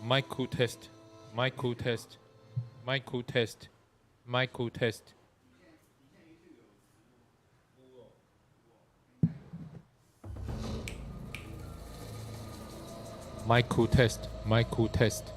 Mic test. Mic test. Mic test. Mic test. Mic test. Mic test.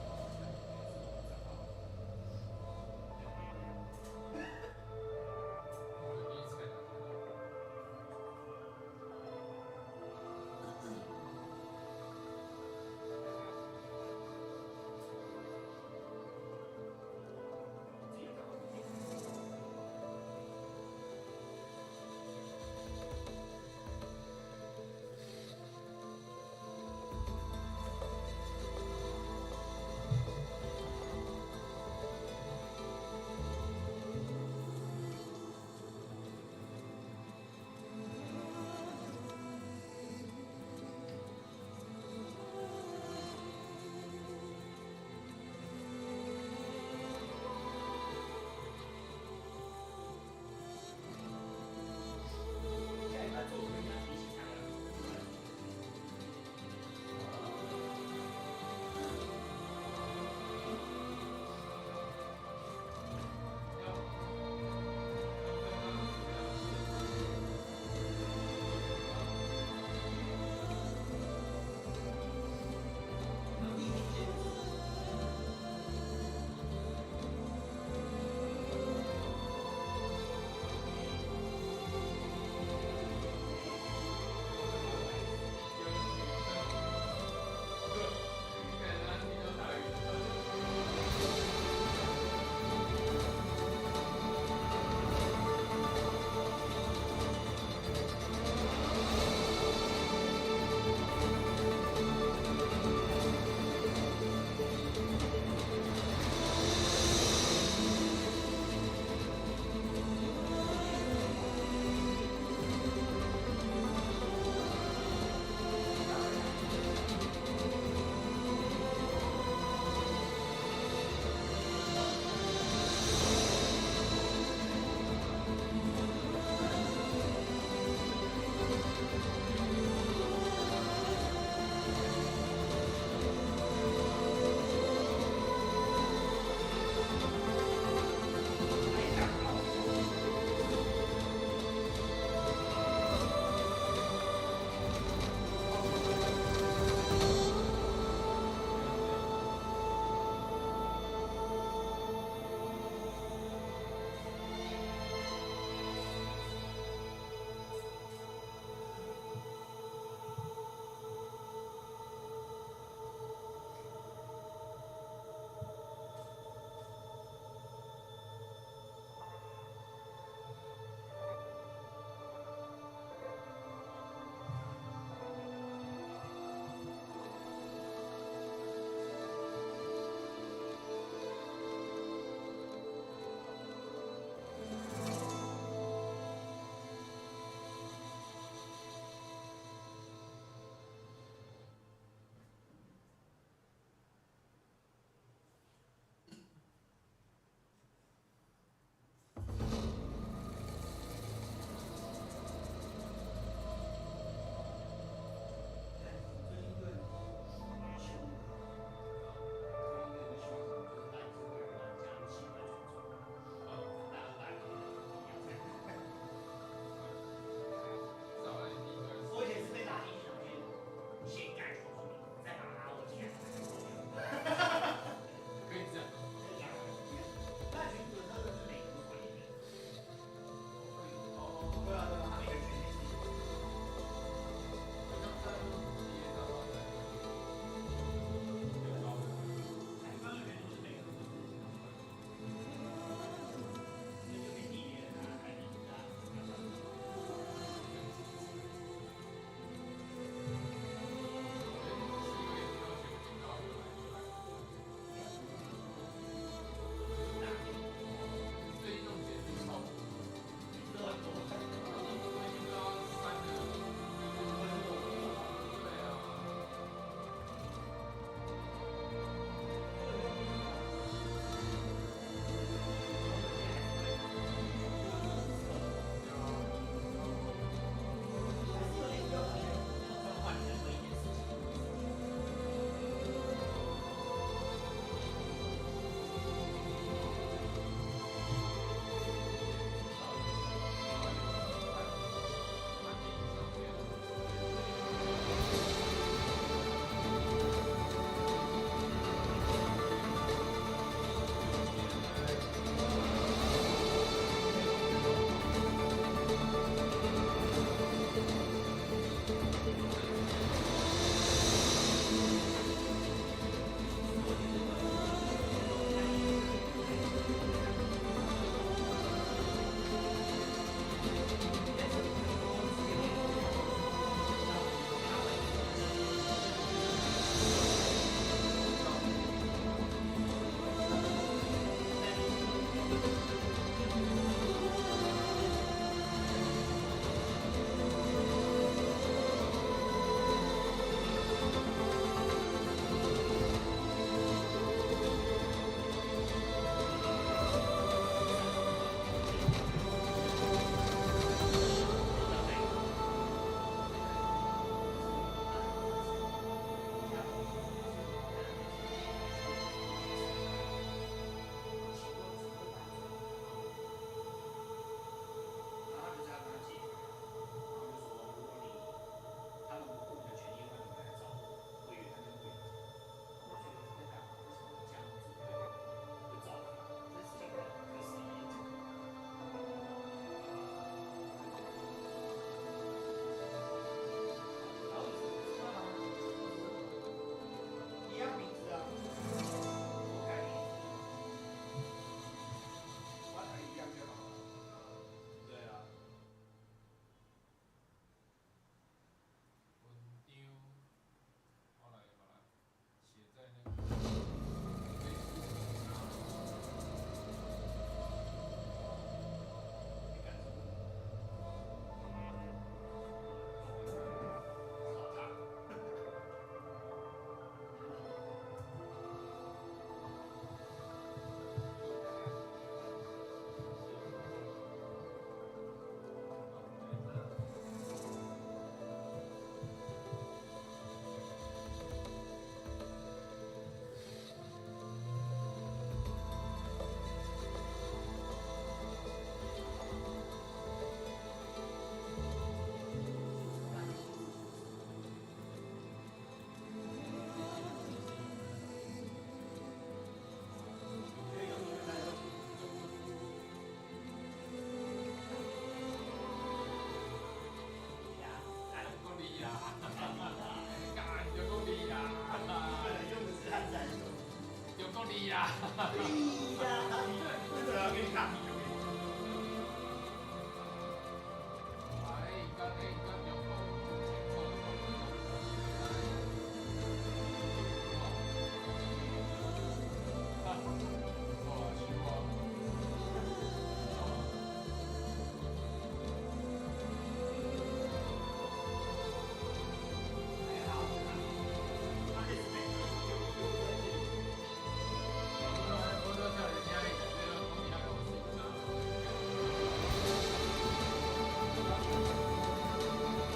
Thank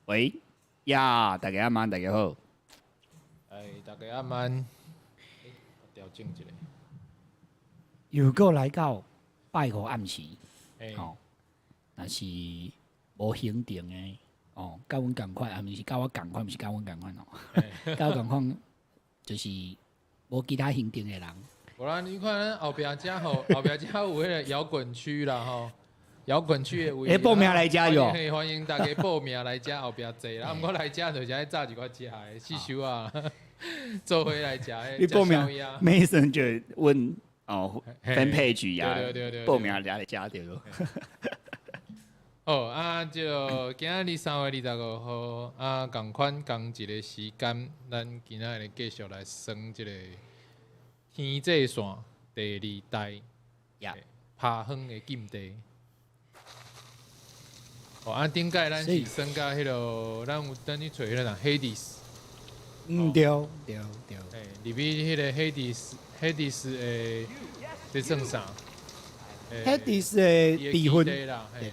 喂呀，大家晚，大家好。大家晚安。调整一下。又过来到拜五暗时，哎，但是无行程的哦，甲阮共款，毋是甲我共款，毋是甲阮共款哦，甲我共款就是无其他行程的人。无啦，你看咱后壁遮吼，后壁遮有迄个摇滚区啦吼，摇滚区的位置。报名来遮哟！欢迎大家报名来遮后壁坐啦。毋过来遮就是爱炸一寡食的，四修啊，做伙来食的。你报名，Mason 就问哦分配局呀，报名来遮着咯。好啊，就今仔日3月25号啊，共款同一个时间，咱今仔日继续来算即个天际线第2代爬远的禁地。哦，啊，顶届咱是算到迄落，咱去找迄个人 Hades。对。诶，入面迄个 Hades 的，这算啥？Hades 的离婚啦，对。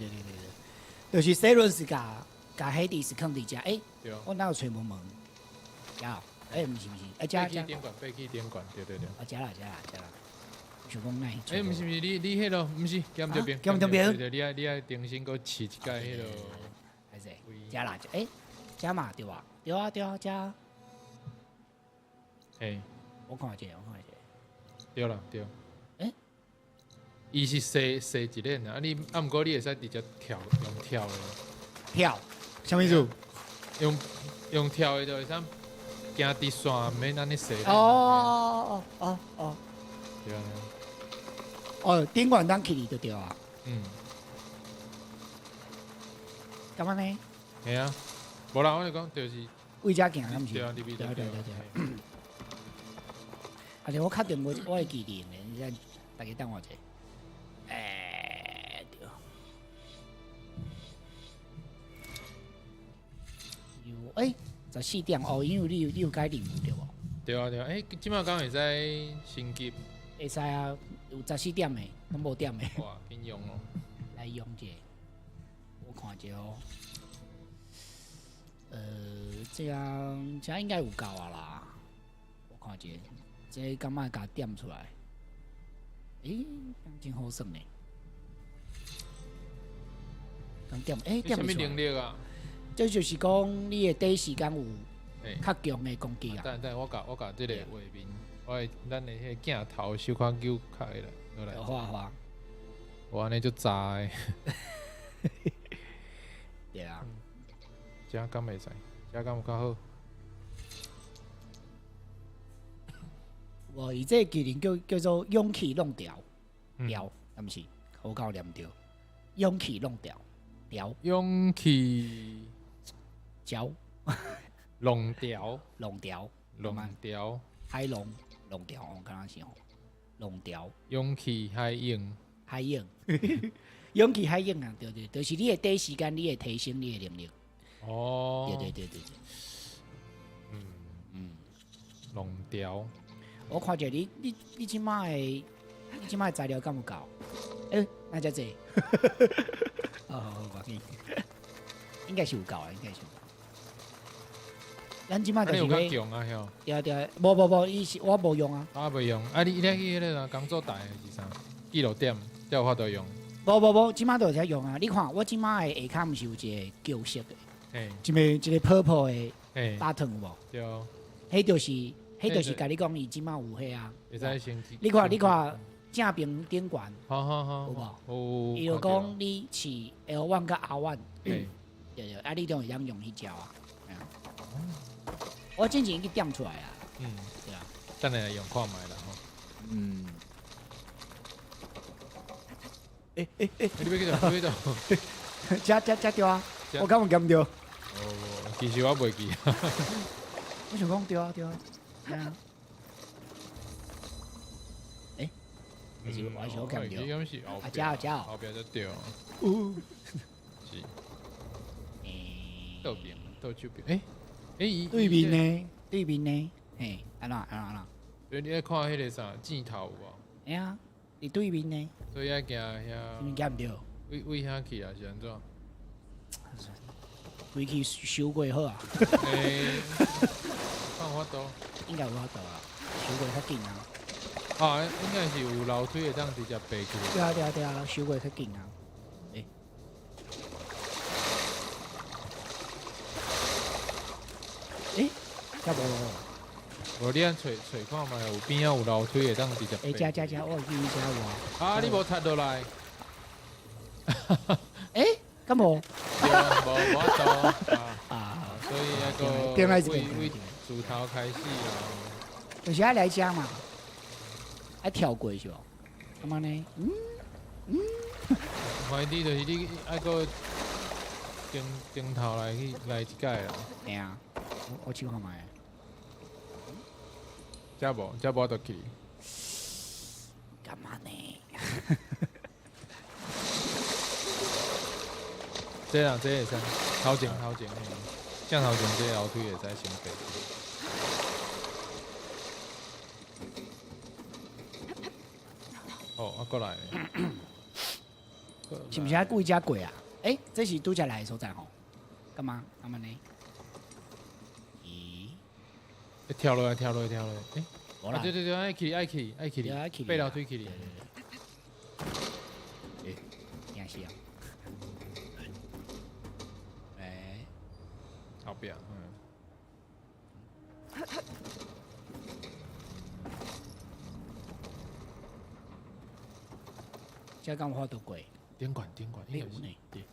就是西伦是甲Hades 放伫遮，我哪有找问？有，毋是，遮。飞去点管，对。遮啦。想讲哪？毋是，你迄落，毋是，减这边。对，你爱重新搁试一届迄落。还是？遮啦，遮嘛对吧？对啊，遮。我看下，对啦。伊是踅一链啊，毋过你会使直接用跳的。跳？啥物意思？用跳的就会使行直线，免安尼踅。哦。对啊。顶管当起哩就对啊。干嘛呢？系啊，无啦，我就讲就是。为遮行，敢毋是？对。而且我确定我会记定的，你先大家等我一下。对。14点哦，因为你有改任务对无？对啊，即摆敢会使升级？会使啊，有14点的，拢无点的。哇，紧用咯。来用者，我看者哦。这样应该有够啊啦。我看者，这感觉甲点出来，真好算呢。刚点，点什么能力啊？这就是讲你的第一时间有较强的攻击啊。等，我甲这个画面，咱的迄个镜头小可扭开来，来。画。我安尼就炸的。对啊。遮敢袂使，遮敢有较好。伊这技能叫做勇气弄掉，毋是？我搞念着，勇气弄掉，勇气条，弄掉，海龙弄掉，我刚刚是弄掉，勇气海鹰，勇气海鹰啊，对，就是你的第一时间，你会提升你的能力。哦，对。弄掉。我看着你即摆的材料敢有够？那遮济。好，应该是有够啊，咱即摆就是你有较强啊，对，无，伊是我无用啊。袂用，啊你去迄个工作台是啥？记录点，才有法度用。无，即摆都有在用啊。你看我即摆的下骹毋是有一个旧色的，一个 purple 的button 无？对。迄就是甲你讲，伊即摆有迄啊。会使升级。你看，正边顶悬，好，有无？伊就讲你是 L1 甲 R1，对，啊，你就会当用迄招啊。我之前已经点出来啊。对啊。等下来用看卖啦吼。你要去倒？遮对啊，我敢有验着？其实我袂记。我想讲对啊。还是我验着？遮。后壁才对。是。倒边，倒手边。对面呢？安怎？所以你爱看迄个啥镜头无？啊，伫对面呢。所以爱行遐。什么验着？为遐去啊？是安怎？回去收过好啊，诶，看法度。应该有法度啊，收过较紧啊。啊，应该是有楼梯会当直接爬起。对啊对啊对啊，收过较紧啊。遮无咯。无你按找看嘛，有边仔有楼梯会当直接爬。遮，我记遮有啊。啊，你无插落来？敢无？对啊，无法度啊，所以那点来一个为自头开始啊。就是爱来遮嘛，爱跳过是无？咁样呢？怀疑就是你爱个顶头来一届啦。嘿啊，我试看觅。遮无得去。干嘛呢？这样这会使头前，向头前这个楼梯会使先爬。哦，过来。是不是爱故意遮过啊？这是拄则来的所在吼。干嘛呢？咦？跳落来。无啦。对，爱去，爬楼梯去。也是啊。后壁，遮敢有法度过？顶管，应该是。对。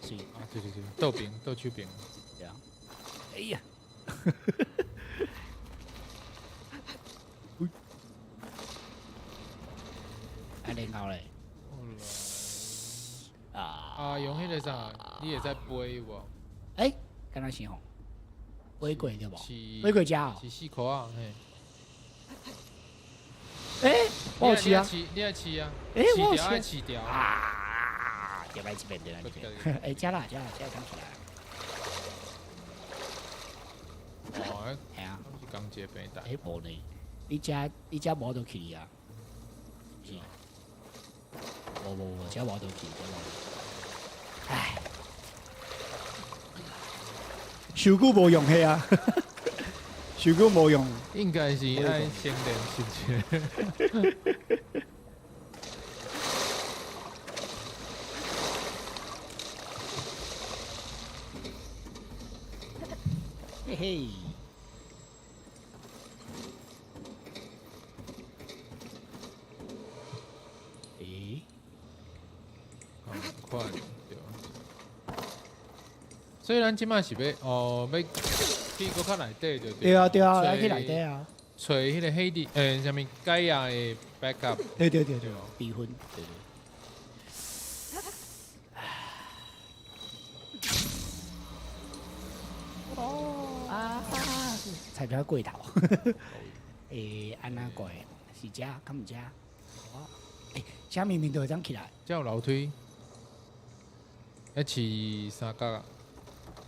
是。啊，对，倒手柄。对啊。哎呀！然后嘞。啊，用迄个啥，你会使飞有无？敢若是吼，飞过对无？是飞过遮哦。是4箍啊，我有试啊。你爱试啊？我有爱试掉。对来这边。遮啦，敢起来。哦，系啊。是钢结平台。无呢？你遮无倒去啊？是。无，遮无倒去，唉，受久无用嘿啊，受久无用。应该是爱先练习者。嘿嘿。快对。所以咱即摆是要去搁较内底就对啊，来去内底啊。找迄个黑的啥物解压的 backup。对，避婚，对。彩票过头。安那过？是遮，敢毋遮？遮明明就会当起来。遮有楼梯。饲三角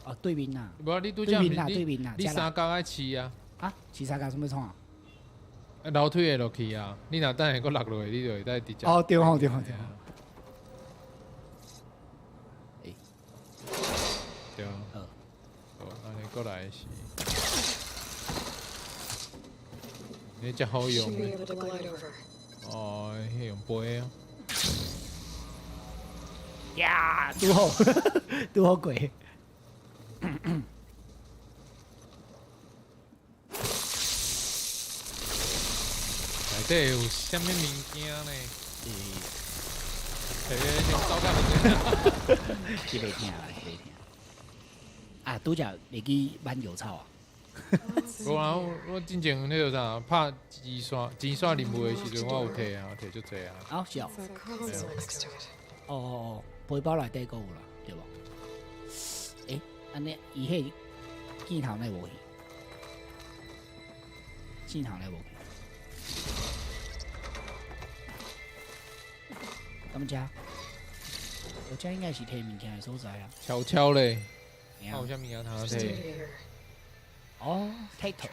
啊？对面呐。无你拄则对面你三角爱饲啊？饲三角什么创啊？楼梯会落去啊！你若等下搁落落去，你就会在直接。对。对。对啊。安尼过来是。你遮好用。迄用飞啊。呀，拄好过。内底有啥物物件呢？用手感这袂听。拄则会记挽油草啊。无啊，我之前迄个啥拍尖刷任务的时阵，我有摕足济啊。是哦。背包内底阁有啦，对无？安尼伊迄镜头内无去，咁遮，我遮应该是摕物件的所在啊。悄咧，有啥物件通摕？Tate。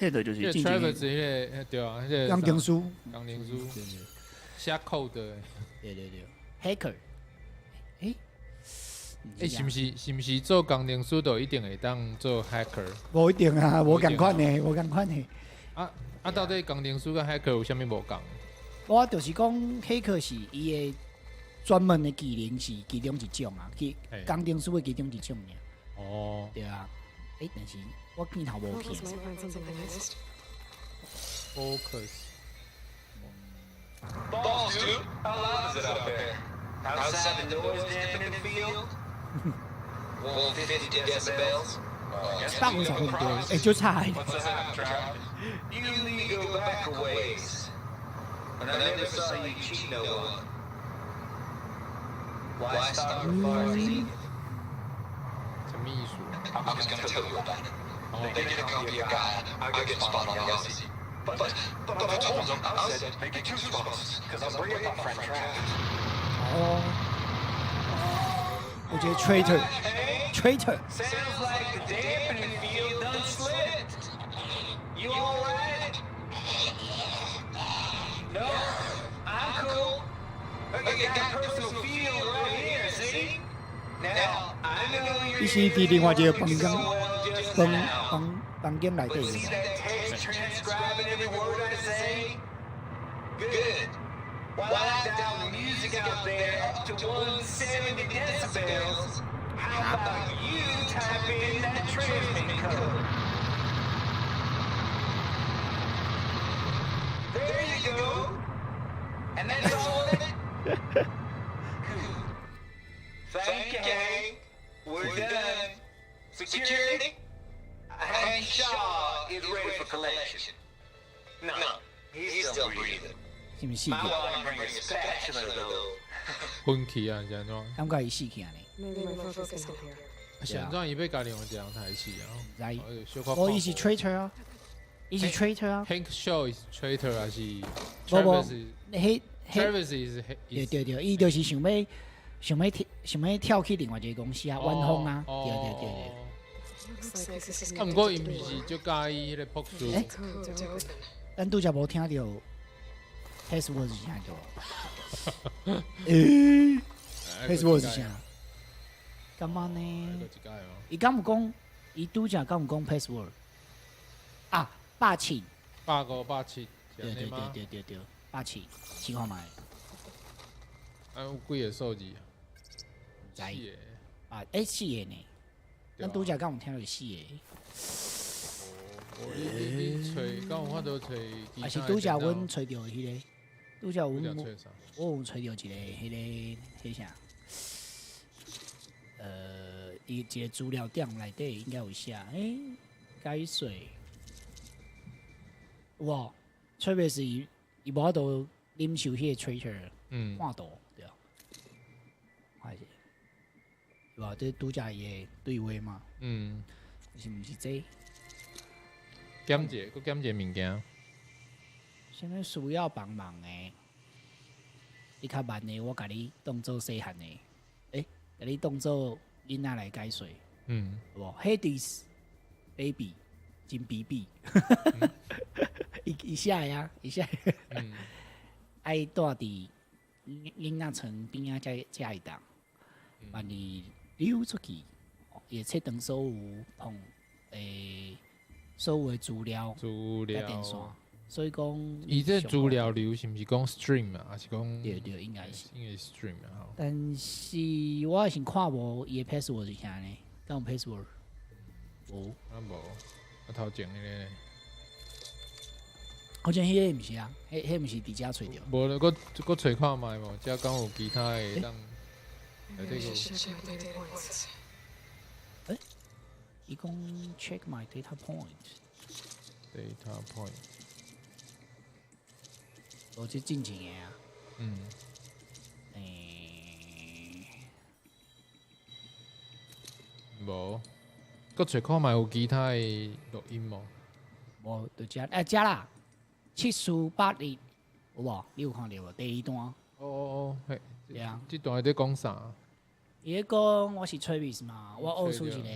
迄个就是这进前 Travis 迄个对啊，迄个钢钉书，钢钉书写 code 的。对，hacker，是毋是做工程师就一定会当做 hacker？无一定啊，无共款的，无共款的。到底工程师跟 hacker 有啥物无共？我就是讲，hacker 是伊的专门的技能是其中一种啊，工程师的其中一种尔。哦，对啊，但是我镜头无去。Focus。Balls, dude. How loud is it out there? Outside the noise dampening field? 150 decibels? That was a good day. 就差。 What's the half, Trout? You need to go back a ways. But I never saw you cheat no one. Why start with Farsi? 什么意思？ I was gonna tell you about it. They get a copy of God. I get a spot on the Aussie. But I told them, I said, make it 2 spots. Cause I'm bringing my friend Trout. 哦，我觉得 traitor。 Sounds like the dampening field done slipped. You alright? No, I'm cool. I got personal field right here, see? Now, I know you're 伊是伫另外一个房间， so well just now. 房间内 But 底。 see that text transcribing every word I say? Good. While I dial the music out there up to 170 decibels, how about you type in that transmit code? There you go. And that's all of it? Thank you, Hank. We're done. Security? Hank Shaw is ready for collection. No, he's still breathing. 是毋是死 Might 去？ want to bring a spatula though. 分去啊，是安怎？感觉伊死去安尼。 Maybe my focus can help here. 是安怎伊要甲另外一个人抬起啊？知哦小可我伊是 traitor 啊，伊是 traitor 啊。 Hank Shaw is traitor 还是无 Travis is 迄 Travis is 对，伊就是想要跳去另外一个公司啊，万丰啊，哦对。 Looks like this is 啊，毋过伊毋是就介意迄个朴树。 code to open. 咱拄则无听到 password 是啥个？password 是啥？干嘛呢？还有一届哦，伊敢有讲，伊拄则敢有讲 password 啊？霸气， 8587，是安尼对，吗？霸气，试看觅，啊，有几个数字啊？知四个。啊？四个呢？咱拄则敢有听到四个？你找，敢有法度找其他的还是拄则阮找着迄个？拄则拄阮则找啥？我有找着一个迄啥？一个资料点内底应该有写，解水。哇，特别是伊无法度忍受迄个 traitor 嗯，看到，对啊，还是对吧？这拄则伊的对话嘛，嗯，是毋是这？检一个，佮检一个物件。啥物需要帮忙的？你较慢的，我甲你当做细汉的，甲你当做囡仔来解水。嗯，无 Hades baby 真 BB，伊写的啊，伊写的嗯，爱住伫囡仔床边啊，才会当，万一溜出去，伊会册当所有碰所有的资料资在电线料。，所以讲伊这资料流是毋是讲 stream 啊，还是讲？对，应该是。应该是 stream 啊。吼但是我是看无伊的 password 是啥呢？敢有 password？无，啊无，啊头前迄个，好像迄个毋是啊，迄毋是伫遮找着。无咧，佮找看觅无，遮敢有其他的当内 Maybe 底 I 个 should check my data points. 伊讲 check my data point， data point。我这进前的啊，嗯，无，佮找看觅有其他的录音无？无就遮遮啦，748有无？你有看到无？第一段，哦，嘿，对啊，这段在讲啥？伊咧讲我是 Travis 嘛，我恶出一个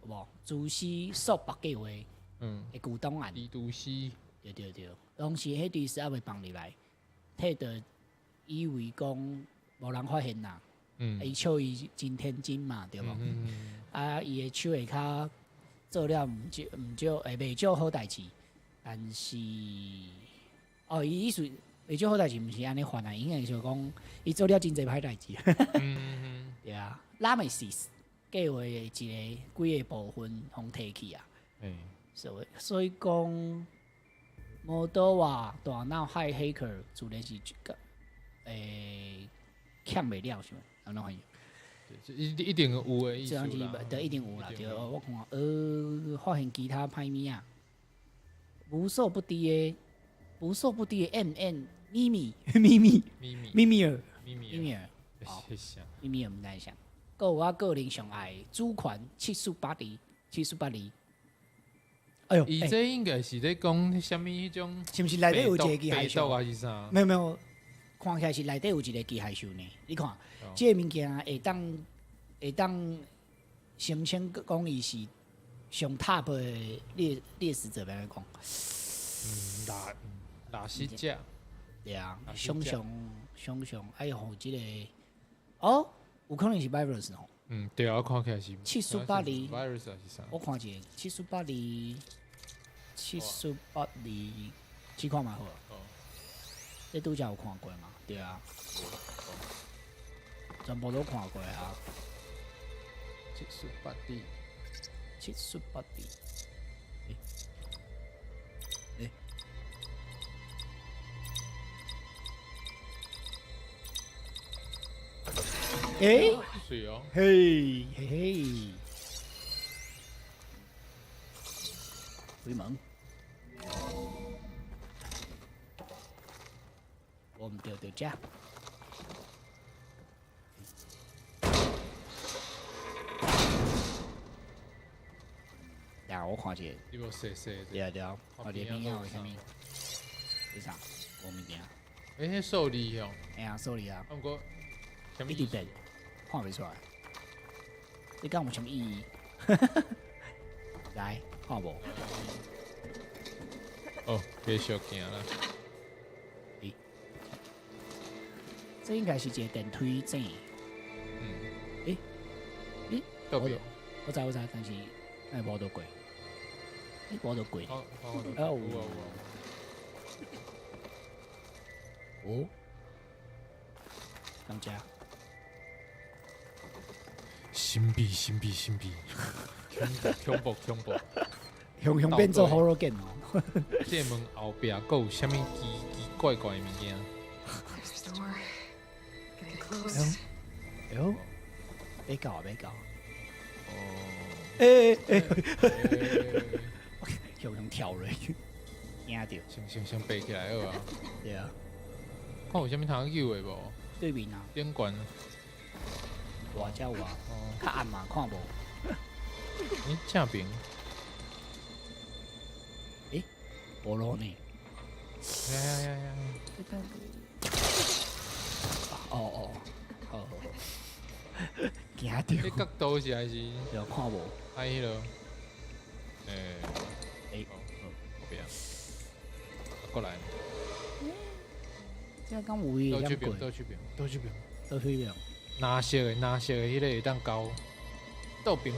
无？自私数百计划的嗯，旧档案，李都西，对，当时迄律师还未放入来，摕着以为讲无人发现啦，伊笑伊真天真嘛，对无？啊，伊的手下骹做了毋少袂少好代志，但是伊意思袂少好代志，毋是安尼犯啊，应该就是讲伊做了真侪歹代志。对啊，拉美西斯计划的一个几个部分互摕去啊，所以讲摩多瓦大脑害黑客自然是欠袂了是吗？安怎翻译？一定有的意思这样子啦，对一定有啦，对，我看发现其他歹物啊，无所不敌的 MN 咪咪尔，谢谢。咪咪尔毋知啥，还有我个人上爱的主权782，哎呦，伊这应该是咧讲什么迄种是毋是内底有一个机械斗手？还是啥？没有，看起来是内底有一个机械手呢。你看，这个物件会当声称讲伊是上 top 的猎食者，要讲。哪些只？对啊，哪些只上，哎互即个哦，有可能是 virus 吼。对啊，我看起来是782 virus 还是啥？我看一下782，去看嘛好。你拄则有看过嘛？对啊，全部都看过啊。782，水哦，嘿，开门。我们就这。呀，我看一下，你无细细的。对，看这边有啥物？是啥？无物件。迄数字哦。哎呀，sorry 啊。不过，什么一直变，看袂出来。你讲有什么意义？来，看无？哦，继续行啦。这应该是一个电梯井。倒边。我知，但是哎无到过。无到过。哦。感谢。神秘，恐怖。熊变做 horror game 哦。这门后壁还有啥物奇怪的物件？ There's the door. Getting close. 哎呦，别搞！熊跳落去，惊着。先爬起来好啊。对啊。看有啥物通救的无？对面啊。顶悬。大只有啊。较暗嘛，看无。正边。无路呢。呀。哦，好，惊着。这角度是还是？对，看无。哎，迄落。后壁。过来。这敢有伊会过？倒去边。蓝色的，迄个会当交。倒边。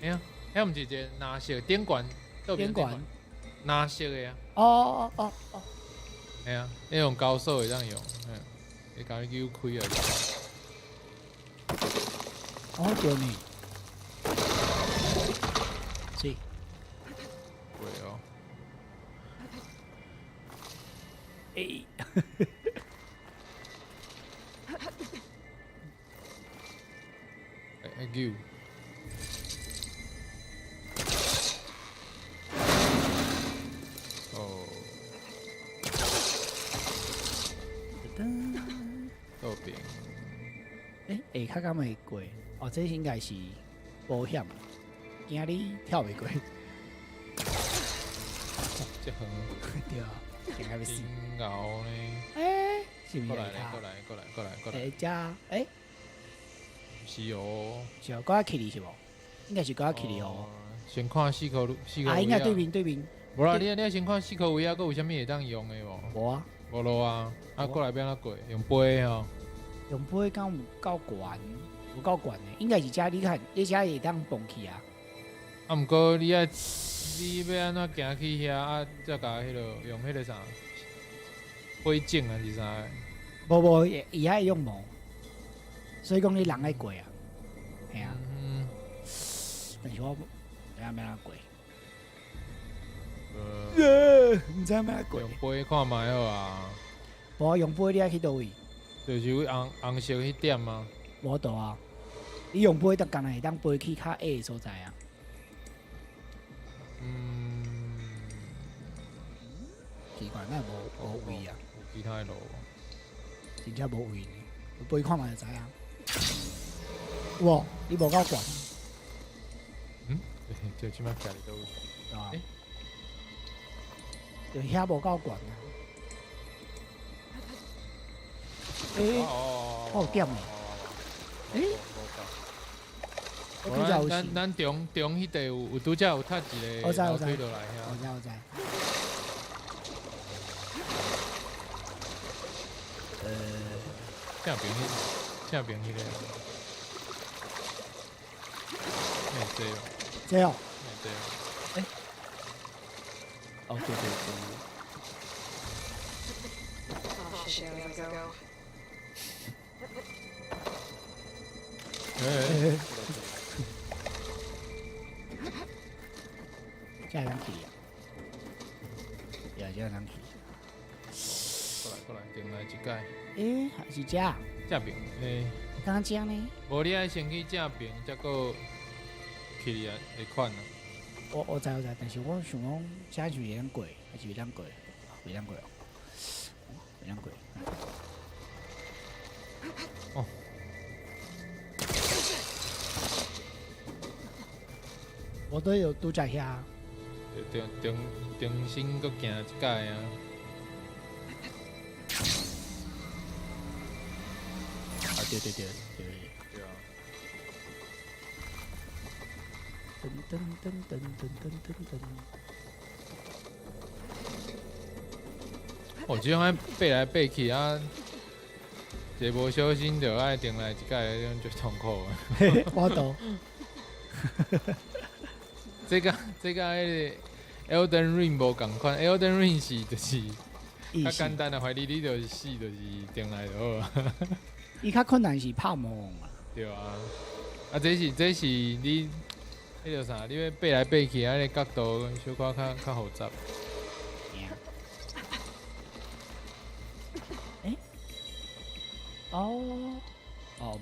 哎呀，遐毋是一个蓝色顶悬，倒边。蓝色的啊。哦。哎呀，那种高手会当用，你甲伊扭开啊。对呢。是。会哦。扭。倒边。下较敢会过？这应该是保险，惊你跳袂过。这远。对啊，应该要死。真熬呢。是毋是？过来。加是哦。是哦，我起你是无？应该是高起哩哦。先看四颗位啊，应该对面。无啦，你先看四颗位啊，佮有啥物会当用的无？无啊，无路啊，啊，无过来变哪过？用杯吼。用杯敢有够悬，有够悬的，应该是遮你看，你遮会当蹦起啊。啊，毋过你要安怎行去遐啊？再甲迄落用迄个啥杯镜啊是啥？无，伊遐会用毛，所以讲你人爱过啊，系啊。嗯，但是我知影要过，毋知影要过。用杯看卖好啊。无用杯你爱去倒位？就是有红色迄点吗？无倒啊，你用杯得干会当飞去较矮的所在啊。奇怪，那无位啊，有其他的路无？真正无位呢。飞看嘛就知影。哇，你无够悬，就即摆徛伫倒位？对吧欸？就遐无够悬啊。诶，好点诶。诶，我拄则有咱中迄地有拄则有踢一个我知楼梯落来我遐。知。正边迄个。咩这哦？这哦，咩这哦？哦对。 Cautious as I go. 这样去啊，这样去。过来，顶来一届。诶，还是这，正边，刚刚这样呢？无你爱先去正边，才个去啊会款啊。我知，但是我想讲，这是会当过，还是袂当过？袂当过哦，袂当过。哦。我都有拄在遐。重新搁行一届啊！啊，对。对啊。噔。哦，即种爱爬来爬去啊，一无小心就爱顶来一届，迄种最痛苦的。我懂。这个迄个 Elden Ring 无共款 ，Elden Ring 是就是较简单的，怀疑你就是死就是顶来就好啊。伊较困难是拍魔王啊。对啊，啊这是你迄个啥，你要爬来爬去，啊，个角度小可较复杂。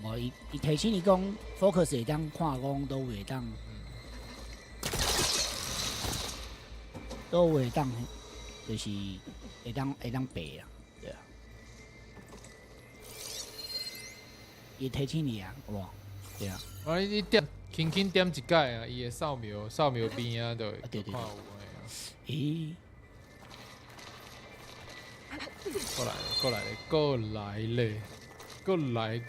无伊提醒你讲 focus 会当看讲都会当，都会当，就是会当白啊，对啊。伊提醒你啊，哇，对啊。啊，你点轻点一届啊，伊的扫描边啊，就会对看有诶啊。咦？过来咧，搁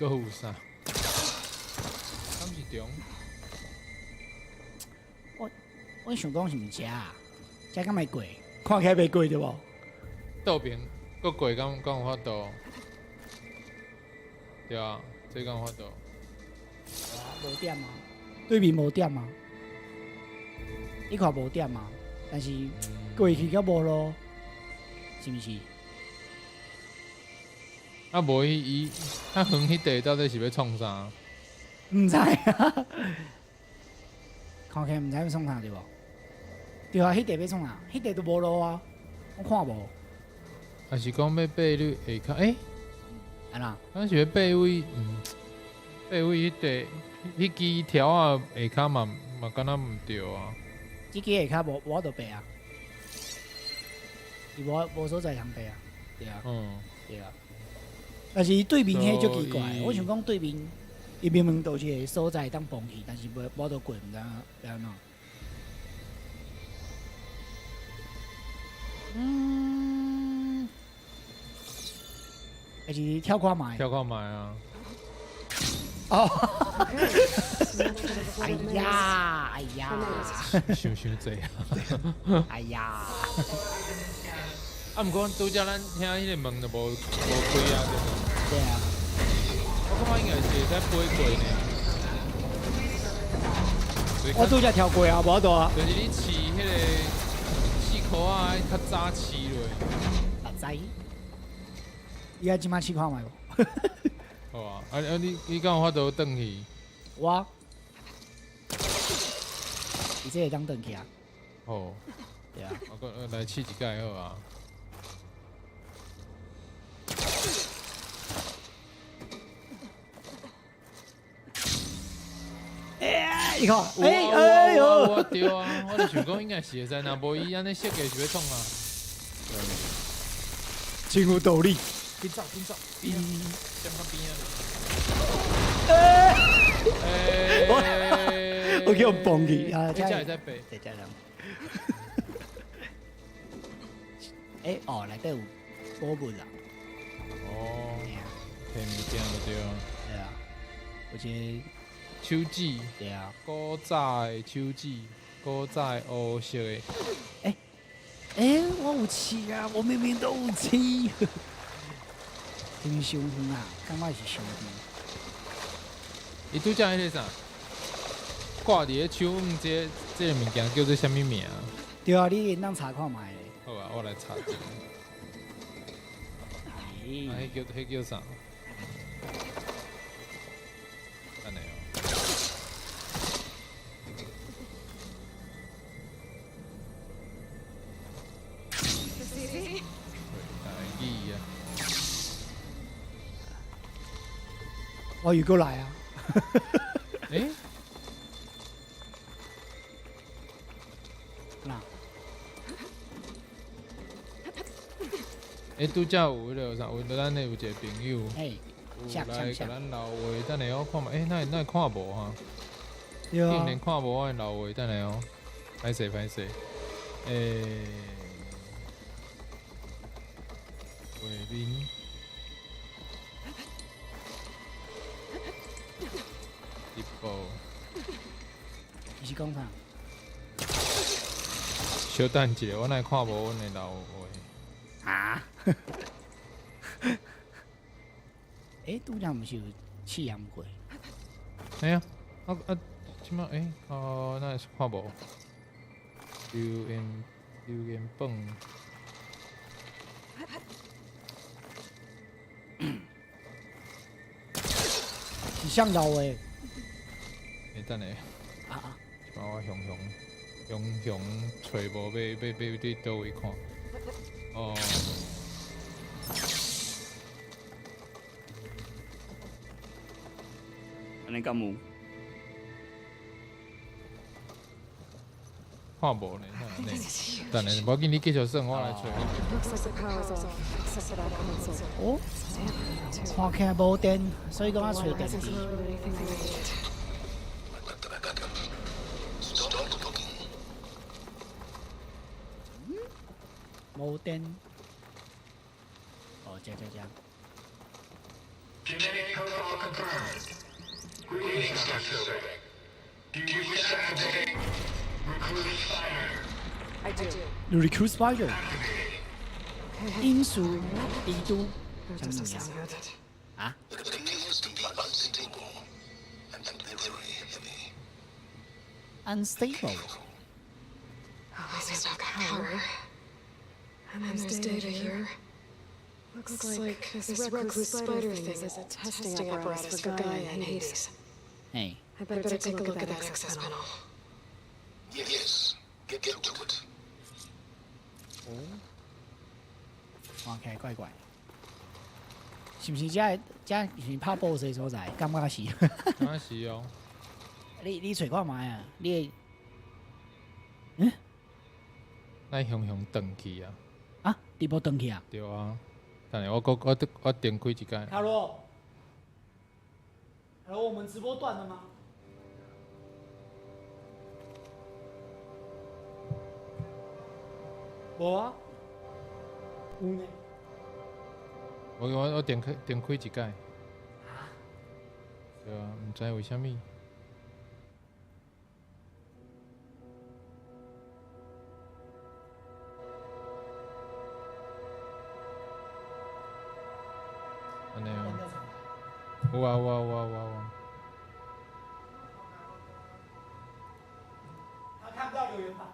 有啥？敢是中？我想讲是毋是啊？这敢袂过？看起来袂过对无？倒边搁过敢有法度？对啊，这敢有法度？无点啊？对面无点啊？你看无点啊？但是过去较无咯，是毋是？啊，无伊较远迄地到底是要创啥？毋知啊，看起来毋知要创啥对无？对啊，迄地要创啥？迄地都无路啊，我看无。还是讲要爬你下骹？安那？咱是要爬位，爬位迄地迄支条啊下骹嘛敢若毋对啊。即支下骹无得爬啊，伊无所在通爬啊，对啊，对啊。但是对面迄足奇怪，我想讲对面，伊明明就是个所在当蹦去，但是无得过，毋知要安怎。还是跳看卖。跳看卖啊！哦，哎呀，哎呀，想济啊！哎呀，啊，毋过拄则咱遐迄个门就无开啊，对啊，我感觉应该是会使飞过呢。我拄则跳过啊，无多啊，就是你饲迄个4箍啊，较早饲落。目知。伊爱即摆试看觅无？好啊，你敢有法度转去？我，伊这会当转去啊？哦，对啊，我讲来试一届好啊。你看，哎呦，我对啊，我就想讲应该是会使，若无伊安尼设计是要创啊。真有道理。紧走，边相当边啊！我叫蹦去啊，这会使背。对，这样。哦，内底有宝物啊。哦，对啊，摕物件就对啊。对啊，有一个手指，对啊，古早的手指，古早的黑色的。我有试啊，我明明都有试。真伤远啊，感觉是伤远。伊拄则迄个啥？挂伫咧手腕这个物件叫做啥物名？对啊，你应当查看卖咧。好啊，我来查一下。啊，迄叫啥？安尼哦。台语啊。我又过来啊。诶？那拄则有迄个啥？有咱的有一个朋友，有像来甲像咱留话，等下我看觅，那会看无哈？对啊竟然看无我的留话，等下哦，歹势。画面。一步，你是讲啥？小等一下，我哪会看无阮的留话？啊？拄则毋是有试验过？哎呀，即摆那是看无？留言榜，是上楼诶。等下，啊！即摆我熊找无，要对倒位看？哦。安尼敢有？看无呢，等下，无紧，你继续算，我来找。 Looks like the power's off, except for that console. 哦， Damn, too. 看起来无电，所以讲我找 One 电 hasn't 池。 loaded anything we need. Start looking. 无电。哦，这。 Genetic profile confirmed. Greetings, Dr. Silver. Do you wish to activate Recruit Spider? I do. Recruit Spider， Okay. 因素帝都 That doesn't sound good. It appears to be unstable and very heavy. unstable。 Always about power. And then there's data here. Looks like this recluse spider thing is a testing apparatus for Gaia and Hades. 哎， I better take a look at that access panel. Yes, get to it. 看起来怪怪。是毋是这是拍 boss 的所在？感觉是。那是哦。你找看卖啊？你咱熊转去啊。啊？你无转去啊？对啊。等下，我点开一间。Hello，我们直播断了吗？无啊，有呢。我点开一间。对啊，唔知为虾米。有啊有啊有啊有啊。他看不到留言板。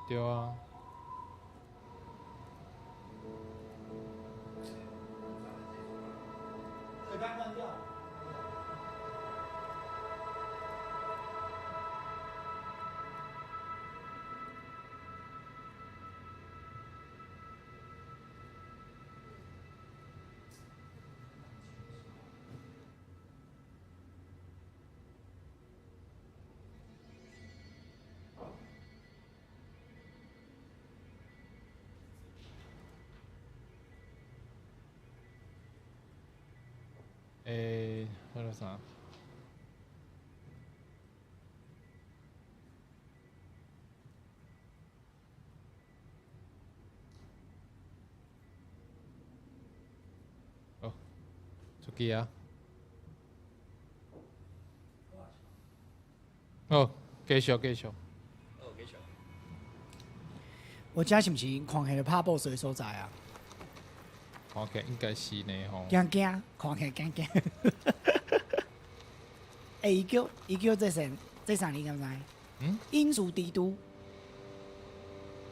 对啊。嘴巴关掉。那个啥，哦，出去啊！哦，继续继续。我家是不是看起来拍 boss 的所在啊？看起来应该是呢吼。惊惊，看起来惊惊。伊叫这啥你敢知？嗯？罂粟帝都，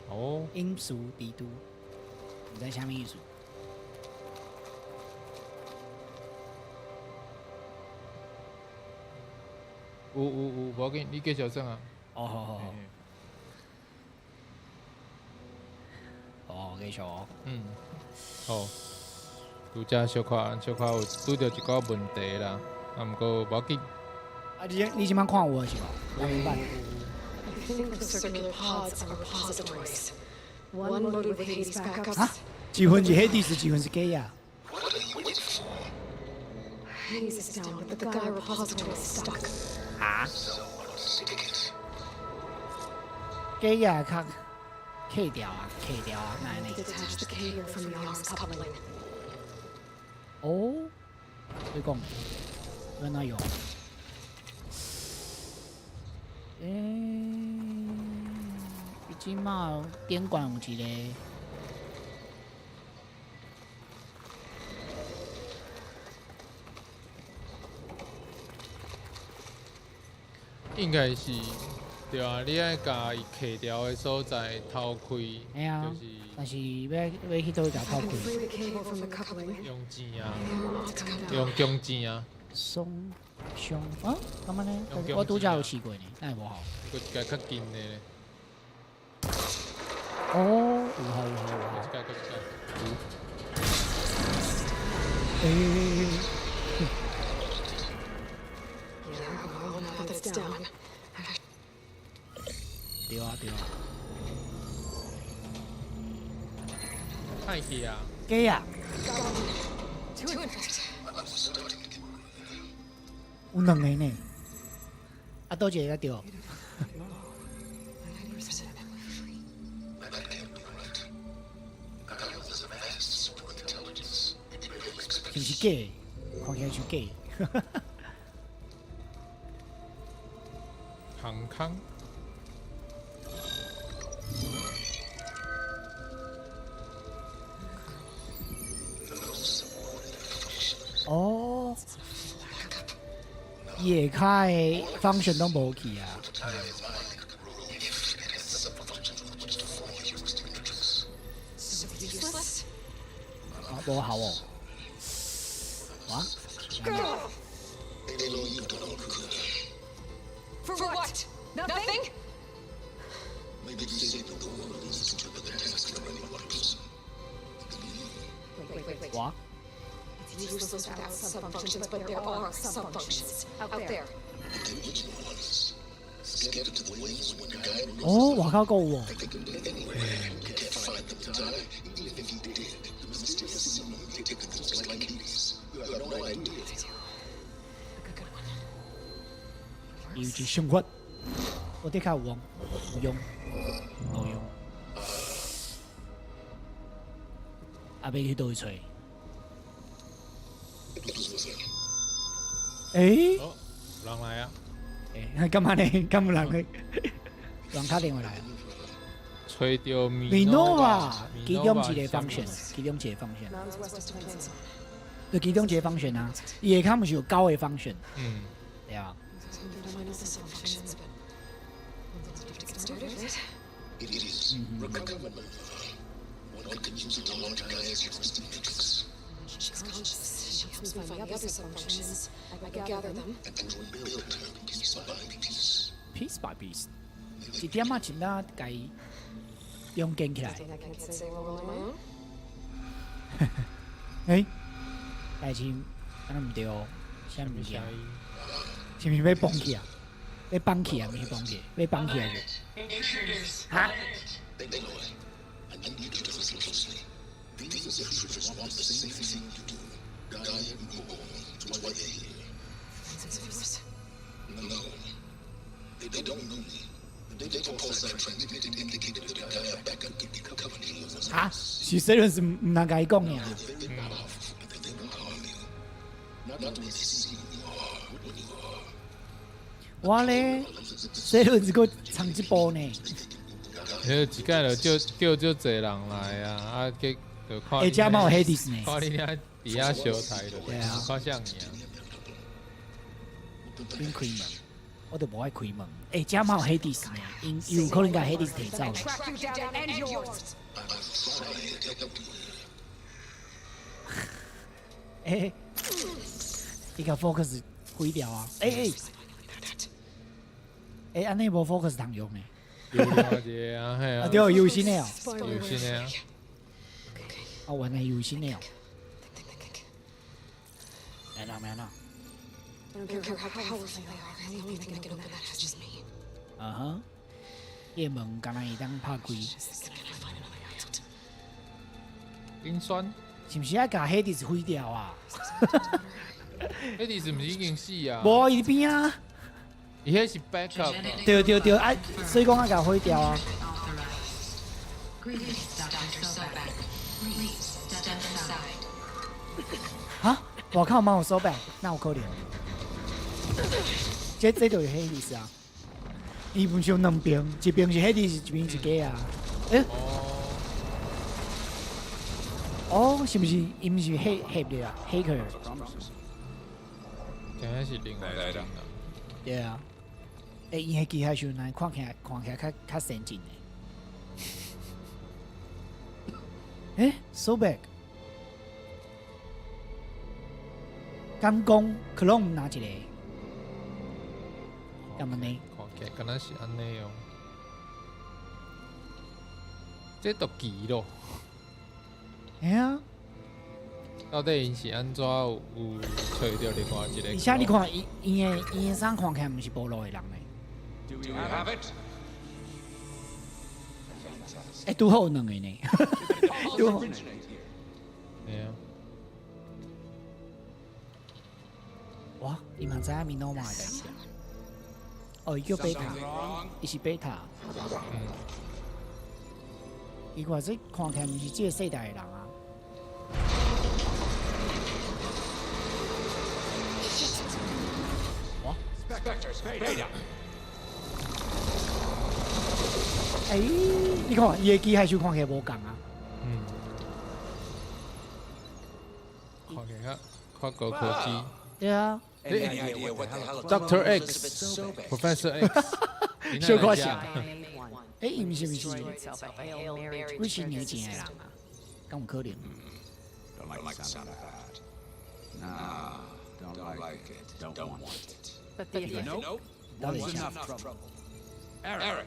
哦，罂粟帝都，唔知啥物意思？有，无要紧，你继续讲啊。哦，好。嘿嘿哦，继续哦。嗯，好。拄则小可有拄着一个问题啦，啊，毋过无要紧。啊，你即摆看有是无？我明白。 I think the circular pods are repositories. One loaded with Hades backups. 啊，一份是黑帝斯，一份是假呀。 Hades is down, but the Gaia repository is stuck. 啊？假呀，较K掉啊，那 Detach the cable from the arms coupling. 哦，你讲，原来有。即马电管有一个。 应该是对啊，你爱甲伊揢掉的所在偷开，哎呀就是但是要去倒去甲偷 I 开 can。free the cable from the coupling. 用钱啊， The arms come down. 用弓钱啊，松胸啊？干嘛呢用？弓我拄则箭啊有试过呢，那会无好。佫一个较近的咧，哦，有好。一个佫一个。Yeah, well, now that it's down. 对啊。歹去啊！假呀， To infect. 有两个呢。啊，倒一个对。 90%. 是不是假的？看起来像假的。航空哦，夜开 function 都无去啊。 So useless? 啊，无好哦。哇， For what? Nothing? Wait. 哇， It's useless without subfunctions, but there are subfunctions out there. 哦，外口够有哦。 有一生活，我得较有用，无用。啊，要去倒去找？诶、哦，有人来啊！诶，干嘛呢？干嘛人去？人打电话来啊？吹到米诺啊，其中一个 function function，其中一个 function。 Mounds west of Twin Sun. 就其中一个function啊，伊下骹毋是有9个function，嗯，对啊。 Minus the functions, but have to get started. It is recommendable. One can use it along to guide statistics She's conscious. She helps me find the other functions. I gather them. and rebuild her piece by piece. piece by piece，一点仔一点仔伊用建起来。 I can't say well on my own. 诶，代志敢若毋对哦，啥物件？是毋是要绑起啊？要绑起啊？毋是绑起，要绑起来就。 Intruders. 哈？ They know it. I need you to listen closely. These intruders want the same thing to do. Guide you to what they hear. Sensors. No. They don't know me. The data pulse I transmitted indicated that Gaia backup could be covered in those 哈？是谁人是毋通甲伊讲呀？ Very powerful, but they won't harm you. Not when they see you are what you are. 我咧，谁人是个唱一部呢？迄一届就叫足侪人来啊，啊，计就看。下只嘛有 Hades 呢？看你遐伫遐小台就对啊看像你啊。免开门，我都无爱开门。诶，只嘛有 Hades 呢？因有可能甲 Hades 摕走。 Track you down and end yours. I'm sorry to help you. 诶，伊甲 focus 毁掉啊！诶，安尼无 focus 通用诶。 有了解啊，嘿啊，啊，对，有新诶哦。 有新的啊，啊，原来有新诶哦。没啦没啦。 I don't care how powerful they are. The only thing that can open that is just me. 啊哈，夜门敢若会当拍开， Just gonna find another exit. 冰酸，是毋是爱甲 Hades 毁掉啊？迄啲是毋是已经死啊？无伊边啊，伊迄是 backup 啊。对，啊，所以讲爱甲毁掉啊。 Greetings, Dr. Sobek. Please step inside. 哈，我靠，蛮有手办，那有可能。这就是 Hades 啊，伊本上两边，一边是 Hades，一边是假啊。诶，哦，是毋是？伊毋是黑的啊，Hacker。 今日是另外一个人啊。对啊，诶，伊迄机械时阵看起来较先进诶。诶 ，So back，敢讲克隆毋拿一个？干嘛呢？看起来敢若是安尼哦。这都奇咯，哎呀，到底因是安怎有找到另外一个？而且你看伊的衫看起来毋是部落的人呢。 Do you have it? 诶，拄好有两个呢。拄好。对啊，哇，你嘛知影米诺玛的代志啊？哦，伊叫贝塔，伊是贝塔。伊看这看起来毋是这个世代的人啊。哇！ Spectre, Beta. 你看伊的机械手看起来无共啊。看起来较高科技。对啊， Any idea what the hell Dr. X, Elizabeth Sobek? Professor X，小可笑。 One. 伊毋是 Destroyed itself a Hail Mary 几十年前的人啊，敢有可能？ Don't like the sound of that. Nah, don't like it. Don't want it. But the effect. Nope. 到底 Was 啥？ enough trouble. Eric.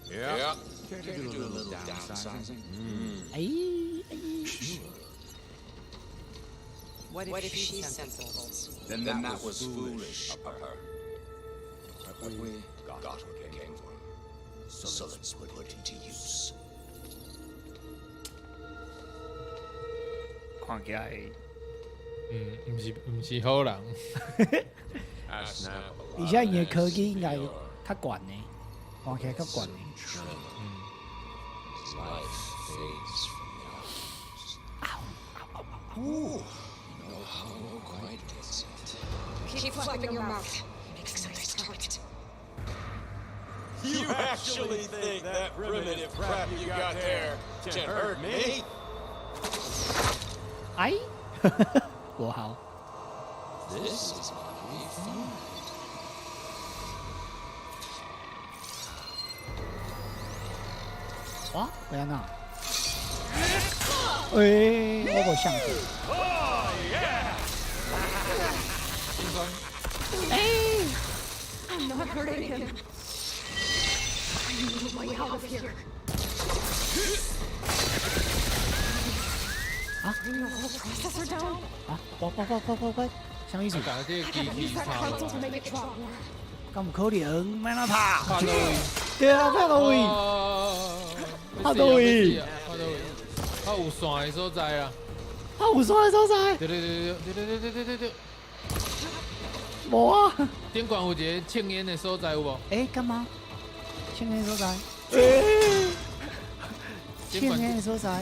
Yeah. Care to do a little downsizing? What if she's sensible? Then that was foolish of her. But we got what we came for. So let's put it into use. 看起来，毋是好人。而且伊的科技应该较悬呢，看起来较悬呢。 Life fades from the eyes. Ooh. You know how quiet it is. Keep flapping your mouth. Makes a nice target. You actually think that primitive crap you got there can hurt me? 哎，无效。 This is what we find. 哇，不要闹！诶，我无想过。轻松。 I'm not hurting him. I need a way out of here. 啊 Bring the whole processor down. 啊！喂，什么意思？搞这个 I 机 gotta 器 use that 差 console to 了。 make it drop more. 咁可能，免那拍。拍到位。对啊，拍到位。拍到位。拍到位。啊，有线的所在啊。啊，有啥所在？对。无啊。顶管有一个庆烟的所在有无？诶，干嘛？青年所在。诶。青年所在。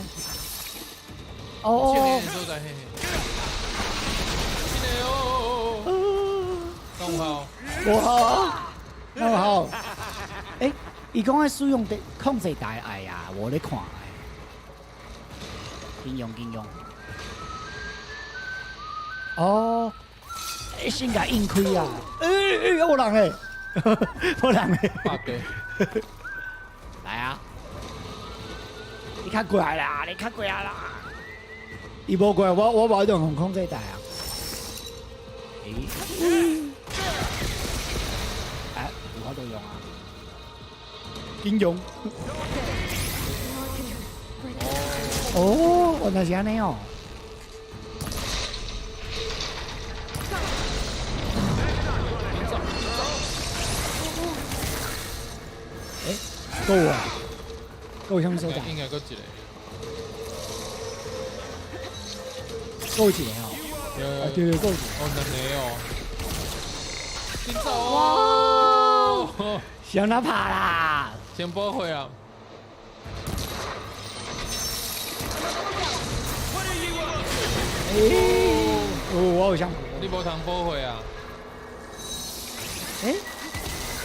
哦庆烟的所在，嘿嘿。这个哦。刚好。无好啊，那好。诶，伊讲的使用的控制台，哎呀，我咧看。应用。哦，先甲硬开啊！有人嘞，有人嘞。八哥。来啊！你较过来啦！伊无过来，我无用控制台啊。哎，有法度用啊！应用。哦，原来是安尼哦。哎，够啊！够什么所在？应该够一个。够一个哦。啊，对，够一个。哦，两个哦。紧走哦！向他爬啦！先保会啊！我有想过。你无通保会啊！诶，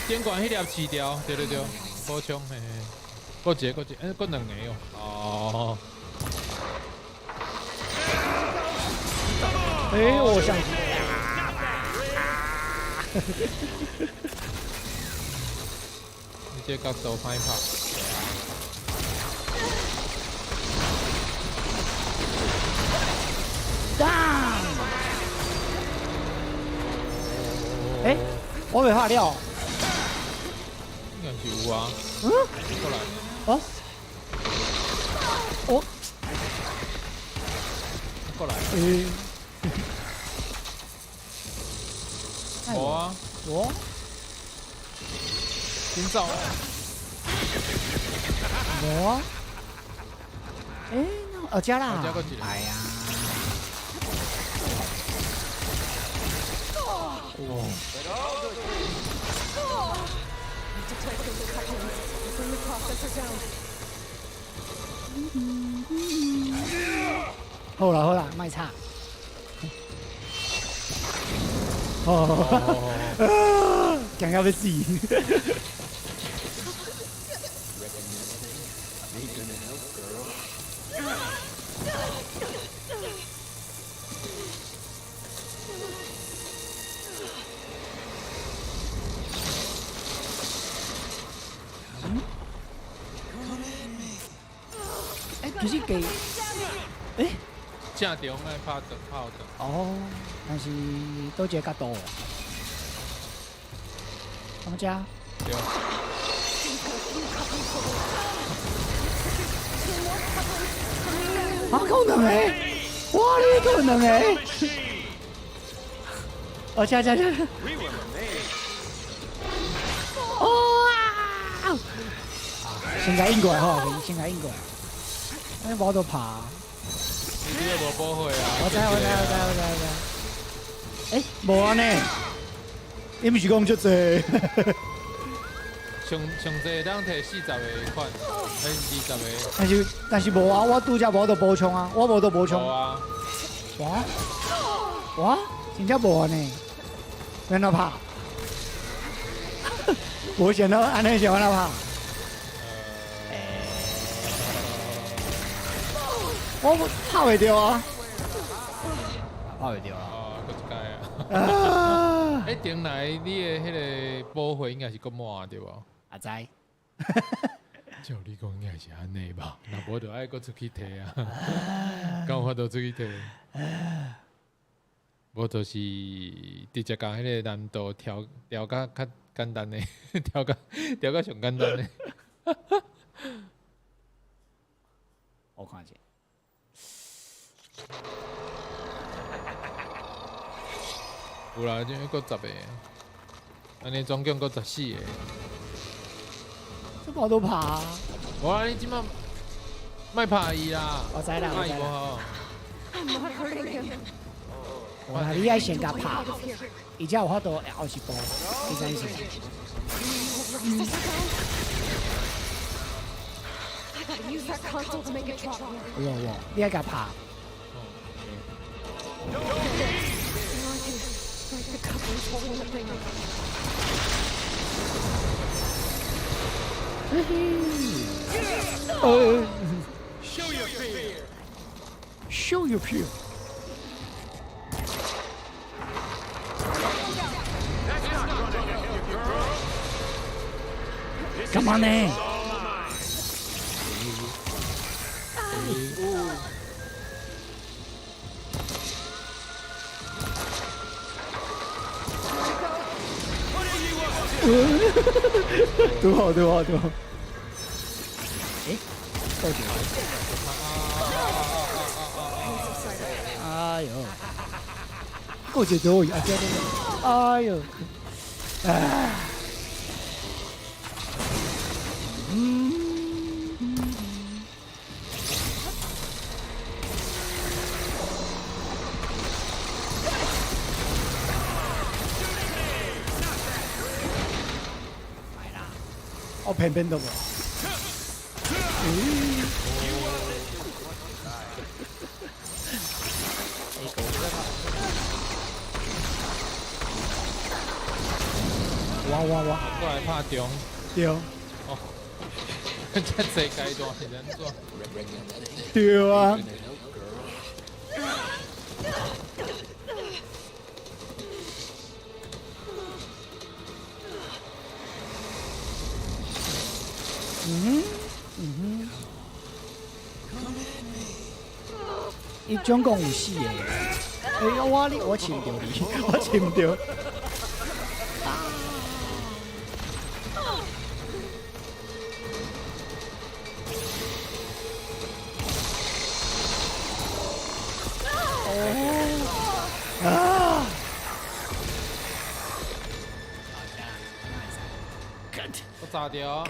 监管迄粒饲条，对，补充嘿嘿。够一个，够两个哦。诶，我想起你这角度歹拍。down。诶，我未拍了。应该是有啊。嗯？过来。哦。哦。过来。无啊。我。紧走。无啊。诶，哦，加啦。加过一个。哎呀。哦。好啦，卖吵。哦，强要要死。其实给，诶，正中爱拍倒。哦，但是倒一个角度，怎么加？对。啊，够两个！哇，你够两个！哦，加！哇！先甲应过来好，先甲应过来。哎，无得爬。你这个无保会啊！我知。诶，无安尼，你毋是讲足济？上济当摕40个款，还是20个？但是无啊，我拄则无得补充啊，我无得补充。无啊。哇，真正无安尼，免哪拍？无想到安尼是安怎拍？我拍袂着啊！跑会掉了。哦，搁一届啊。啊！哎，顶来你的迄个保费应该是够满对无？阿知，照你讲应该是安尼吧？那无就爱搁出去摕啊，敢有法度出去摕？无就是直接甲迄个难度调较简单的，调较上简单的。我看一下。有啦，就搁10个，安尼总共搁14个。这跑都爬，无啊，你即马莫拍伊啦，我知啦，我拍伊知啦。无好。 I'm not hurting him. 我话你爱先甲拍，伊才有法度后一步，你知影是？ I gotta use that console to make it drop. 有，你爱甲拍。 Now I can break the couplings holding the thing up. Show your fear. Show your fear. Come on in. Đúng rồi. Ê, tôi chịu. Ai ơi. Cô chịu rồi, à chết rồi. Ai ơi. À.偏偏都无。哇！过来拍中，对哦，这世界段是安怎？对啊。伊总共有4个。我亲着你，我亲着。啊！我炸掉。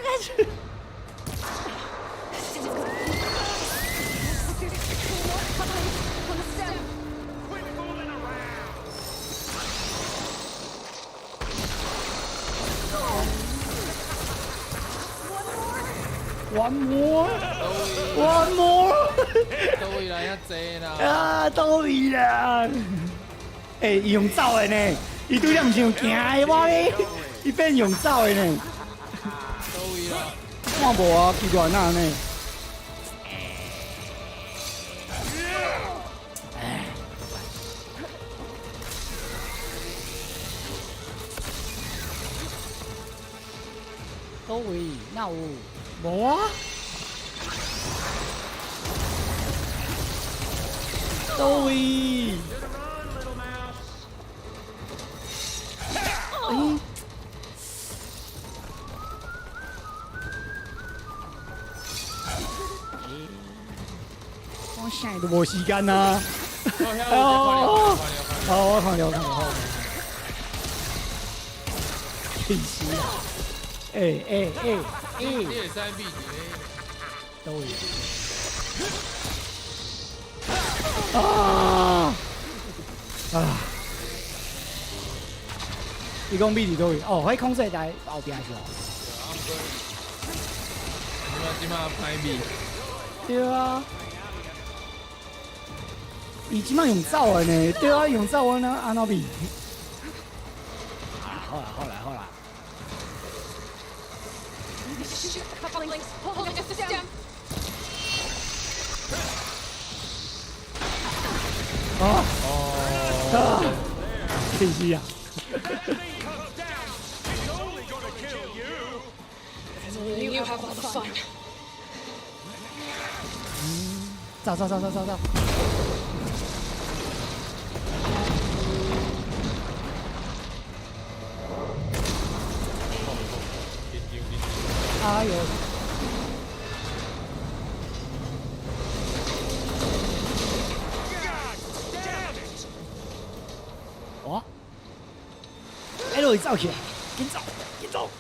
One more，都位来遐济啦。啊，到位啦！欸，伊用走的呢，伊对咱毋是用行的，我咧，伊变用走的呢。都位啦。看无啊，奇怪哪呢？倒位哪有？无啊。倒位。哎。我现在都无时间啊！哦，好，我看了。气死啊！你会使比一个。都有。啊！你讲比伫倒位？哦，迄控制台后壁是哦。即马歹比。对啊。伊即摆用走的呢，对啊，用走的呢，安怎比？好啦。Shoot the couplings holding the system. 啊！必须啊！ You have all the fun. 走走走走走走！哎呦！哦，哎，落去走起来，紧走，紧走！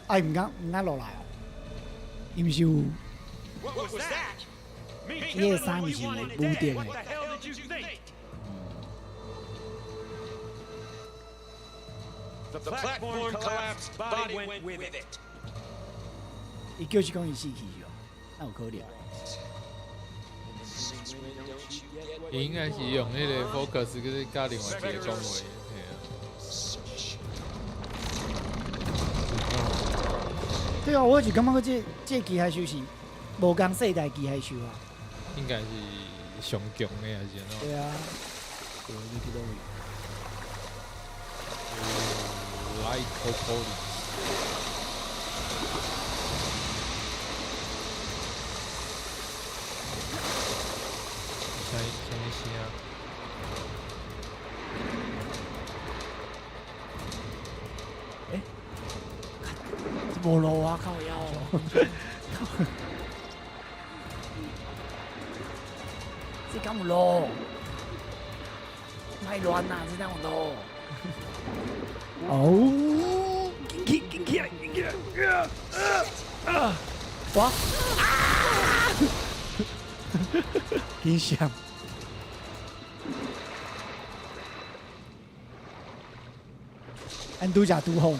哎，唔敢落来哦，伊毋是有，伊个衫毋是武定的。 The platform collapsed, body went with it. 伊就是讲伊死去哦，那有可能。伊应该是用迄个 focus 去甲另外一个讲话，嘿啊。对啊，我就感觉这机械手是无共世代机械手啊。应该是上强的还是安怎？对啊，对，你知道未？ Light Police。什么声？哎，无路啊，靠腰哦！这敢有路？卖乱呐，这敢有路？ 哦，紧起来，哇！真香！俺拄只拄好呢，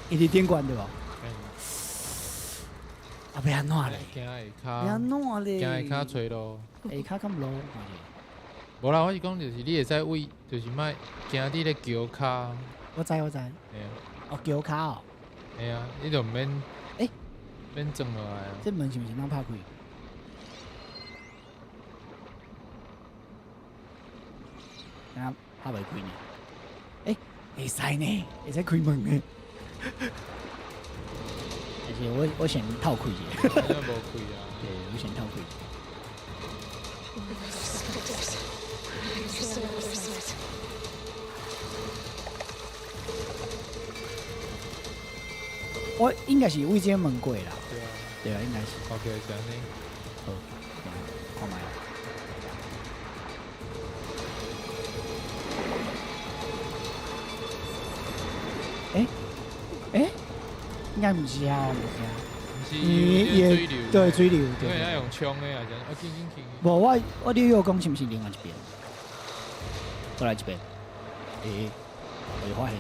伊伫电管对吧？啊，要安怎咧？惊下要安怎咧？惊下吹咯。下骹敢路？无啦，我是讲就是你会使为，就是莫惊伫咧桥骹。我知。嘿啊，哦，桥骹哦。嘿啊，你就免免撞落来啊。这门是毋是通拍开？啊，拍袂开呢？会使呢，会使开门呢。而且我先透开者。好像无开啊。对，我先透开。 我应该是为这门过啦。对啊。对啊，应该是。 OK， 这样呢。好，看卖。应该不是啊，不是啊。是水流。对，水流。因为要用冲的啊，这样啊，紧。无，我你有讲是毋是另外一边？过来这边。我发现，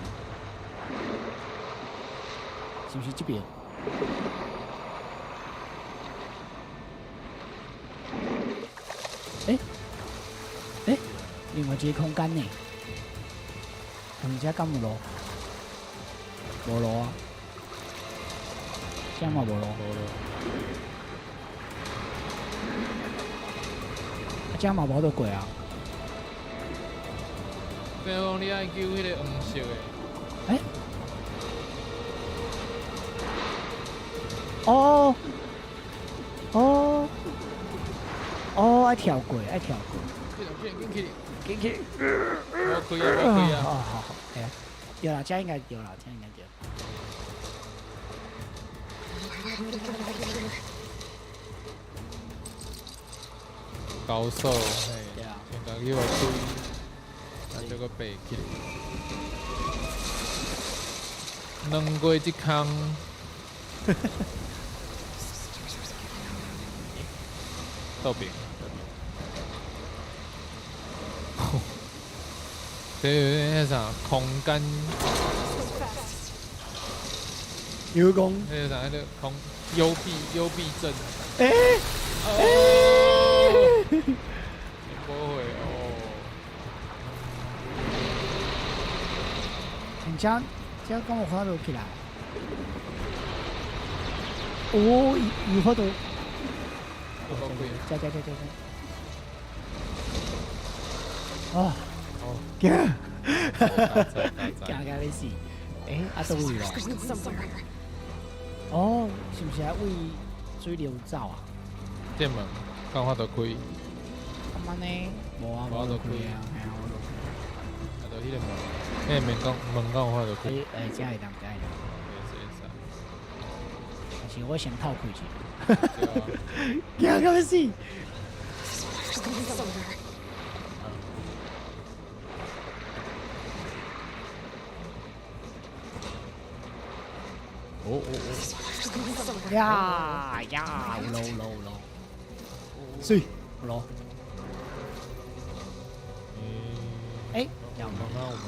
是不是这边？另外一个空间呢？而且敢有路？无路啊！这嘛无路。无咯。这嘛无得过啊！比如讲，你爱救迄个黄色的。爱跳过。紧去。我开啊！好，对啦，这应该对啦，这应该对。高手，嘿，对啊，先甲叫我追，啊，这个爬起来，两过一空，倒平。这个啥空间？有讲，那个啥，那个空幽闭症。不会哦。很这敢有法度起来？哦，有法度。这。哦，惊！惊到要死！倒位咯？ Going somewhere. 哦，是不是为水流走啊？这门刚法度开，咁安尼，无啊，我都开啊，系啊，我都啊，就迄个门，迄个门刚有法度开。开。这会当，会使但是我先透开去。对啊，惊到要死！ Going somewhere. 哦， Going somewhere. 呀，有咯，水有咯。哎，有门啊，有门啊。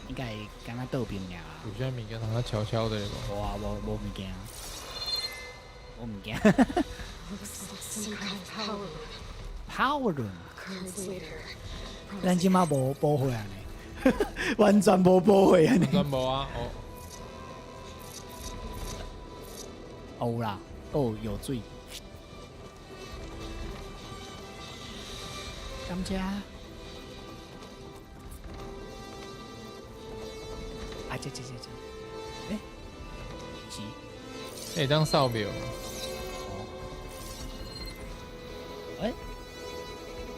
应该敢若倒兵尔。有啥物件通啊悄悄的无？无啊，无物件。无物件。 Looks like some kind of power. Power room， Current's leader. 咱即马无保护安尼，完全无保护安尼。真无啊，有啦，有水。感谢。这，是。会当扫描。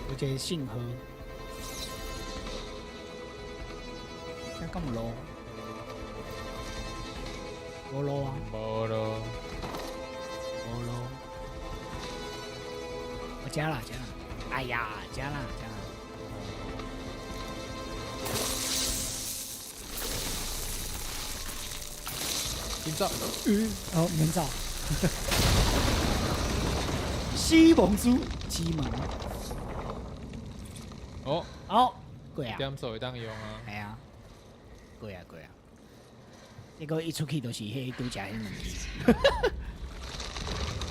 有一个信号，这敢有路？无路啊，无咯。无路。我加啦。哎呀，加啦。今早哦，免走。西蒙珠鸡门。哦，好，过啊。点数会当用啊。系啊，过啊。结果一出去就是迄拄食迄两支。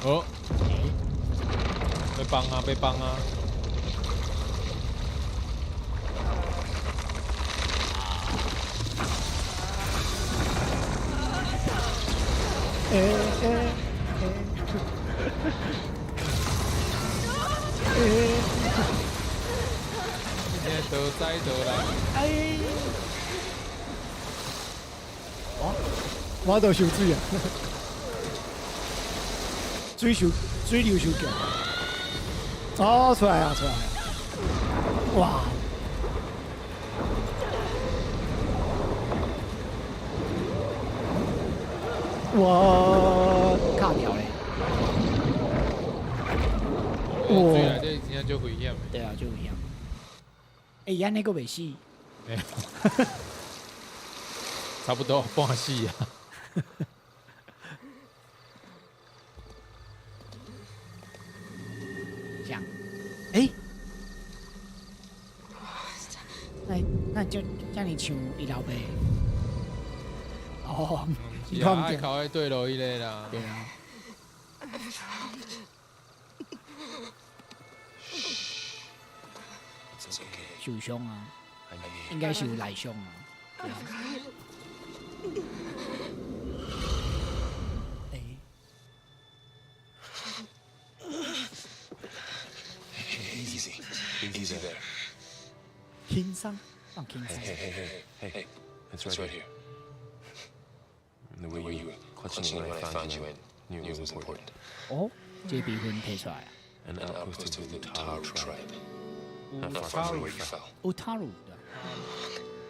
哦，要帮啊！今天多灾多难。哎，我都受水啊！水流受强。哦，出来啊！哇！哇，卡掉嘞！水内底真正足危险的。对啊，就一样。安尼个袂死。没有，差不多半死啊。这样，那就叫你像伊老爸。哦，你看爱靠爱对落迄个啦。对啊。受伤啊，应该是有内伤啊。对啊。Easy there. 轻松，放轻松。 Hey, it's right here. The way you were clutching when I found you and knew it was important. 哦，这笔分摕出来啊。 An outpost of the Taru tribe. Not far from where you fell. 有塔鲁的，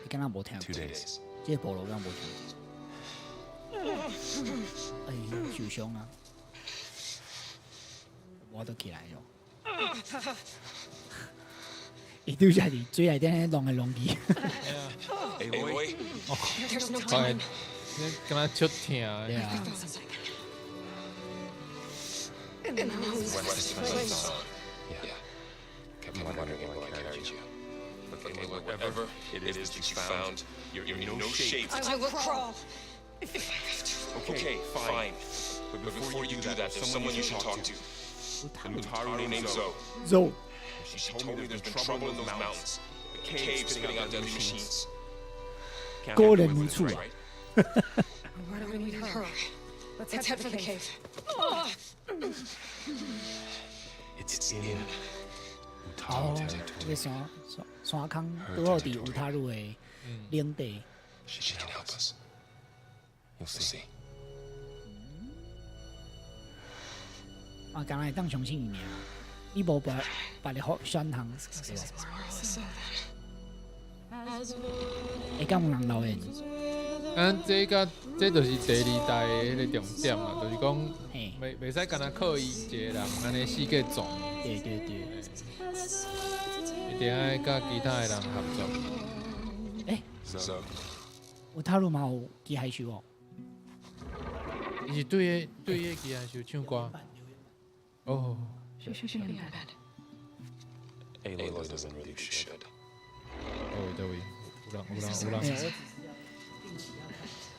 你敢若无听 2过？ days. 这部落敢无听过？受伤啊！我都起来了。伊拄则是水内底弄来弄去。 Hey, wait. There's no 快， time. 你敢若出疼的。对啊， And now he's What's this place? Yeah. Kept wondering why I carried you. Okay, whatever it is that you found, you're in no shape. I will crawl. If I have to. Okay, fine. But before you do that, there's someone you should talk to. Utaru named Zoe. Zo She told me there's been trouble in those mountains. The cave spitting out deadly machines. Can't Golden have anyone Mutsu. that's right. Where do we need her? Let's head for the cave. It's in 哦 Utaru，这个山坑拄好伫乌塔鲁的领地， She can help us. You'll see. 啊，敢若会当相信伊尔，你无别你好选项，对吧？会敢有人留言？这就是第二代的迄个重点嘛，就是讲嘿，袂使干那靠伊一个人安尼死个撞，对对对，一定爱甲其他的人合作。诶， So, 乌塔鲁嘛有机械手哦。伊是对个机械手唱歌。哦， She should be in bed. Aloy doesn't really should. 对位，有人。嘿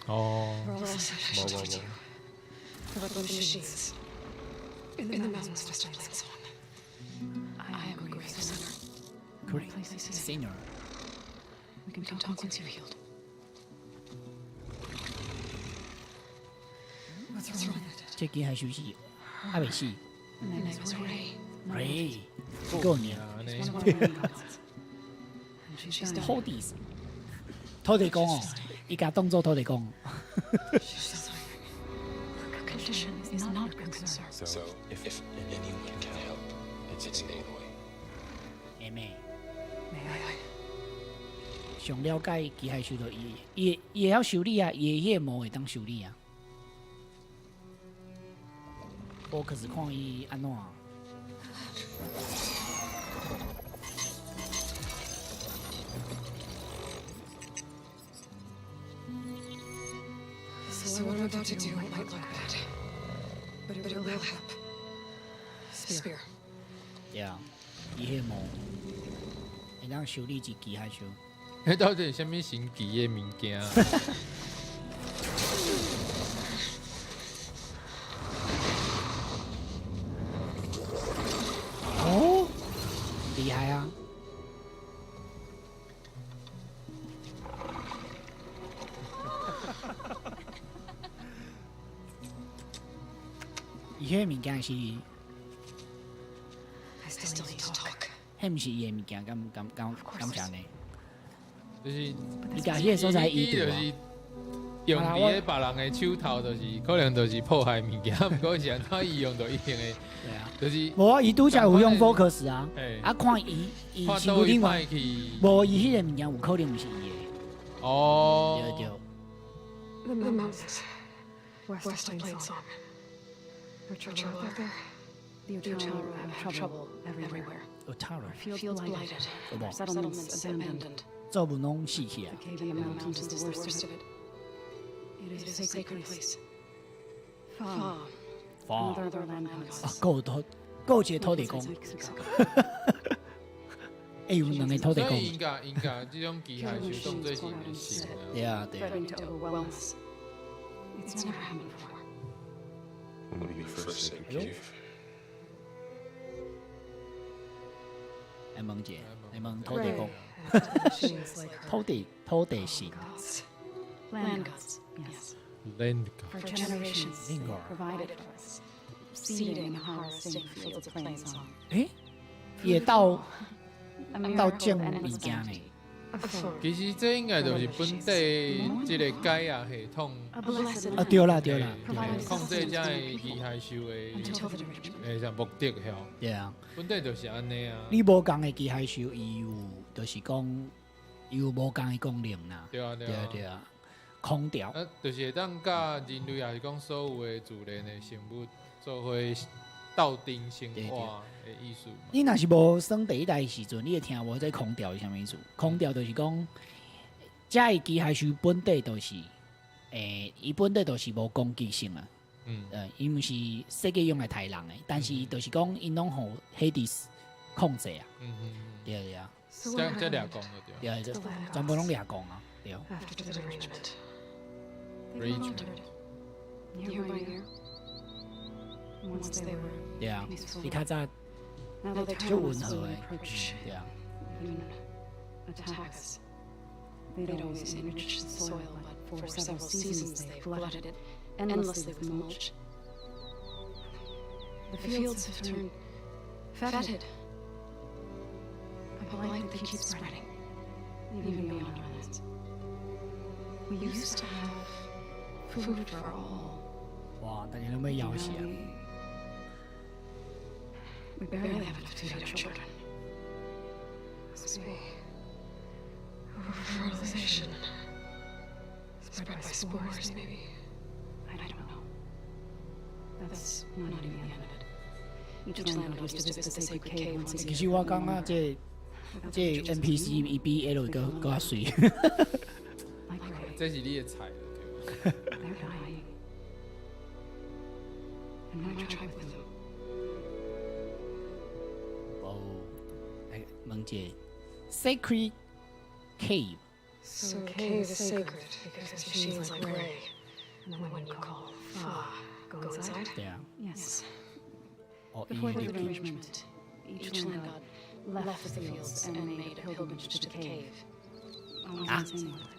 哦， We're all set. 无。 What about the machines? In the mountains west of Plains. I am a great sinner. Great Please see. singer， We can talk once you're healed. What's wrong with it? 这机械手是还袂死， Her name is Ray. 喂，够你啊，安尼 One of our main pilots. And she's dying. 土地，土地公哦，伊甲当做土地公， She's suffering. Her condition is not a concern. So, if anyone can help, it's Aloy. 妹妹。 May I? 上了解机械修到伊会晓修理啊，伊的迄个模会当修理啊。我可是看伊安怎啊。 So what I'm about to do might look bad. But it will help. Spear. 对啊，伊迄个模会当修理一机械修。迄到底是啥物神奇的物件？哦，厉害啊！伊迄个物件是，迄 I still need to talk. 毋是伊的物件，敢讲呢？就是伊甲迄个所在移就除啊。是用伫咧别人的手头，就是可能就是破坏物件，毋过是安怎伊用到一定的，对啊。就是无啊，伊拄则有用 focus 啊，嘿啊看伊看到伊是有另外歹，去无伊迄个物件有可能毋是伊的，哦，对对。 The mountains. West of Plains Song. Her trouble there. The Otaru have trouble everywhere. 有差了， Fields blighted. 有无？ Settlements abandoned. 做文拢死去啊 The！cave in the mountains is the worst of it. It is a sacred place. Far. 哇 Other land gods. 啊，够有一个土地公， Weeks ago. 会有两个土地所公，以应该这种机械手当做是因的神啊。对啊对啊。 Threatening to overwhelm us. It's never happened before. When we first hit the Hello? cave, 来问者，来问土地公， Machines like her. 土地神， Gods. Land gods. Yes. Land For generations, they Lingard. provided for us. Seeding and harvesting fields of plains on. 诶，也到 A 到 miracle 种 of 物 endless 件呢 bounty.？A food. 其实这应该就是本地这个解压系统， A blessed 啊对啦对啦嘿对啦，控制这的机械手 until 的 the derangement. 诶，像目的吼，对啊。本地就是安尼啊。你无共的机械手，伊有就是讲，伊有无共的功能啦。对啊对啊对啊对啊，空调。啊，就是会当甲人类也是讲所有的自然的生物做伙斗阵生活的艺术嘛。你若是无算第一代的时阵，你会听无这空调是啥物意思？空调就是讲，遮的机械手本底就是，伊本底就是无攻击性啊。嗯，因为是设计用来杀人的，但是就是讲因拢互黑迪斯控制啊。嗯，对对啊， So 这 what 这 happened 俩讲的对。对对，全部拢掠讲啊，对。 after the derangement? Rage. Wandered. Year by year. Once they were 对啊， peaceful. 你看这 Now they 就 turn 温 us 和 and 诶， approach 对啊， even attack us. They'd always enriched the soil, but for several seasons they've flooded it endlessly with mulch. The fields have turned fetid. A blight that keeps spreading, even beyond our lands. We used to have food for all. 哇，大家都没要死啊！ We barely have enough to feed our children. Must be over-fertilization. Spread by spores, maybe. I don't know. That's not even the end of it. Each landlord used to visit the sacred cave once a 其 year. 实我感觉这 NPC 伊比 L 更较水。 Like Ray, 这是你的菜了，对吧？ they're dying. And my tribe with them. 哦，来问一个 Sacred Cave， So a cave is sacred because its machines like Ray. And the one you call Fa go inside? 对啊， Yes. 哦， Before the 伊 arrangement, each land god left the fields and made a pilgrimage to the cave. I wasn't saying that.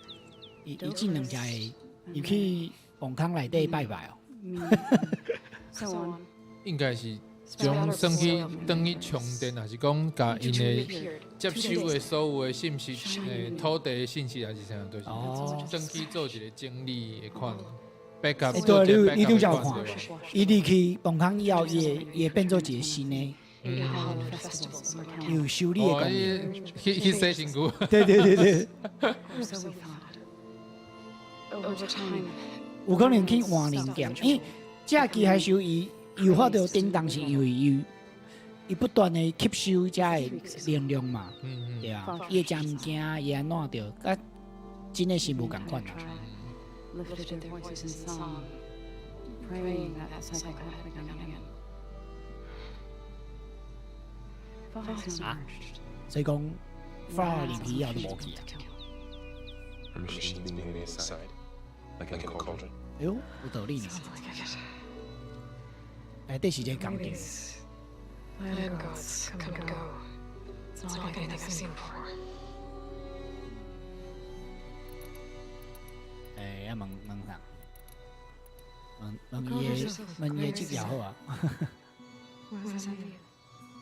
伊这两只的，伊去墓坑内底拜拜哦。 So on. 应该是将算去等于充电，还是讲甲因的接收的所有的信息，土地的信息还是啥，都是哦等去做一个整理的款，backup 欸做一个对，你 backup 有这样的款看对吧？伊入去墓坑以后，也变做一个新的， Hallowed festivals in our town. 有修理的哦，功能。去洗身躯，对对对对， So we thought. Over time, 有可能去换零件，因为这机械手伊有法度叮当，是因为伊不断的吸收这的能量嘛，嗯对啊，伊会食物件，伊安怎着，甲真的是无共款啦。 lifted their voices in song, praying that cycle had begun again. Fox emerged. 所以讲，发入去以后就无去啊。 Her machines being made inside, like in a cauldron. 哎呦，有道理呢。 内底是这工程， Land gods come and go. It's not like anything I've seen before. 要问啥？问伊的职业好啊。 What is it?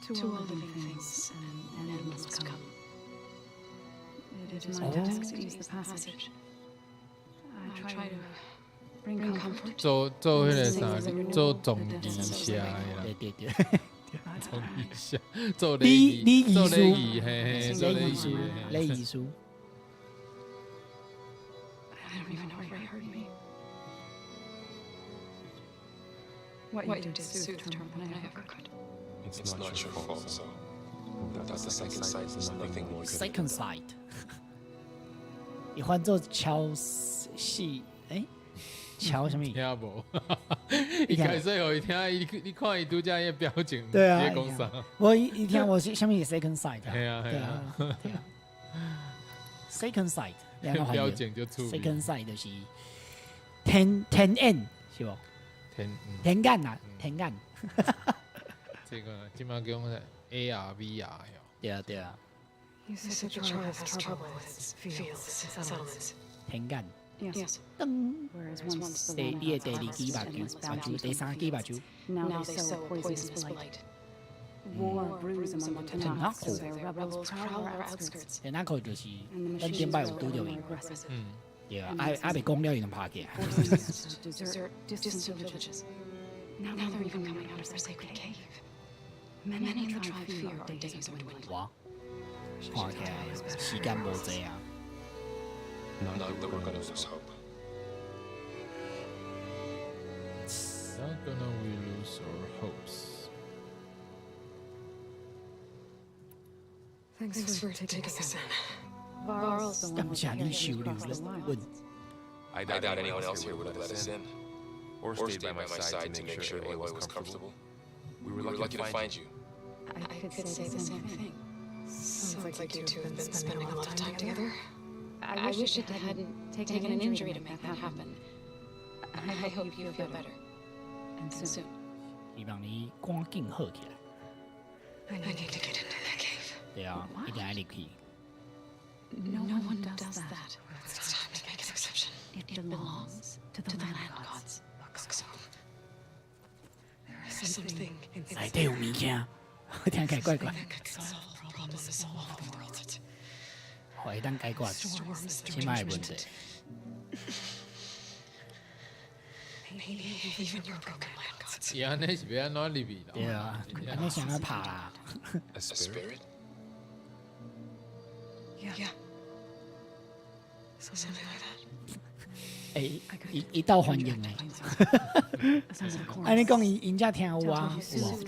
To all living things, an end must come. It is my task to use the passage. I try to bring comfort. 做迄个啥，做种仪下的啦对，对对，种仪下，做礼仪，做礼仪，嘿嘿，做礼仪礼仪书，礼仪书。 I don't even know where you heard me. What you did soothed her more than I ever could. It's not your fault, so. That's the second sight is nothing more good. Second sight，伊换做乔戏，乔什么？听无？一开始互伊听，你看伊拄则迄个表情，对啊你讲啥？我一听我是什么 second sight，嘿啊嘿对啊啊，对啊。Second sight，两个表情就出名。 Second sight 就是天眼是不？天眼呐，天眼。这个即马讲啥 AR、VR 哟。对啊对啊， You said the tribe has trouble with its fields and settlements. 天眼。 Yes. 噔， Whereas once 第 the 伊 land 的第二 gods 支目 harvested 睭， its 目睭 bounty 第三支目睭， Now they sow poisonous blight. War brews among the Tanakh, so their rebels prowl our outskirts. 天那口就是 And the 咱 machines 顶摆 are 有拄着 more 伊， aggressive, 嗯，对啊，未讲了伊就拍起来。 forcing us to desert distant villages. Now they're even coming out of their sacred cave. Many in the tribe fear our days are dwindling. 哇，看起来时间无济啊。 Not that we're gonna lose hope. Not gonna we lose our hopes. Thanks for taking us in. Varl's the 感 one 谢你收留了阮。 I doubt anyone else here would have let us in. Or stayed by my side to make sure Aloy was comfortable. We were lucky to find you. I could say the same thing. Sounds like you two have been spending a lot of time together. I wish it hadn't taken an injury to make that happen. I hope you feel better. And soon. 希望你赶紧好起来。 I need to get into that cave. 对啊，一定要入去。 No one does that. It's time to make an exception. It belongs to the land gods. Look, so there is something 内底有物件，听起来怪怪， that could solve problems of the world. 会当解决 Storms, 即摆的问题。 maybe even your broken land gods. 伊安尼是要安怎入去啦？对啊，安尼想要拍啦。 A spirit? Yeah. Something like that. 诶，一道欢迎诶。安尼讲因遮听有啊，有无？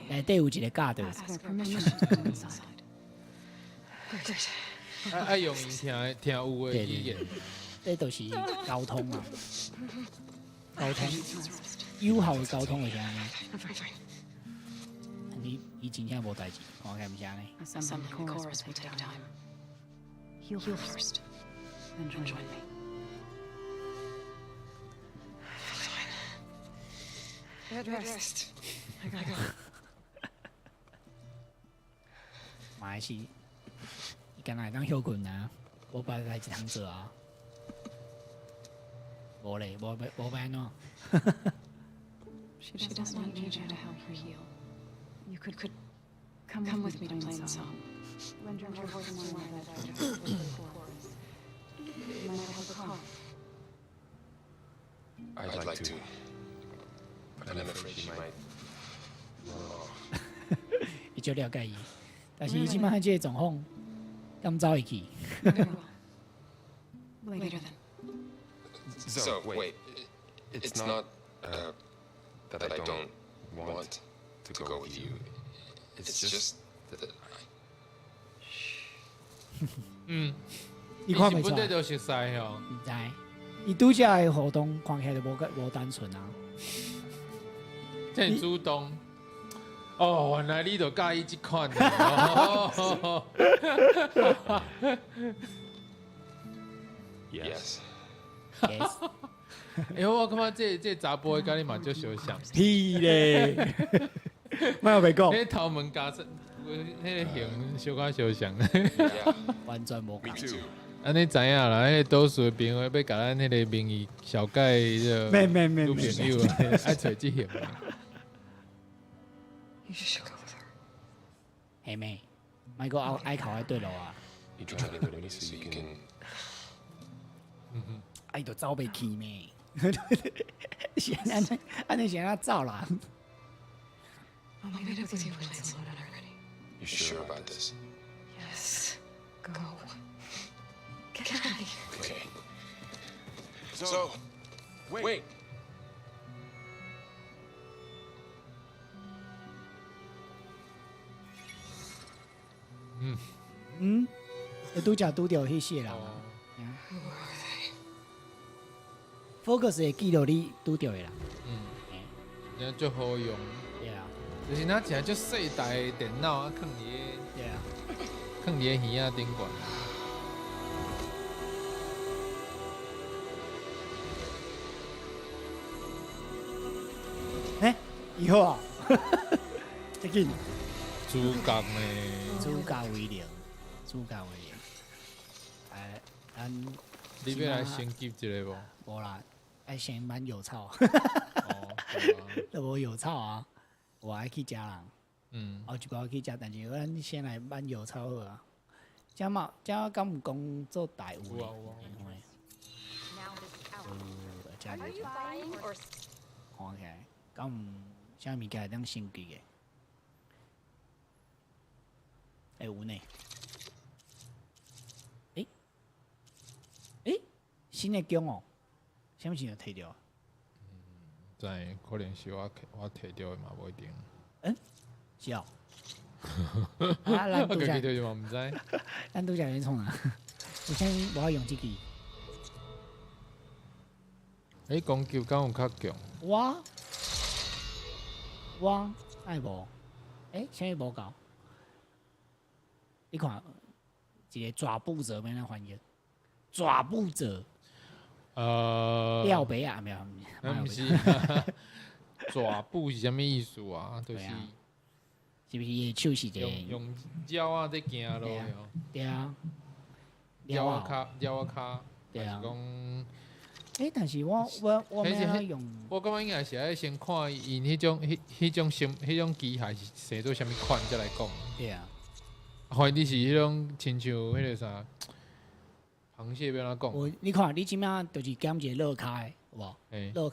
内底有一个教导， Ask their permission to come inside. Great. 爱用因听有诶语言。这就是交通啊，交通有效的交通就是安尼。 I'm fine. 伊真正无代志，看起来毋是安尼。 Assembling the chorus will take time. Heal first, then join me. Fine. Bed rest. I gotta go. 嘛还是，伊敢若会当休困啊，无别代志通做啊。无咧，无要安怎？ She doesn't need you to help her heal. You could come with me to play the song. Lend your voice to someone that chorus. You might have a car. I'd like to. But I'm afraid she might run off. 伊就了解伊，但是伊即摆即个状况，敢走会去？ Very well. Later then. So, wait. It's not that I don't want to go with you. It's just that 嗯，伊伊看袂出来，是本地就熟悉吼。毋知。伊拄则的活动看起来就无单纯啊。这很主动。哦，原来你就介意这款的。哦 yes. Yes，哎，我感觉这查甫的甲你嘛足相像。屁咧，莫有袂讲，迄头毛加上，迄个型小可相像。 Yeah. 完全无 Me 讲。 too. 安尼知影啦，迄个多数的朋友要甲咱迄个名义小盖这没女朋友，爱找这型。 You should go with her. 嘿妹，莫个爱考爱对路啊， You trying to get me so you can. 爱就走袂去咩？是安尼是安走啦。 I'll meet up with you when it's loaded already. You sure about this? Yes. Go. Get out of here. Okay. So, wait. 拄则拄着迄些人啊。Who are they? Focus 会记录你拄着的人。然后足好用，对啊，就是咱现在足细台的电脑啊，放伫对啊。放伫耳仔顶管。以后啊，这紧主角呢？主教威廉，主教威廉。咱你要来升级一个无？无啦，爱先买油草，哦，对啊都无油草啊，我爱去食人。嗯，后一个去食，但是咱先来买油草好啊。这嘛，这敢有讲做大有有啊有啊这看起来敢有啥物件会当升级的？有呢。新的奖哦，啥物时阵摕着？在可能是我摕到的嘛，无一定。是哦。啊，咱我家拄则己对嘛，毋知。咱拄则咧创啊？有啥无法用即支？诶，攻击敢有较强？我爱无？啥物无够？你看，一个抓捕者要安怎翻译？抓捕者。廖北啊，没有，那毋是。爪步是啥物意思啊？就是对啊是不是伊手是一个？用鸟啊在行路的哦，对啊，鸟啊了啊，脚，鸟啊骹，对啊还是讲。但是我没有用，我感觉应该是爱先看因迄种机械是生做啥物款再来讲。对啊，或者是迄种亲像迄个啥螃蟹要安怎讲？你看你即摆就是减一个落骹的，有无？嘿，落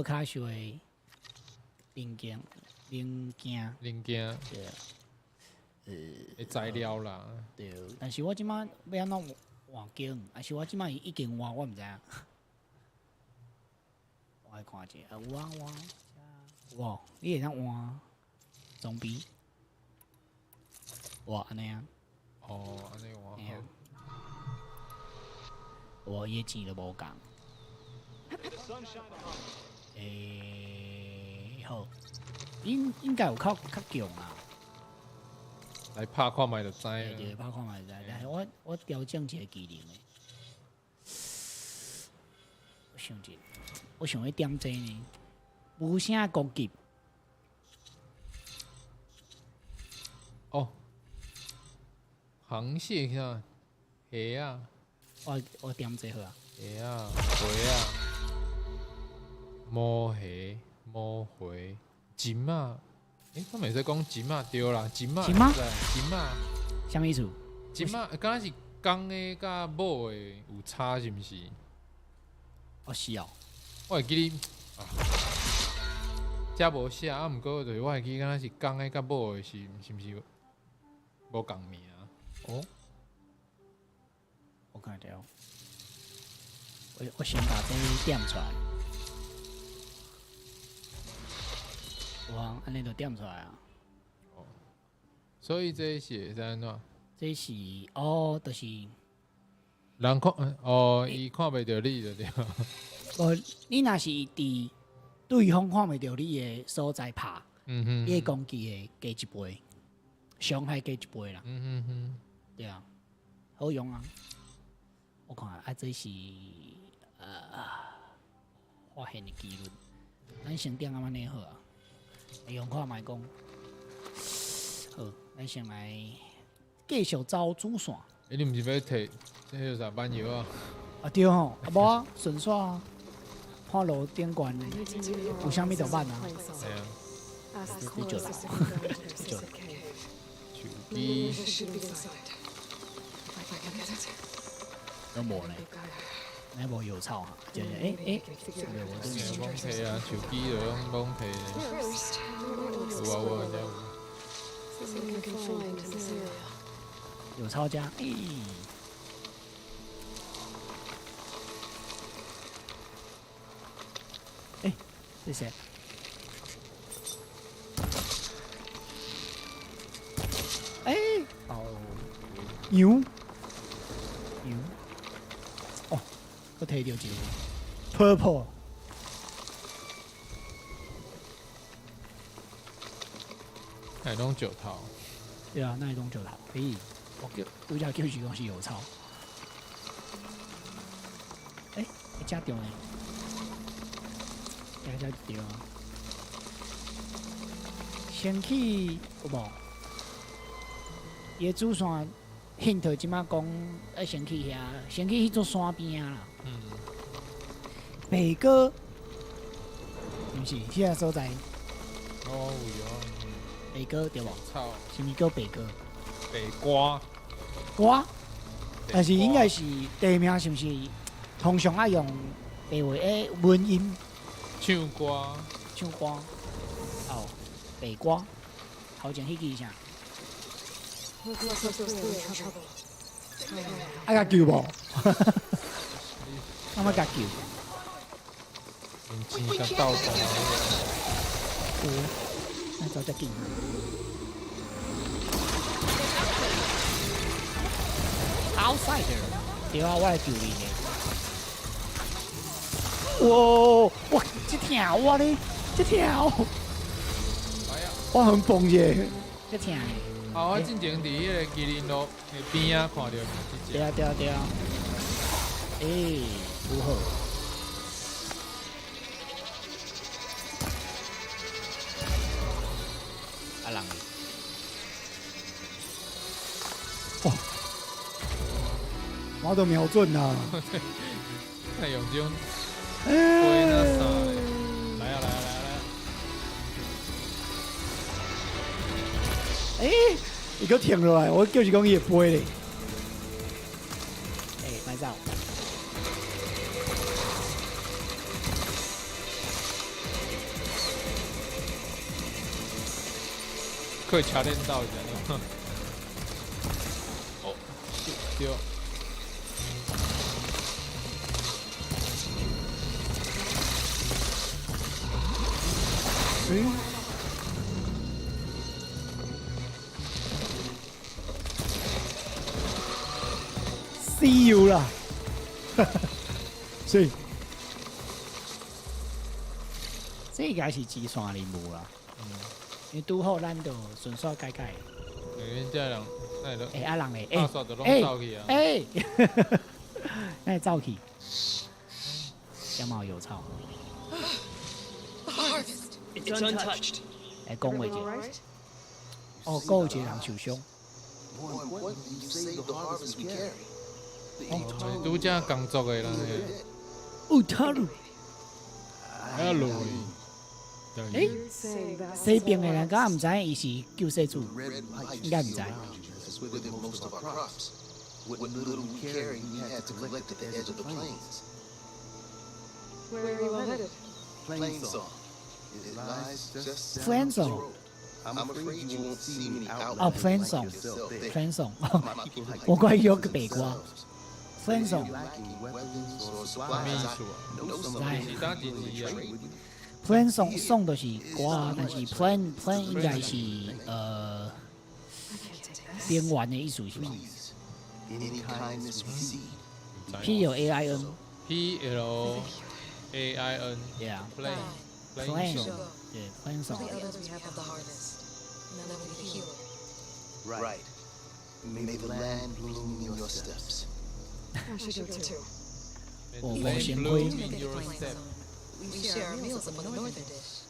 骹修的零件，零件对啊，的材料啦。对。但是我即摆要安怎换镜，还是我即摆已经换，我毋知影。我来看者，有啊，有无？你会当换装逼？哇，安尼啊，哦，安尼换嘿啊好。我伊钱都无共。好，应该有较强啦。来拍看卖就知对，啦。拍看嘛知，但是我调整一个技能诶。我想要点这呢，无声攻击。哦，螃蟹啥？虾啊，我点这好啊。虾啊，鱼啊，毛虾、毛回、金啊。我每次讲金啊，对啦，金啊，金啊金啊，什么意思？金啊，敢若是公的甲母的有差是毋是？哦，是哦。我会记你啊，遮无写啊，毋过就是我会记，敢若是公的甲母的是毋是无共名？哦，我看到。我先把这点出来。哇，安尼就点出来啊！所以这是会使安怎？这是哦，就是人看哦，伊看袂着你就对。你若是伫对方看袂着你的所在拍，嗯你的攻击会加一倍，伤害加一倍啦。嗯对啊，好用啊！我看啊，这是发现的技术，咱先点安尼好啊。用看卖讲，好，咱先来继续走主线。你毋是要摕迄个啥板药啊？啊对吼，啊无啊，顺刷啊，看路顶悬有啥物就办啊。系啊，你就来，就来。手机有无呢？那无有草哈，就是网皮啊，手机就用网皮的。有啊有啊，有抄家，这谁？哦，牛，哦，我摕到一个 purple，海东九套。对啊，那一种就好，我拄则叫是讲是有草，会加掉呢，加掉啊，先去有无？伊个主线 hint 即马讲要先去遐，先去迄座山边啊啦。北哥，毋是迄个所在，哦有啊，北哥对无？草是毋是叫北哥？北瓜。瓜，但是应该是地名是毋是通常爱用白话的文音唱歌。唱歌？哦，北瓜，头前迄句啥？爱甲救无？干嘛甲救？用钱甲斗动啊！那走只紧。Outsider，对啊，我来救你呢。哇，这条我咧，这条，我很疯耶，这条。啊，我之前伫迄个吉林路边啊看到这只。对啊，如何？他的瞄准啊！太用这种飞那啥嘞，来啊来啊来啊来啊！伊个停落来，我就是讲伊会飞咧。买走。可以掐练到一下的。哦，对。See you 啦，所以这应该是支线任务啦。因为拄好咱就顺续改改。因为这人，那都啊人嘞，大刷都拢走去啊。那走去，有冇有草？ It's untouched. 讲话者，哦，还有一个人受伤。 More importantly, you saved the harvest we carry. The 哦，拄则工作的人哦，他路， ，Hello。西边的人敢唔知伊是救世主， red light 应该唔知。 is within most of our crops. What little we carry, we had to collect at the edge of the plains. Where are you all headed? Plainsong. It lies just down Plainsong. the road. I'm afraid you won't see many 哦 outlets like ，Plainsong， yourself there. Plainsong， My people like 我怪有个北瓜 themselves. ，Plainsong。 Lacking weapons or 什么 supplies. 意 I 思啊？ know some of 在 them 是当几级啊？ trade with you. plan 送就是歌，但是 plan 应该是边缘的意思是吧 Please, any kindness received. ？P 有 A I N， PLAIN yeah， play plan， song 对 plan 送 The others we have the harvest. And then we need a healer. Right. May the land bloom in your steps. I should go too. 我 Play 先 bloom 亏 in your step. We share our meals up on the northern dish.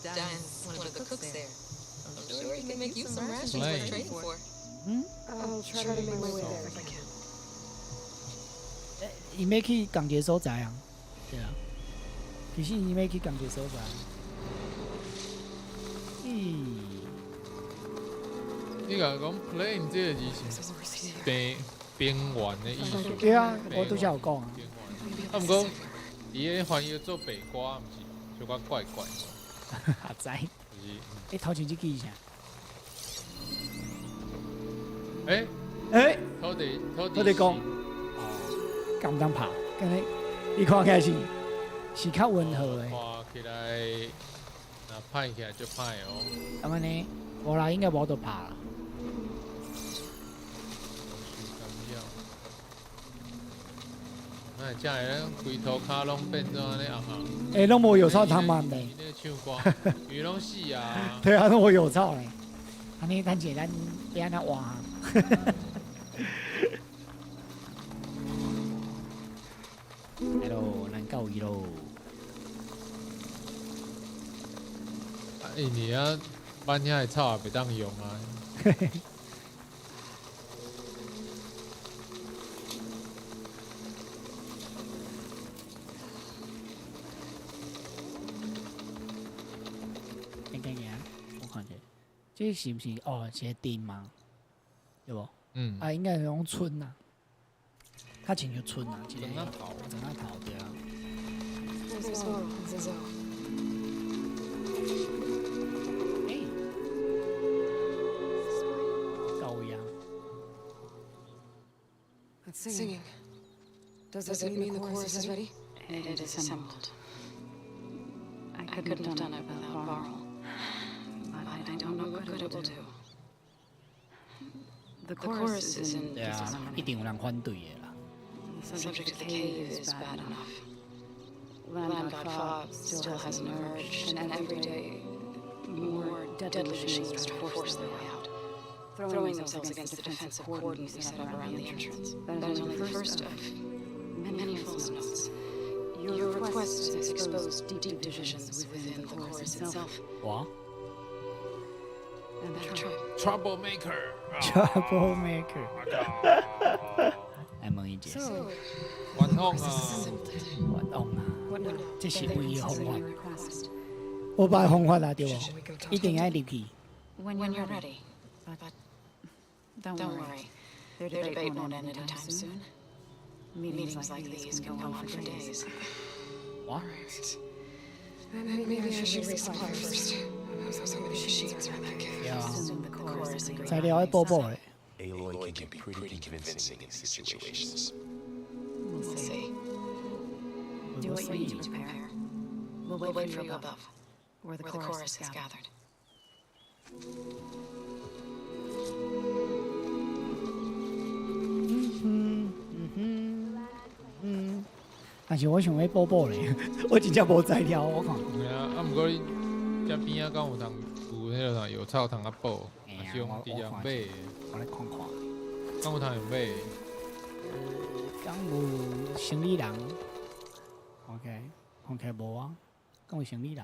Diane's one of the cooks there. I'm sure he can make you some rations worth trading for. I'll try to make my way there if I can. 伊要去共一个所在啊，对啊，其实伊要去共一个所在。你甲讲 play 这个字是边缘的意思。对啊，我拄则有讲啊。边缘。啊，毋过伊个翻译做北瓜，毋是，小可怪怪。阿仔，就是你头前这记一下。诶，土地我哋讲，敢唔当拍？刚才你看起来是较温和的，看起来那歹起来就歹哦。咁样呢，我啦应该无得拍啦。那这样人规头骹拢变做安尼啊哈。拢无有草通慢的。你咧唱歌，鱼拢死啊！对啊，拢无有草嘞。安尼等下咱要安怎换啊？来咯，咱到伊咯。你啊，搬遐的草也袂当用啊。我看者，这是不是哦？是个镇吗？对不？嗯。啊，应该是种村呐，较亲像村呐，一个整那头，整那头对啊。 Nice photo, Zizzo. 到位啊！ That's singing. Does that mean the chorus is ready? It is assembled. I couldn't have done it without Varl. But I don't know what good it will do. The chorus is in 对啊，一定有人反对的啦。 The subject of the cave is bad enough. Land God fog still hasn't emerged, and every day more deadly machines try to force their way out, throwing themselves against the defensive cordons we set up around the entrance. That is only the first of many false notes. Your request has exposed deep divisions within the chorus itself. 哇 And the Troublemaker。 ，Troublemaker。来问伊一个， So, 玩风啊，我懂啊， what now? 这是唯一的方 Send 法 me。a request. 我把方法啦，对 Should we 不 go？talk 一 to 定 them? 要入去。 When When you're you're ready. ready. But Don't worry. Their Their debate debate won't won't end end anytime soon. Meetings like these can go on for days. What？ Maybe I should resupply first. So many machines are in that cave. 对啊， Soon the chorus agrees. 材料要补补的。 Aloy can be pretty convincing in these situations. We'll see. Do what you need to prepare. We'll We'll wait wait for for you you above, above, where the where the chorus chorus is gathered. 但是我想要补补咧，我真正无材料，我看。对啊，啊，毋过你遮边啊，敢有通有迄个啥药草通啊补，哎呀还是用直接用买的？我来看看。敢有通用买的？敢有生理人 ？OK，无啊。敢有生理人？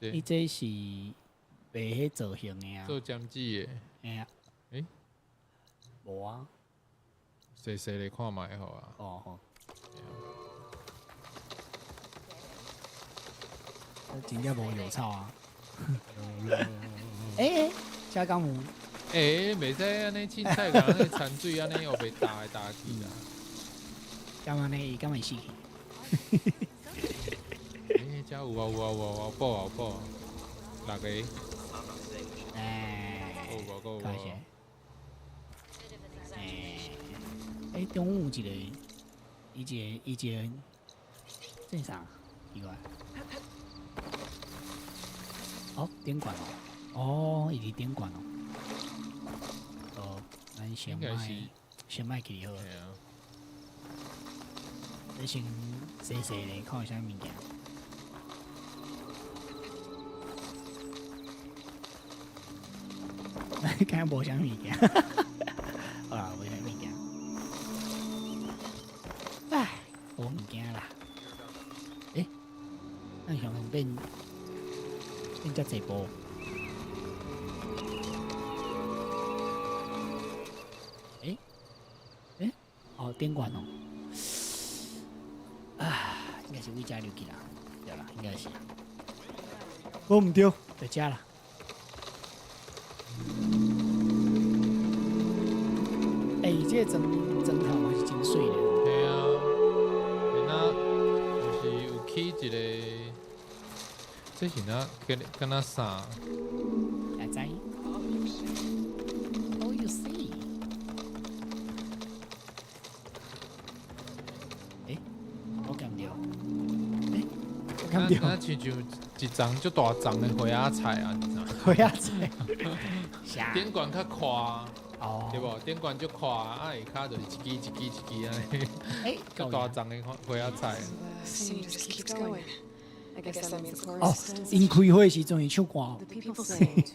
伊这是卖迄造型的啊。做针子的，哎呀，无啊。细细来看卖好啊。哦吼。真正无药草啊！遮敢有？袂使安尼凊彩甲安尼掺水安尼又袂打来打去啦。敢安尼伊敢会死去？遮有啊，补，六个。有感谢。中午有一个，伊一个，这啥？奇怪。哦，点管哦，伊伫点管哦。咱先卖去好。对啊。你先细细咧看有啥物件。看无啥物件。好啦，无啥物件。唉，无物件啦。咱向变遮济步。哦，电管哦。应该是为遮入去啦，对啦，应该是。我毋对，在遮啦。这个砖头嘛是真水的。嘿啊，那就是有起一个，这是哪敢若啥？来知。Oh, you see？ 我干掉。我干掉。那亲像一丛足大丛的花仔菜啊，你知道？花仔菜。点管较宽。哦，对无？点管就宽，啊下骹就是一支安尼，较大丛的花仔菜。Scene just keeps going. I guess that means the chorus 哦， stands 因开会时阵伊唱歌。 The people sing to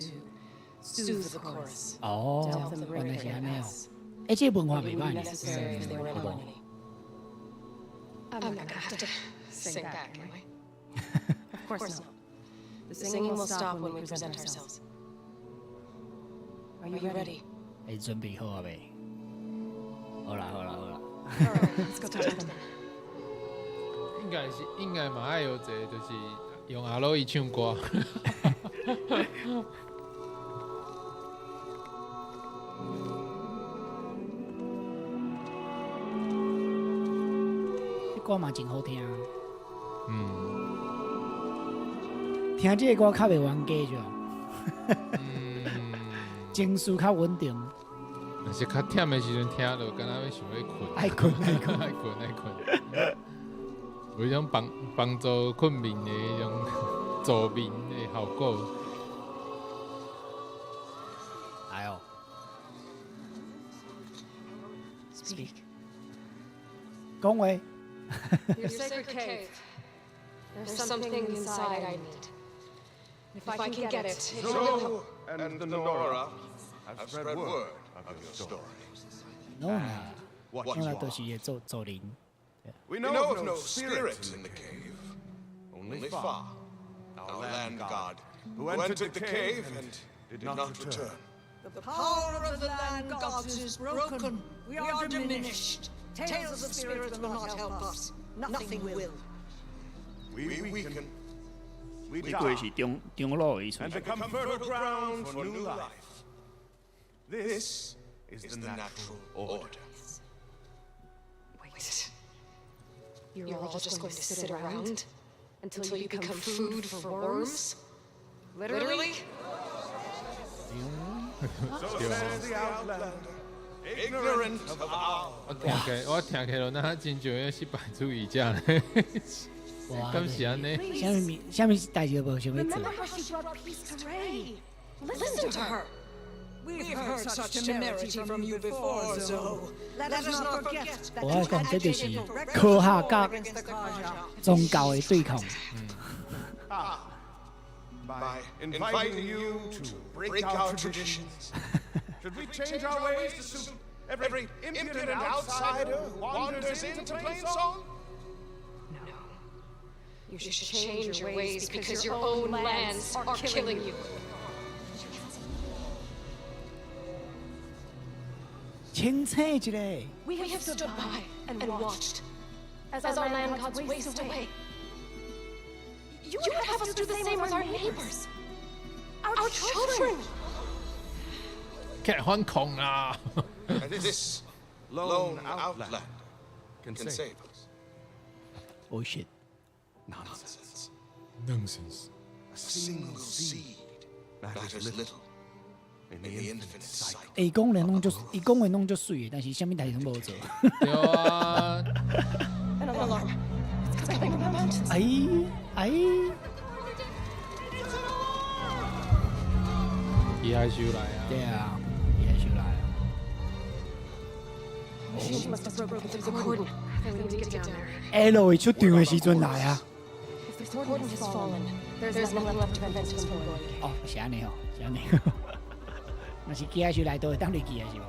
soothe the chorus. 哦，原来是安尼哦。这文化袂歹呢。 Necessary if they were in 好 harmony. I'm not gonna have to sing back, am I? Of course not. The singing will stop when we present ourselves. Are you ready? 准备好啊未？好啦。 Alright, let's go talk to them. 应该嘛爱有一个，就是用阿罗伊唱歌。这歌嘛真好听。听这个歌较袂冤家着。情绪较稳定。若是较忝的时阵听落，敢若要想要困。爱困。有一种帮助困眠的迄种助眠的效果。来哦。Speak. 讲话。 Your sacred cave. There's something inside I need. If I can get it, it will help. And the Nora have spread word of your story. Nora 就是会做人。 We know of no spirit in the cave, only Fa, our land god, who entered the cave and did not return. The power of the land gods is broken. We are diminished. Tales of spirits will not help us. Nothing will. We weaken. We 你过 die 是中路的意思 and。become fertile ground for new life. This is the natural order. Wait. You're all just going to sit around until you become food for worms? Literally? So says the outlander, ignorant of our 我听起来那真像迄失败主义者呢，哇敢是安尼？什么代志都无想要做 Remember。how she brought peace to Ray? Listen to her. We've heard such temerity from you before, Zoe. Let us not forget that 我 you 要讲这就是 agitated 科学甲 against the Kaja. 宗教的对抗。 by inviting you to break our traditions. Should we change our ways to suit every impudent outsider who wanders into Plainsong? No. You should change your ways because your own lands are killing you. 清醒一下， We have stood by and watched as our land gods waste away. You would have us do the same with our neighbors, our children. 看反抗啦！ And this lone outlander can save us. Oh shit！ Nonsense. Nonsense。 A single seed matters little in the infinite cycle. 伊讲的弄就水的，但是啥物代志拢无做。对啊， An alarm. It's coming from the mountains. 哎，伊还收来啊！对啊，伊还收来啊。 She must have broken through the cordon. I need to get down there. L 会出场的时阵来啊。 If the cordon has fallen, there's nothing left to prevent us from going. 哦，是安尼哦，是安尼。若是记还收来，都会当你记的是无？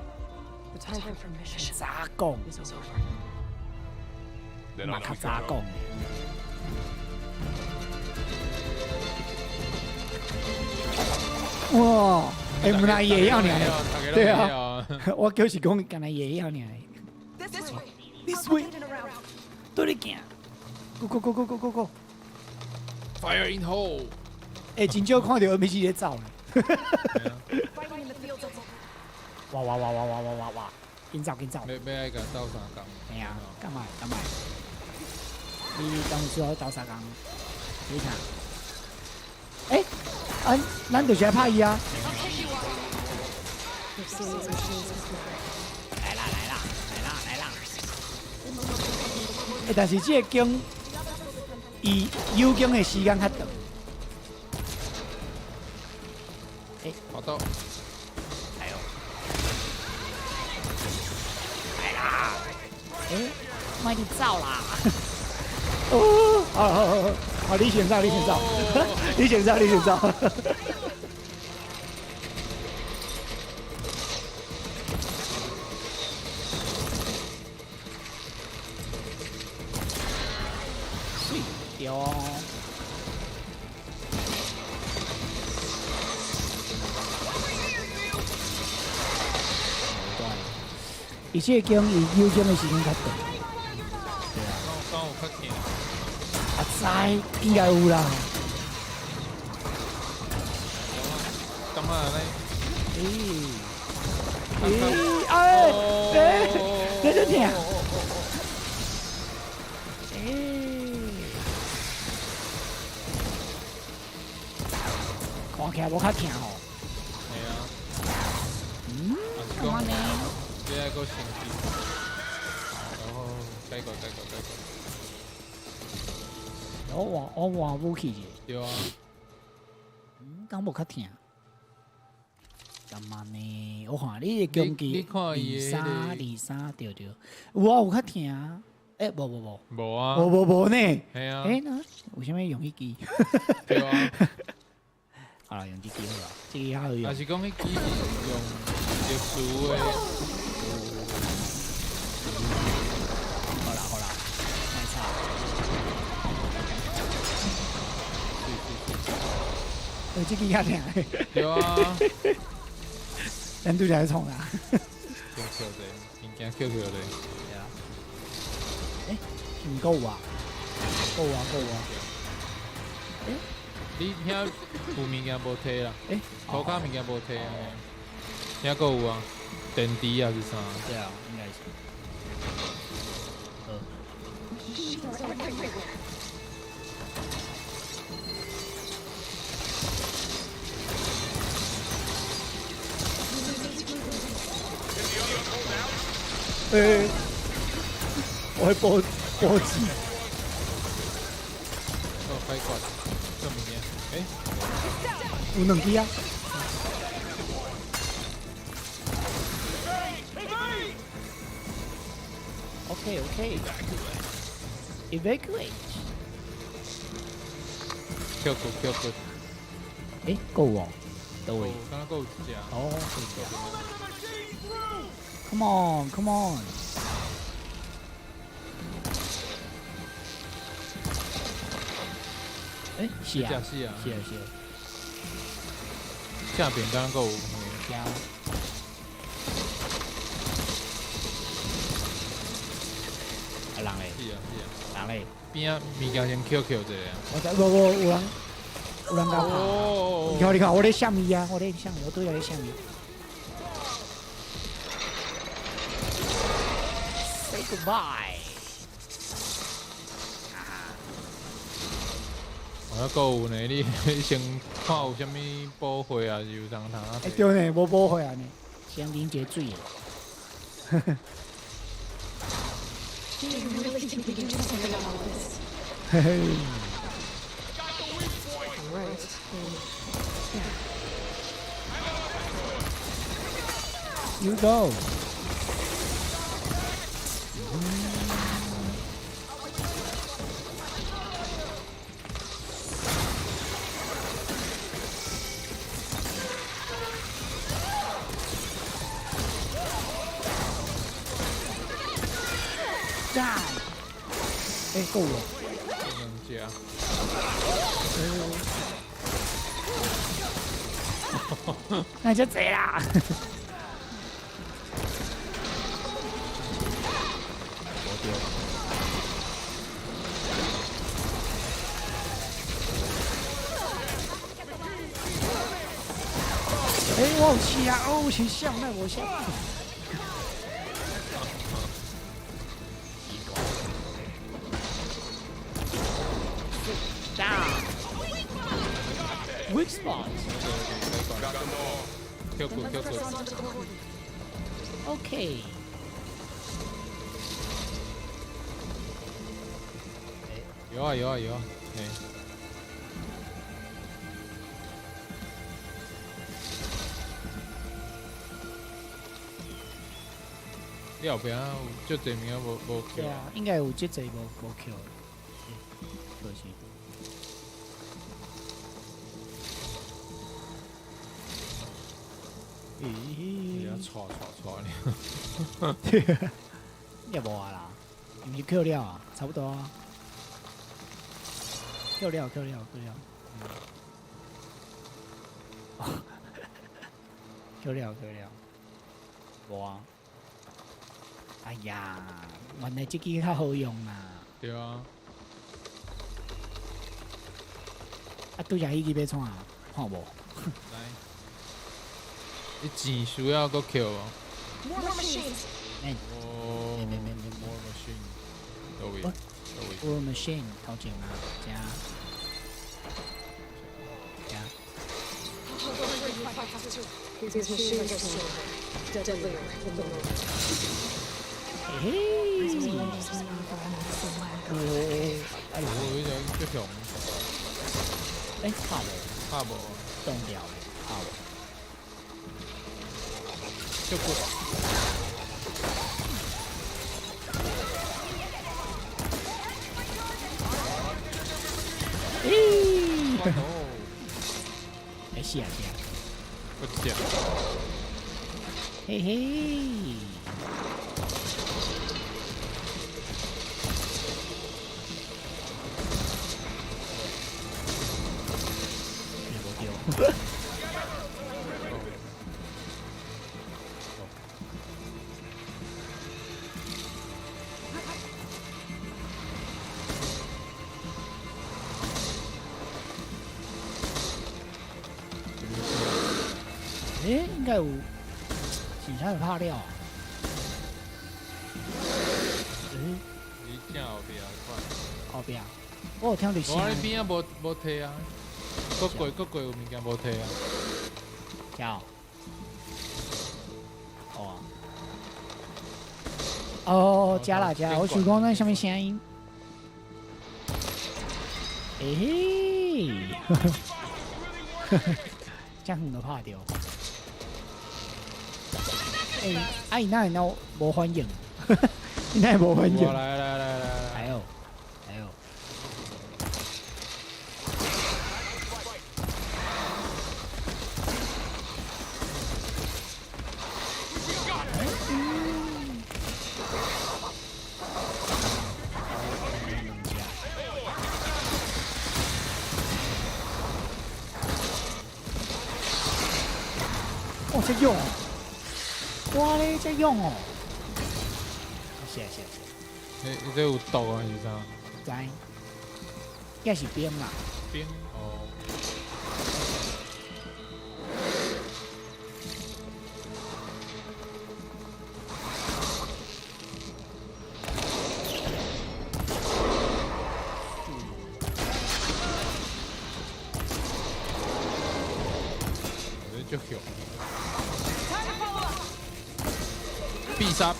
The time for mission 早讲， is over. 嘛较早讲。哇，哎，不然也要你对啊，我就是讲，干那也要你。 This way. This way，对你行。Go go go go go go go！ Fire in hole！ 哎，真少看到 NPC 在走呢。 Fighting in the fields of 哇哇哇哇哇哇哇哇！紧走紧走！要爱甲斗相共。哎呀，干嘛干嘛？你当初要斗相共，你看。哎，咱就是来拍伊啊！ We've seen these machines before. 来啦！哎，但是这个弓，伊有弓的时间较长。哎，跑到，来哦！来啦！哎，卖你走啦！哦，好，你先走，你先走，你先走，你先走。对哦。伊这个弓伊有弓的时间较长。刚有较近。啊，知应该有啦。感觉安尼。这就听。看起来无较疼吼。系啊。干嘛呢？你爱个升级，然后改过。我换武器者。对啊。敢无较疼？干嘛呢？我看你的攻击23，对，有较疼。哎，无。无啊。无呢。系啊。哎，那为什么用迄支？对啊。好啦，用这支好啦，这个好用。但是讲迄支是用特殊的。好啦，卖吵。这支较疼。对啊。咱拄则在创啊。Q 的，物件 Q 的。对啊。唔够啊，够啊够啊。你遐有物件无摕啦？诶，涂骹物件无摕啊？遐个有啊？电池啊是啥？对啊，应该是。我会波及。哦，开关，这物件，有两支啊。OK。Evacuate。跳过。诶，够哦，到位。刚刚够一只。哦，Come on。诶，是啊。下边刚刚够有。人嘞？是啊。人嘞？边啊物件先 QQ 一下。我知，有人甲跑。你看，我咧虾米啊？我对咧虾米。Say goodbye。我够有呢，你先看有啥物补货啊，是有当通啊？对呢，无补货啊呢，先啉一水。嘿嘿。You go。干！够了。不能加。那就贼啦！我丢。我有气啊！哦，先笑，那我笑。Weak spot. OK。有啊。你后边有足侪名无 Q。对啊，应该有足侪无 Q。可惜。咦，错呢。也无啊啦，你 Q 了啊，差不多啊。Q 了。Q 了。无啊。哎呀，原来这个较好用啊。对啊。啊，拄只迄个要创啊，看无？来。你钱需要个 Q 哦。More machines. 哦。More machine。到位。More machine 头前啊，加。These machines are slow, deadlier than the road. 嘿嘿。有只熊。怕无。冻掉了，怕无。就过。是啊。不讲。嘿嘿。丢。应该有，是啥有拍了啊？你正后壁款。后壁，我有听到声我你音。边啊无摕啊，各过有物件无摕啊。有。哦。哦，加啦加啦，我想讲那什么声音？嘿，这样就拍掉。伊那无反应，伊那无反应。来，还有。哦，这用哦，哇嘞，这用哦，谢。你这有毒啊？是啥？知，应该是冰啦。冰哦。就凶。必杀！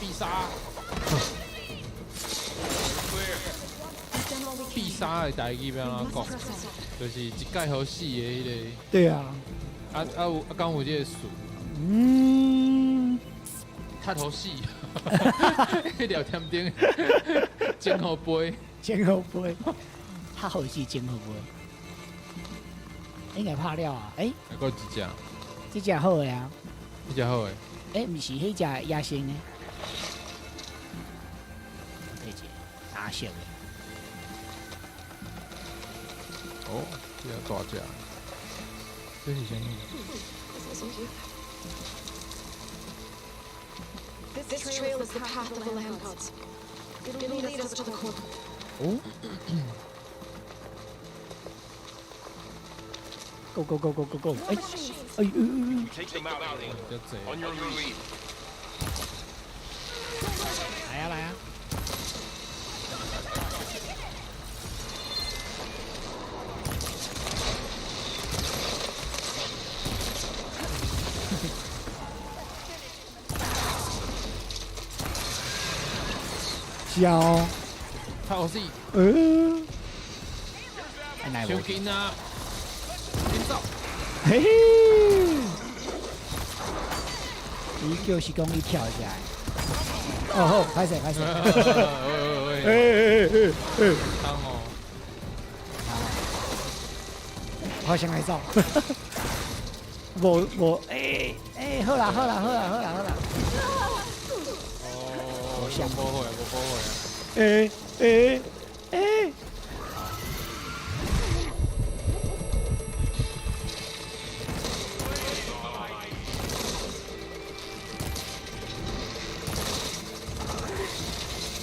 必杀的代志要安怎讲？就是一盖好死的迄个。对啊。敢有这个术？踢好死。迄条天顶，煎好杯。他好死煎好杯。应该拍了啊！还有一只。这只好的啊。这只好的。毋是迄只野生的。这只大色的。哦，这个大只。这是什么？This trail is the path of the land gods. It'll lead us to the core. 哦。Go！ 哎！ Take them out, alien. On your lead. 来啊！小，他好死。小金啊！紧走！嘿嘿，伊就是讲伊跳起来。哦好，歹势。汤哦。好想来走。无，好啦。哦，想不会。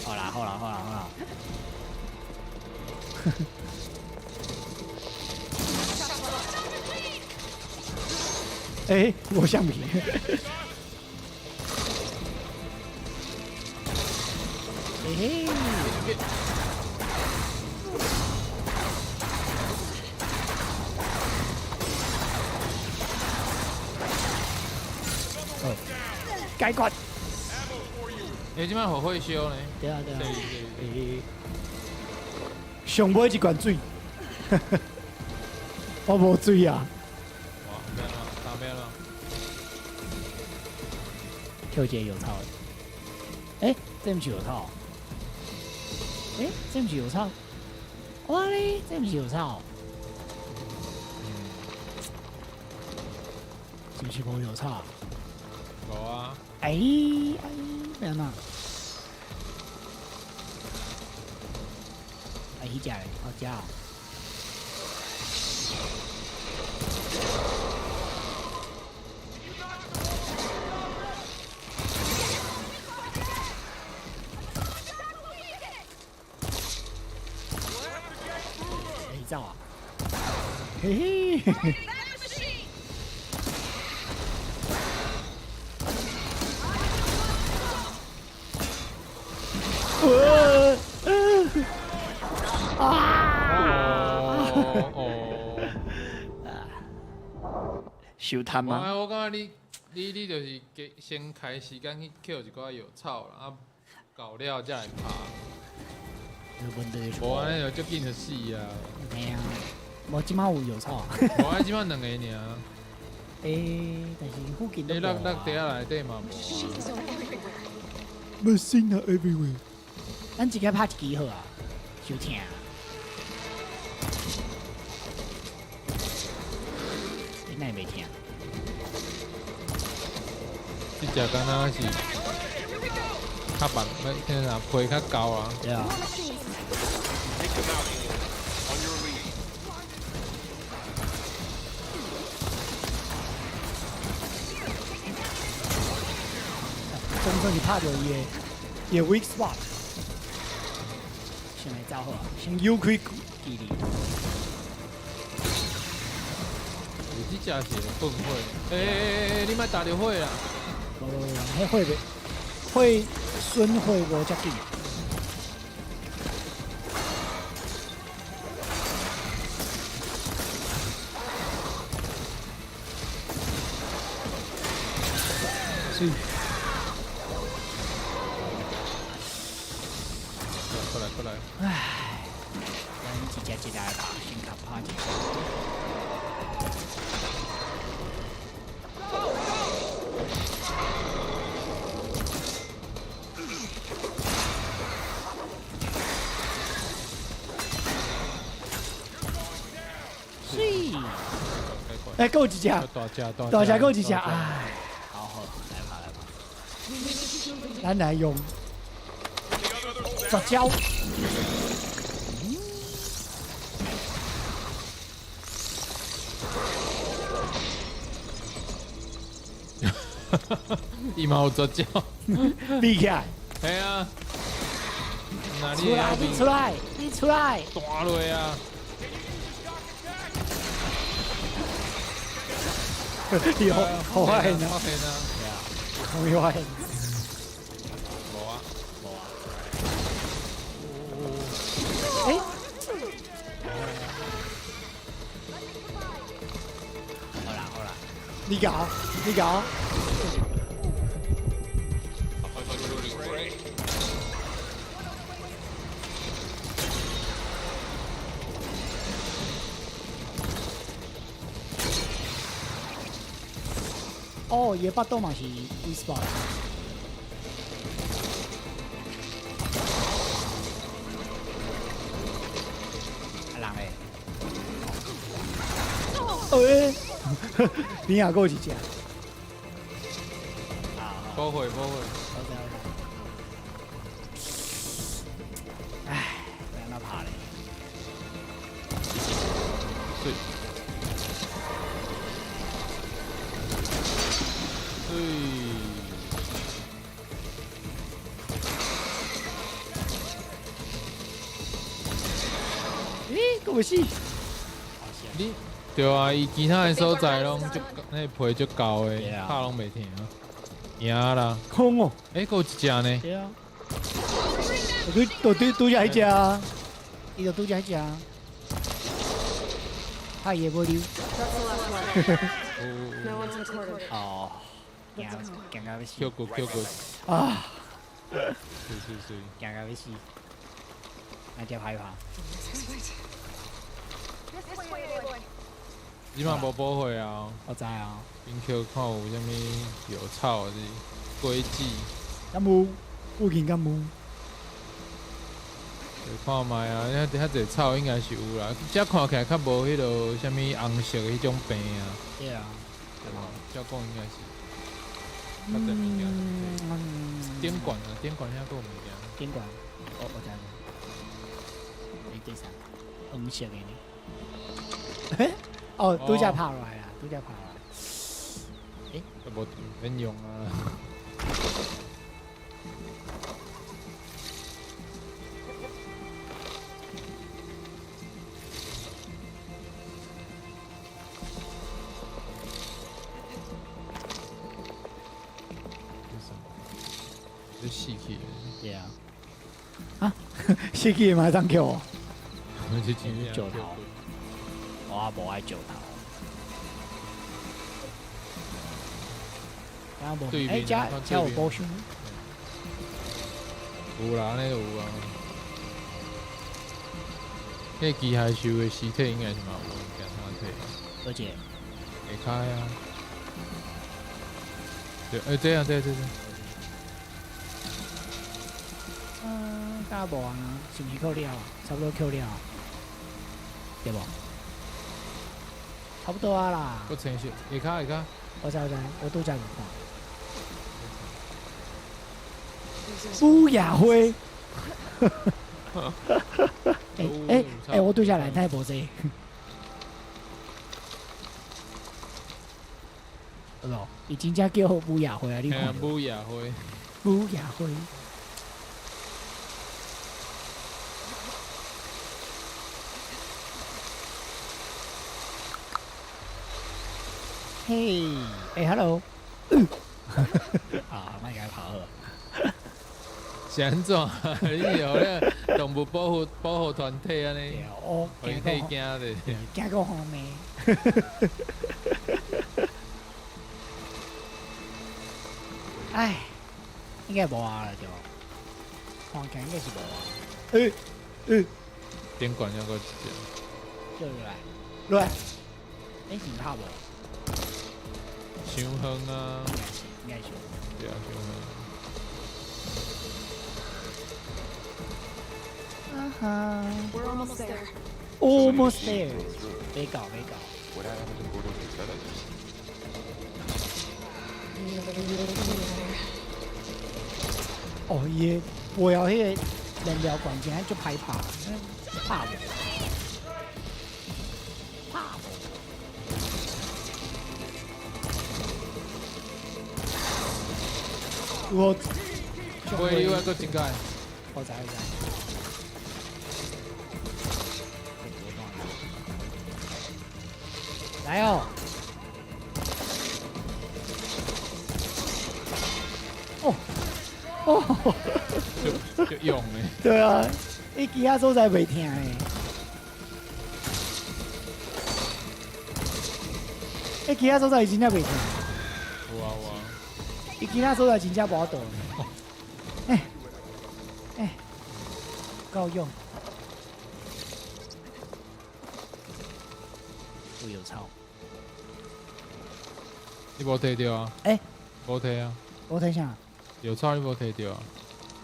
好啦。我橡皮。解决。你即摆好会烧呢？对啊。上尾一罐水，我无水啊。哇，打咩了？跳一个有草的。这不是有草。这不是有草。哇嘞，这不是有草。是不是无有草？无啊。咩嘛？迄只嘞，好食哦。走啊！嘿。收摊吗？我感觉你就是先开时间去捡一寡药草啦，啊，搞了再来爬。问题是无安尼就足紧就死啊！嘿啊，无即马有药草啊。无安即摆2个尔。但是附近都你无啊。落地下内底嘛无。 Machine everywhere。咱直接拍一支好啊，伤疼。你哪会袂疼？即只敢若是较白，天啊皮较厚啊。对啊。 总算是拍到伊个 weak spot， 先来走好啊，先扭开距离。你这只是粪火，你莫打着火啦！无，迄火袂，火损火无遮紧。是。 过来！唉，咱一只来吧，先甲拍一下。水，哎，够几只？大只够几只？哎，好，来吧。咱来用杂交。 伊嘛有做鸟，厉害！系啊，你出来！弹落啊！有好坏呢？对啊，好坏。无啊。哎。好啦，你搞。 哦，伊巴肚嘛是 E spot。人诶。哎，你也够一只。不会。唉，让他爬嘞。对。 咦，够死！你对啊，伊其他的所在拢足，那皮足厚的，拍拢袂疼啊。赢啦！空哦！哎，还有一只呢。对啊。拄只迄只啊，伊就拄只迄只啊。他也无溜。哦。行到要死。Q 过。啊！是。行到要死。那只害怕。你嘛无保护啊？我知啊。边口看有啥物药草是轨迹？敢有？附近敢有？看卖啊，遐侪草应该是有啦。遮看起来较无迄落啥物红色的迄种病啊。对啊。照讲应该是。较侪物件。点管遐个有物件。点管，我知。你第三，红色的呢？嘿？哦，拄则拍落来啦，诶，无免用啊。这死去。对啊。啊，死去马上叫我。去前面石头。我无爱石头。然后无，对面加看对面有保凶，有啦，安尼有啊。迄机械兽的尸体应该是嘛有物件他体，而且下骹啊。对，对啊，对。大无啊，是毋是扣了？差不多扣了，对无？差不多啊啦。搁青色，下骹。我知，我拄才有看。乌鸦灰。我拄才来睇无这。咯，伊真正叫乌鸦灰啊！你看。乌鸦灰。乌鸦灰。嘿，hello， 啊，卖该跑了。是安怎？你有咧动物保护团体安尼？我惊惊的，惊个后面。哎，应该无啊了就，看起来应该是无啊。电管要个一叫落来，是拍无？伤远啊！应该是。对啊，伤远。We're almost there. Almost there. 没搞。 What happened to Gordon's intelligence? 哦耶！我要迄个燃料管件，就歹拍，拍无。我，喂，另外一个一个。我知。来哦！就用诶。对啊，伊其他所在袂听诶。其他所在真正袂听。有啊。伊其他所在真正无法度。够用。我有操。你无摕到啊？无摕啊。我睇下。有草你无摕到啊？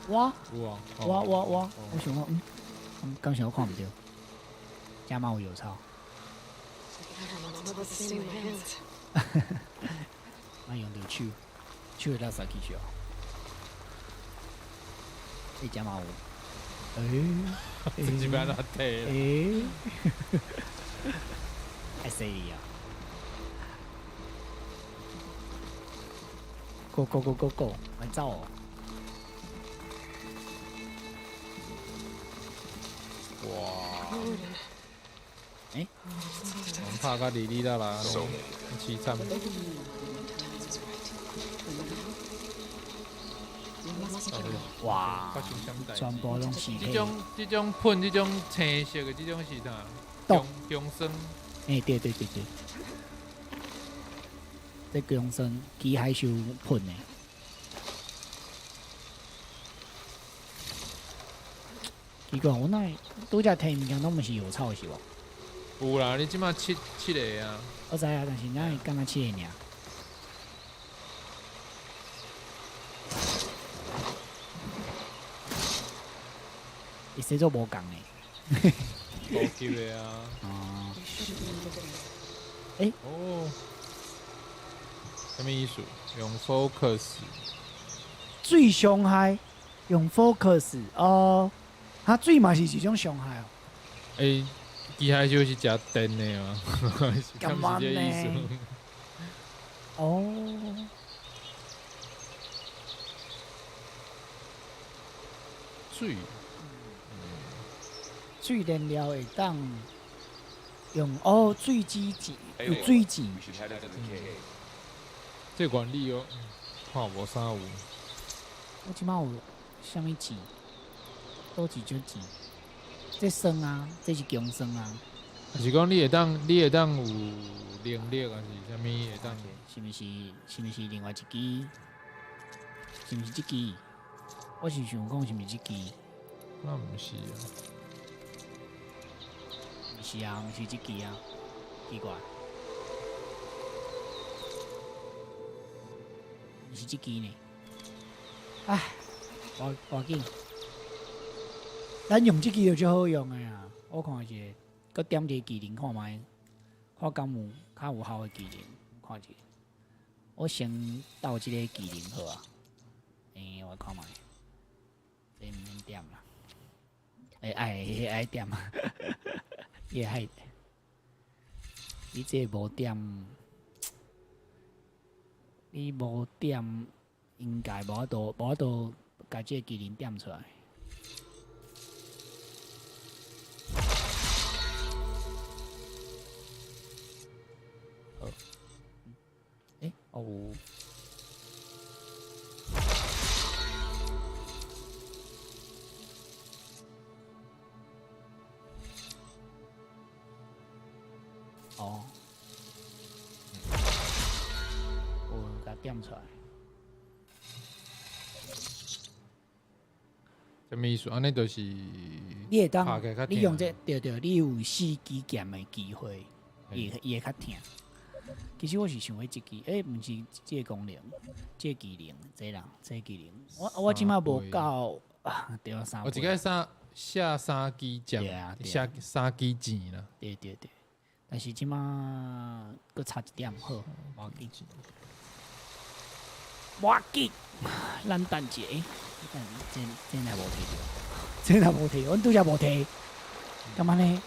我。有啊。我想讲，刚想我看唔到。加码我有操。我用到手到啥去笑？你加码我。自己把它摕。爱死你啊！ Go， 来走哦！哇！我们拍到离啦啦，凄惨。哇！全部拢是这种喷，这种青色的，这种是啥？强生。对。这强生机械兽喷的。奇怪，我那拄只摕物件拢毋是有草是无？有啦，你即马七个啊。我知啊，但是咱敢若7个尔。伊写做无共的。高级的啊。哦。什么意思？用 focus。最伤害用 focus 哦，它水嘛是一种伤害哦。机械就是食电的嘛，干嘛呢？哦。水燃料会当用水机有水机。这原理哦，看无啥有。我即马有啥物钱？倒一种钱？这酸啊，这是强酸啊。是讲你会当有能力，还是啥物会当？是毋是另外一支？是毋是这支？我是想讲是毋是这支？那毋是啊，毋是啊，毋是这支啊，奇怪，毋是这支呢？唉，要紧，咱用这支就最好用的啊！我看一下，搁点一个技能看卖，看敢有较有效的技能，看一下。我先斗这个技能好啊。我看卖，这毋免点啦。爱点啊，也爱。你这无点，应该无法度把这个技能点出来。好，哦。哦，我甲点出来。什么意思？安尼就是你会当，你用这对，你有死机剑的机会，伊会较疼。其实我是想要这支，毋是这个功能，这个技能，这啦，这个技能。我即摆无够啊，对3倍。我一个下3支剑，下3支钱啦。对。但是即摆搁差一点，好，无要紧。我紧，咱等一下，这若无摕着，这若无摕，阮拄则无摕，干嘛呢？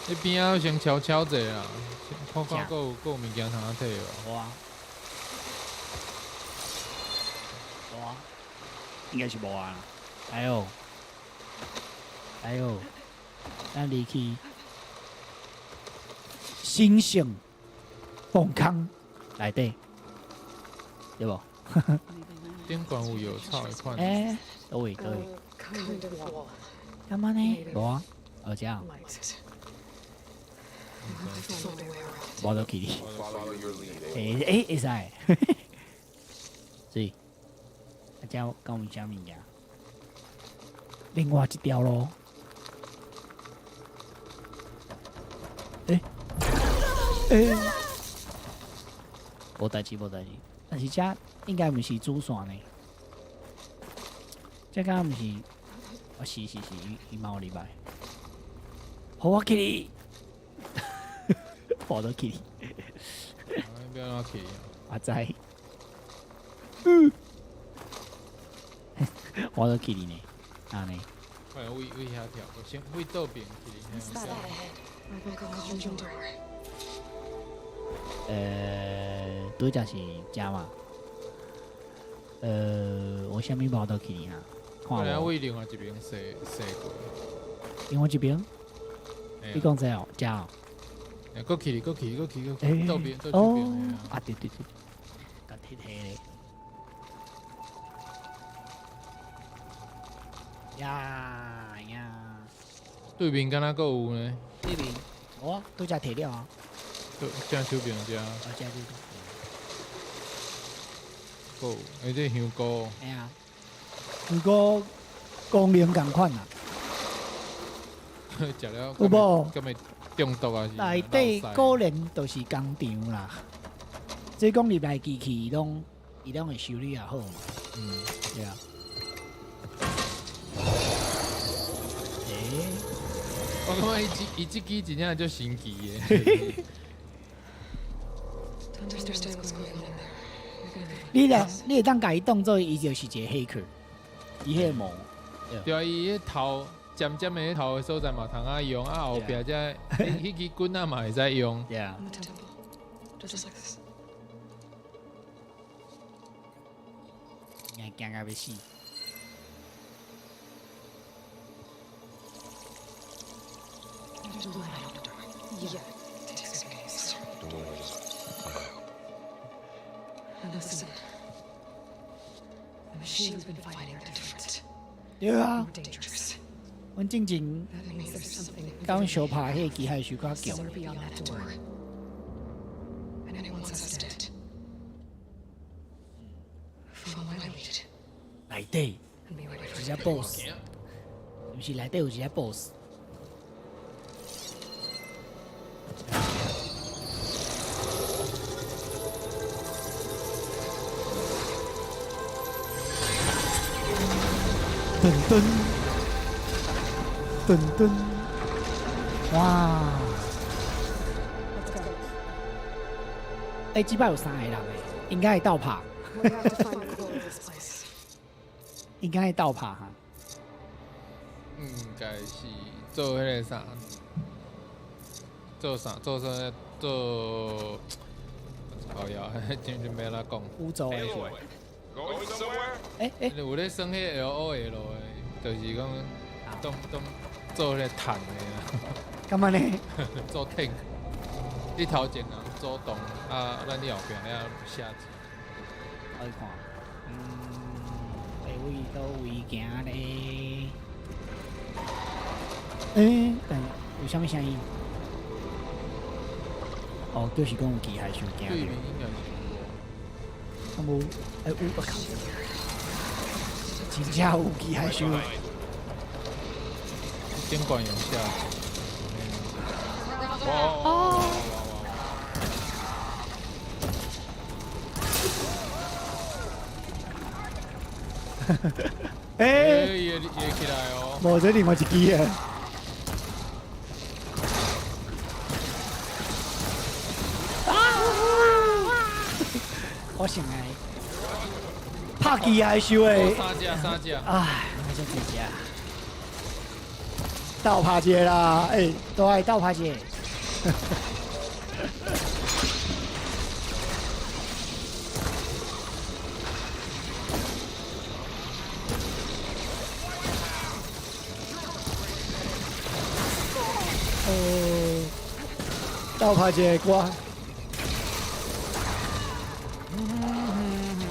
你边仔先悄悄者啊，看看有物件通摕无？无啊，无啊，应该是无啊。哎呦，咱入去。新性崩坑内底，对无？顶管有草一款。倒位。干嘛呢？无啊，这样。无得去哩。会使。所以，只讲有啥物件？另外一条路。无代志，但是这应该毋是主线呢。这敢毋是？是，伊嘛有入来。好，我去你，我都去你。不要让去。我知。我都去你呢，安尼。快为遐跳，先为倒边去你。拄则是遮嘛。我啥物无倒去你啊？看我为另外一边踅过。另外一边？你讲这哦，遮哦。过去，倒边。哦，啊对，甲踢咧。呀！对面敢若阁有呢？对面，我拄则摕了啊。正手边遮。遮就。有，这香菇。啊，香菇功能共款啊。食了。有无？敢会中毒啊？内底果然都是工厂啦。即讲入来机器伊拢会修理也好嘛。对啊。我感觉伊即支真正足神奇的。你会当甲伊当做伊就是一个黑客，伊迄个模。对啊，伊迄头尖尖的头的所在嘛，通啊用啊后壁遮迄支棍仔嘛会使用。对啊。惊到要死。Listen, the machines been fighting are different. Yeah. More dangerous. 阮静静 That means there's something 甲阮相拍迄个机械树较强， somewhere beyond that door. And it wants us dead. Follow my lead 内底 and be ready 有 for 一只 boss，是毋是内底有一只 boss？噔噔噔噔，哇！ Let's go. 哎，即摆有3个人诶，应该会斗拍， We have to find the core of this place. 应该会斗拍哈。应该是做迄个啥，做啥做啥做，好呀，真真要哪讲？宇宙诶， Going somewhere? 哎，有咧算迄 LOL 诶，就是讲当做迄个坦诶啦，干嘛呢？做 tank。你头前人主动啊，咱你后壁要下级。我看，位倒位行咧？但有啥物声音？哦，就是讲有机械树行着对面。应该是啊无，有，我靠！真正有机械树诶！监管员下。哇！也起来哦。无这另外一支诶。我想来拍机械树诶。三只。唉，我这几只。倒拍者啦，都爱倒拍者。倒拍者歌。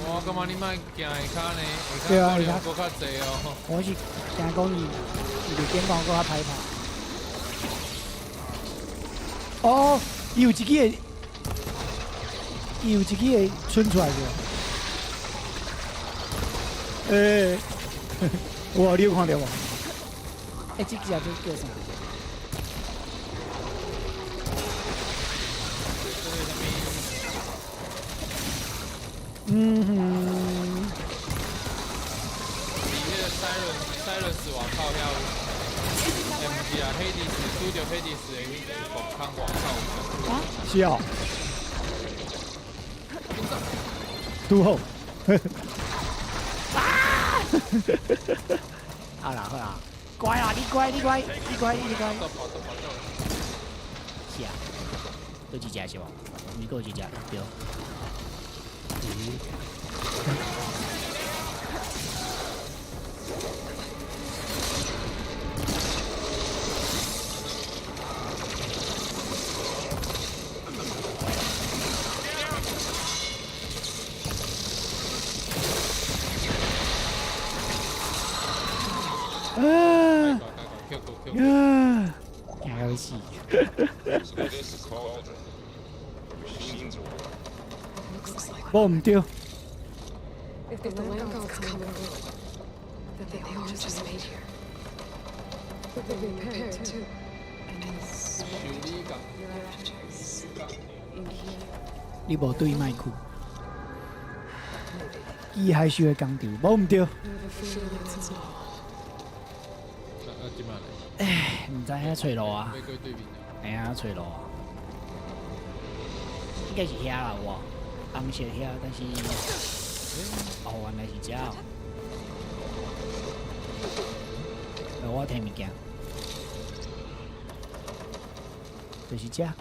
我感觉你莫行下骹呢，对啊下骹可能搁较济哦。我是惊讲伊伫电光搁较歹拍。哦，伊有一支会伸出来的。哇，你有看到无？这支叫啥？比迄个 Siren 死亡靠遐有，MG 啊，黑迪斯拄着黑迪斯的迄个广康广靠。是哦。拄好。好啦好啦，乖啦，你乖。是啊，有几只是无？你有几只？对。惊到死！ So this is cauldron. Machines are Looks like 无唔对， if the lamp gods come and go, that they all just made here. But they repaired too. And 修理港， your actors in here. 你无对麦去。伊还是会工厂，无唔对。 I have a feeling it's not. 即摆来，唉，唔知遐找路啊要，过对面啊。哎呀，找路啊，应该是遐啦，有无？红色遐，但是哦，原来是遮哦。我摕物件，就是遮，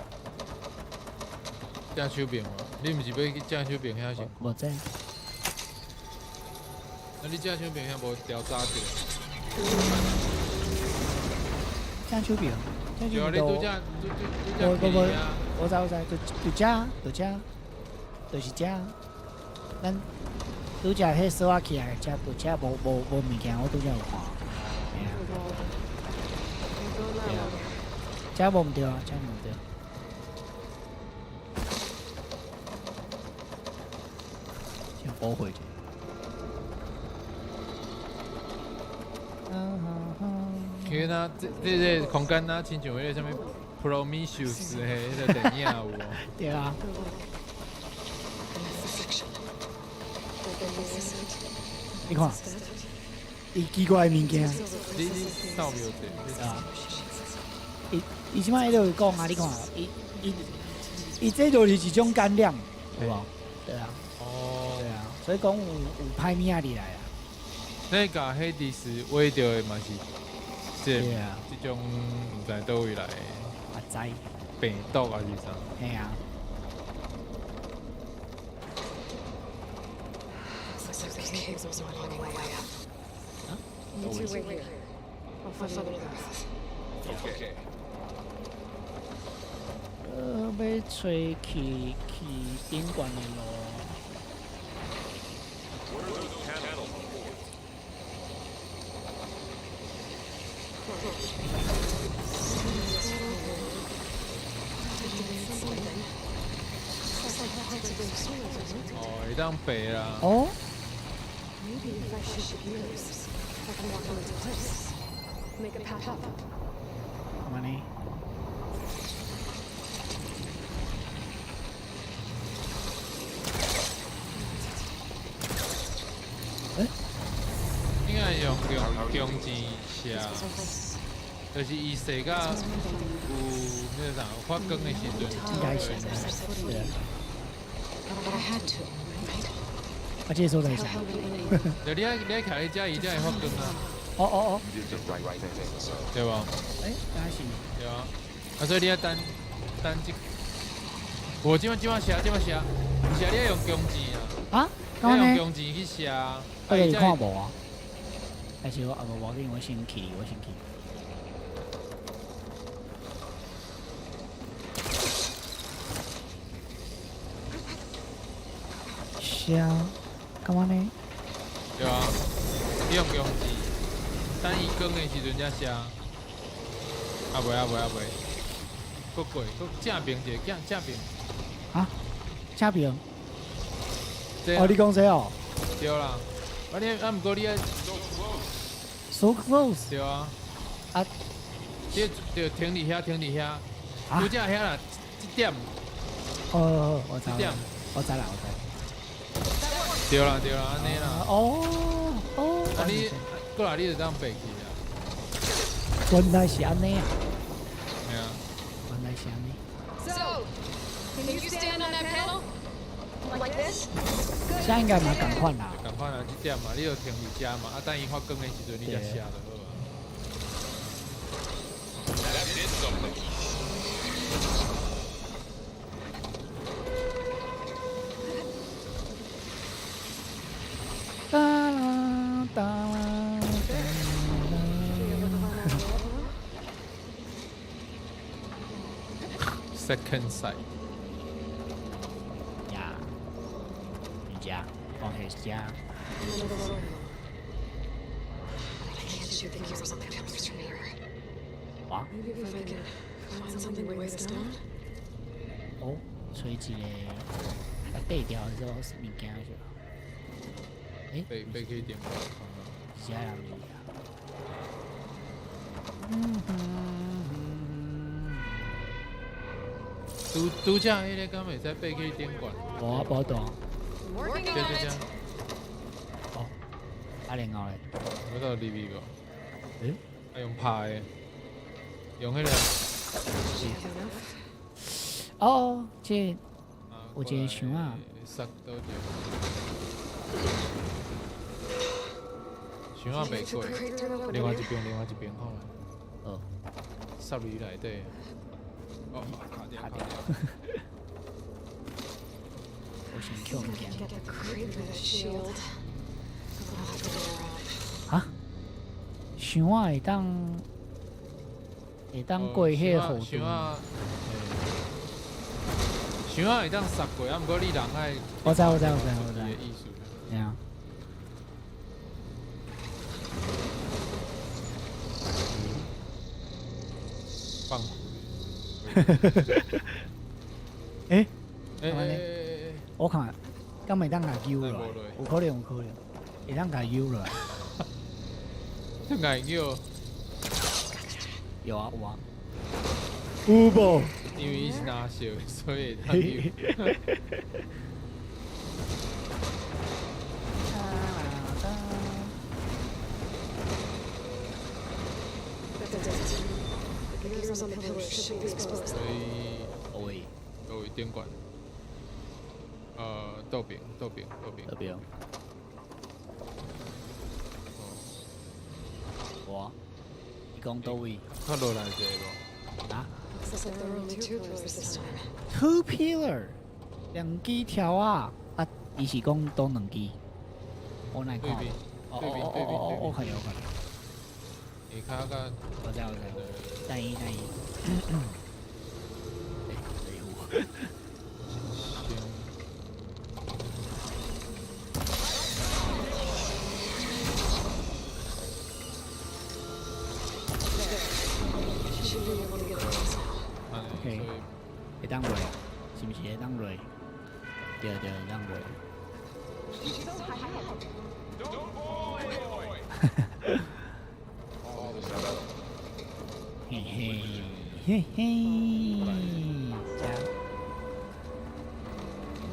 正手柄嘛，你毋是要去正手柄遐是？无知。啊，你正手柄遐无调查一下？正手柄，正对啊，手柄都。你拄则啊，我知，就遮，就是遮。咱拄则迄锁起来，遮无物件，我拄则有看。嘿啊，遮无毋对啊，遮无毋对。先补回去。因为那这个空间呐，亲像迄个什么 Prometheus 的迄个电影有哦。对啊。你看，伊奇怪的物件。你扫描者。啊。伊即摆迄落讲啊，你看，伊这就是一种干粮，有无？对啊。哦。对啊，所以讲有歹物仔入来啊。那甲迄历史画着的嘛是，即种毋知倒位来的。啊知。病毒啊是啥？嘿啊。要吹去宾馆的路。哦，会当白啦。哦。干嘛呢？应该用弓箭射，就是伊射到有那啥发光的时阵，应该是。对。啊，这所在啥？就你爱徛喺遮，伊才会发光啊。哦。对吧？当然是。对啊。啊，所以你要等这。我今晚射，你要用弓箭啊。啊？你要用弓箭去射。我你看无啊？还是我无定，我先去。射，干嘛呢？对啊，你用弓箭，等伊光的时阵才射。啊袂，过，正平一个，正平。啊？正平？哦，你讲谁哦？对啦，毋过你爱 so close。对啊。啊，你就停伫遐，拄则遐啦，一点。哦，我知啦。对啦，安尼啦。哦。啊你过来你就当爬去啊。原来是安尼啊。系啊。原来是安尼。So, can you stand on that panel? Like this? 现在应该嘛共款啦。共款啦，一点嘛，你就停伫遮嘛，啊等伊发光的时阵你才射就好啊。Second sight。呀，你家，放黑家。哇？哦，吹一个，啊，背掉的时候是物件是吧？背去点光。是啊，人物啊。拄则迄个敢袂使爬去顶悬？无啊，无断。对。哦，啊，然后咧？我到入去无？啊，用拍的，用迄个。哦，这有一个箱啊。塞倒着。箱啊袂过，另外一边好了。哦。塞入去内底。哦，卡掉。我先捡物件。啊？箱啊会当过迄个弧度。箱啊会当塞过，啊，毋过你人爱。我知。艺术。对啊。放。诶，诶，我看敢会当甲揪落来哎无落，有可能，会当甲揪落来。这眼叫，有啊，有无？因为伊是拿小的，所以他叫。The gears on the pillars should be exposed. 所以喂，有电管，豆饼，特别。我，你讲倒位看落来一个啊 Looks like there are only 2 pillars this time. ？Two pillar，两支条啊！啊，伊是讲倒两支。我来看。对比，我看有。你看看，我知。等伊。Should be able to get across now. 所以会当落，是毋是会当落？对，会当落。嘿，这样。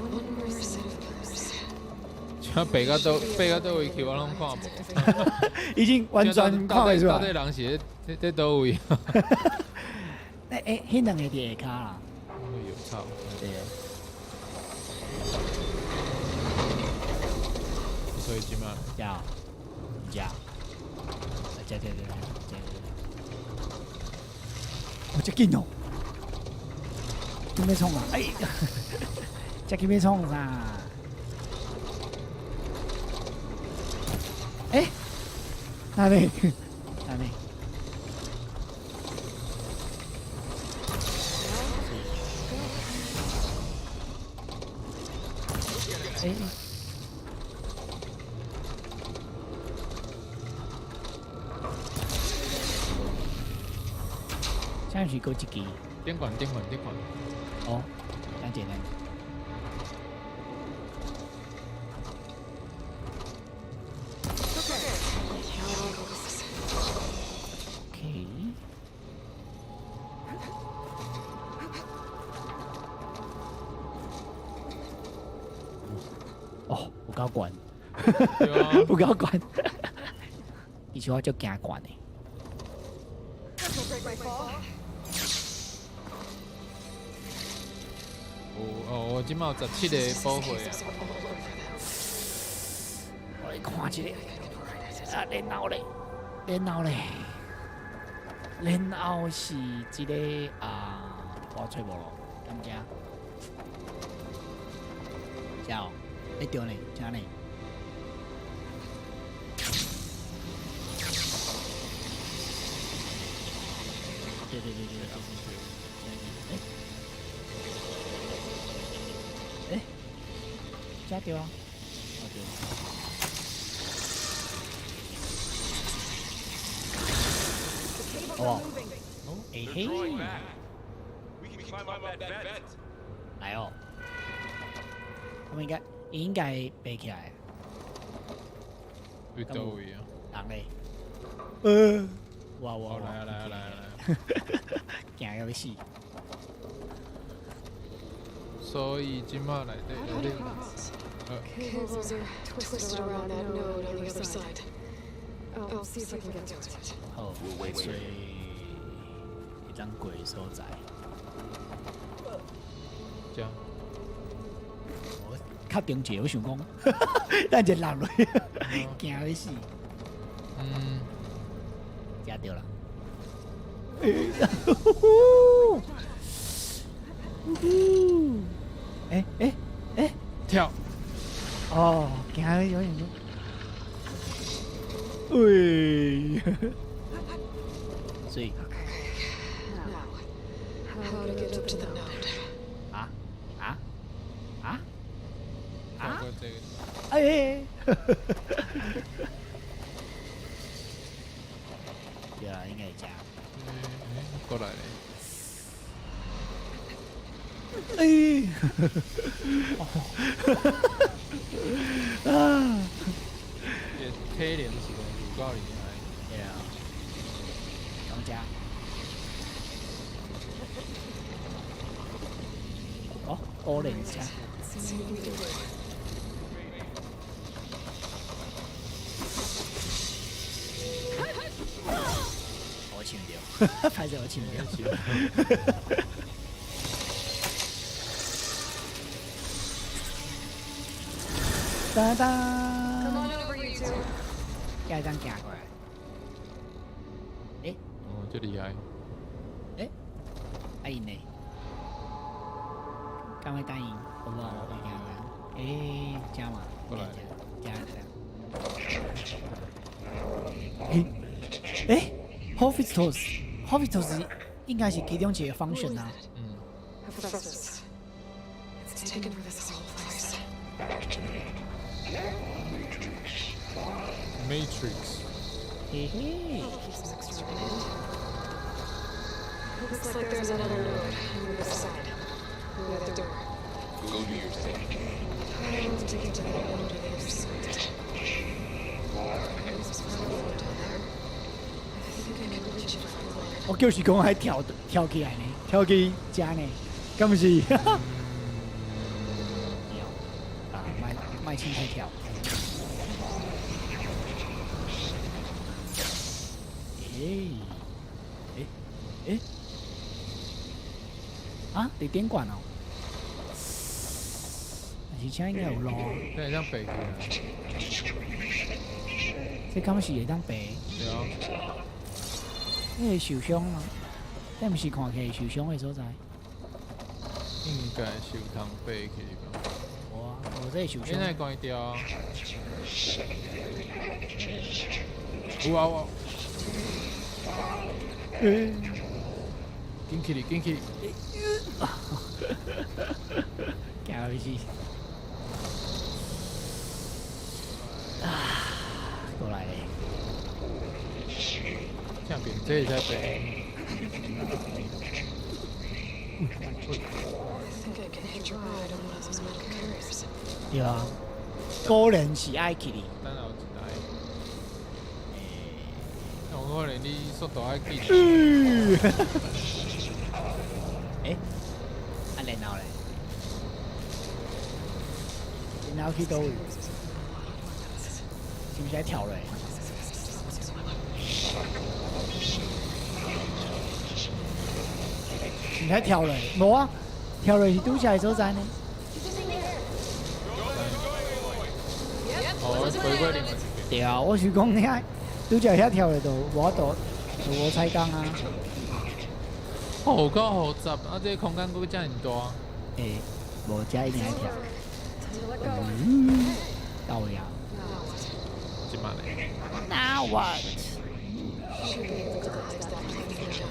One more set of pillars. 像背到倒位去，我拢看无。已经完全看袂出到底来。人是在倒位？迄两个伫下骹啦。有操。对。所以即嘛，食，我这紧哦，准备冲啊！哎，这准备冲啥？哎，哪里？哎。 像是过一支，电管。哦，咱简单。OK。哦，有够悬，对啊，有够悬。以前我就惊悬的。 我即马有17个宝贝啊。我来看一个，啊，然后是一个我找无咯，感觉。叫，你对呢？啥呢？对。加对啊，哦，嘿嘿，来哦，我们应该背起来，去倒位啊？人嘞？哇，来，惊要死！所以即马内底有咧， Cables are twisted around that node on the other side. I'll see if I can get to it. 好，所以一张鬼所在。这样。我较定者，我想讲，咱一落落，惊要死。夹掉了。跳。哦，惊有点喂，所以 Now, how to get up to the node? 跳过这个。哎，对啊，应该加。过来嘞。哎，啊，这体能是讲有够厉害。对啊，杨家。哦，欧人家。我清掉，拍着我清掉。哒哒， Come on over, you two. 加一张行过来。诶哦，这厉害。诶，阿赢呢？刚会答应，好不好？我加了。诶，加嘛？过来。加。诶 ，Hophitos 应该是其中一个 function 啊。嗯。 Hephaestus. It's taken for this whole place. Matrix. 嘿嘿。 Keeps them exterminated. Looks like there's another node on the other side. The other door. Go do your thing. I want to get to the end of their site. It's powerful down there. I think I can reach it from there. 我就是讲还跳起来呢，跳去遮呢，敢不是？啊，卖青菜跳。诶，啊，伫点管哦，而且应该有路啊。这像北去啊。这敢是会当白？对啊。你会受伤啊？但毋是看起来受伤的所在。应该是有通飞去吧。我这受伤。现在关掉啊。有啊有。紧起哩，紧起哩。行回去。啊，过来嘞。这边这也在飞。对啊，个人是爱去哩。等下有一台。有可能你速度爱紧。诶，啊然后嘞，然后去倒位？是不是爱跳嘞？是爱跳嘞？无啊，跳落是拄下的所在呢。哦，回归零。对啊，我是讲遐拄只遐跳的都无度，就无采工啊。好够复杂，啊！这空间阁遮尔大。诶，无遮一定爱跳。到位啊！即马嘞。Now what？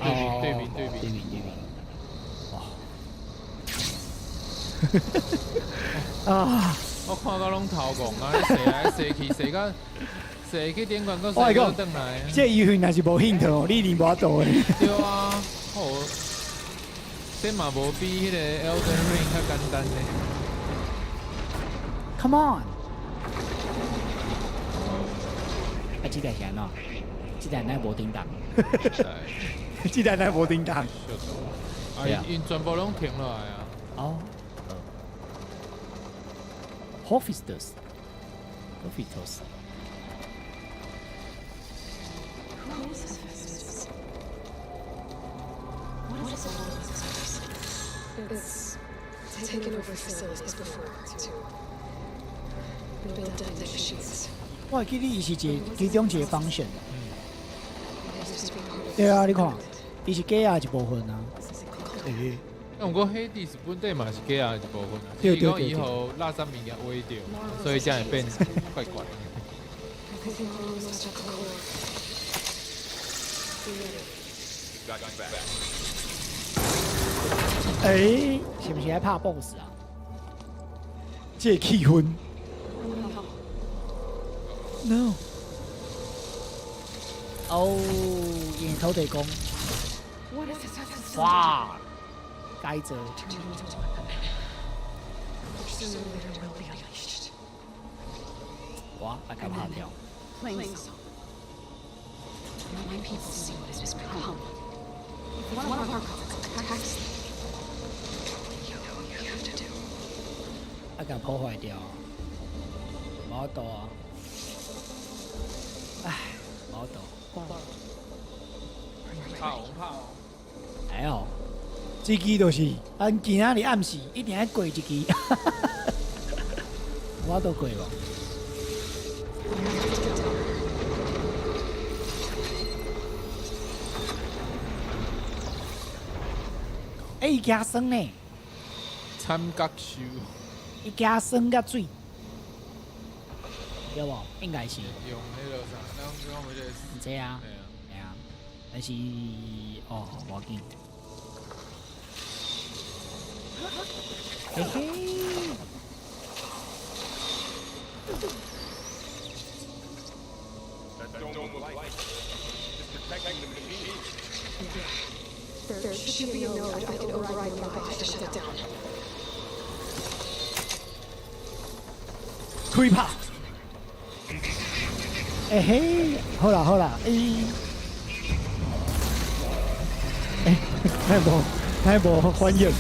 对比。哇！啊！我看到拢头戆啊！你射来射去，射去点管，阁射到转来。这游戏若是无 hint 哦，你一定无法度诶。对啊，好，这嘛无比迄个 Elden Ring 较简单呢。Come on！ 啊，这台是安怎？这台乃无叮当。这台乃无叮当。啊，因全部拢停落来啊。哦。Hophitos。 Who is Hephaestus? What is all this? It's taken over facilities before to build dead machines. 我会记得伊是其中一个 function。对啊，你看，伊是假一部分啊。诶。不过黑帝是本地嘛是假一部分啊，对是讲以后垃圾物件挖掉，所以才会变怪怪。诶，是不是爱拍 BOSS 啊？这气氛。No。哦，引头地公。哇！该者。 Sooner or later will be unleashed. 哇，大家拍掉。 Playing song. When people see what it has become, if one of our gods attacks them, You know what you have to do. 大家破坏掉。冇度啊！唉，冇度。炮，哎呦，这支就是咱今仔日暗时一定要过一支，我都过无。哎，伊加酸呢？参角秀，伊加酸甲水，对无？应该是。用迄个啥，咱讲迄个，唔知啊，哎呀，系啊，但是哦，无要紧。嘿嘿。 That dome of light is protecting the machine. There should be a node I can override nearby to shut it down. 开炮！哎嘿，好啦好啦，太无欢迎。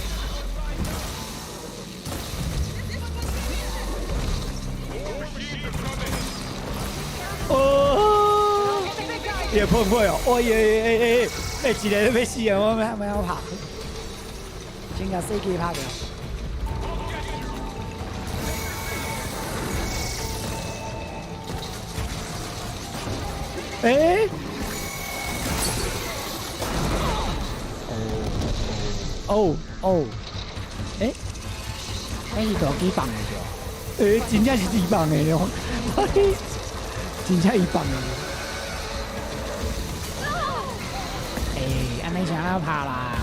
哦，也碰过哦，哦耶！一个都要死啊！我没有拍，先甲飞机拍掉。 哎，哦，哎，那是大机棒的着，哎，真正是机棒的哟，真正一棒的。哎，安尼想要拍啦？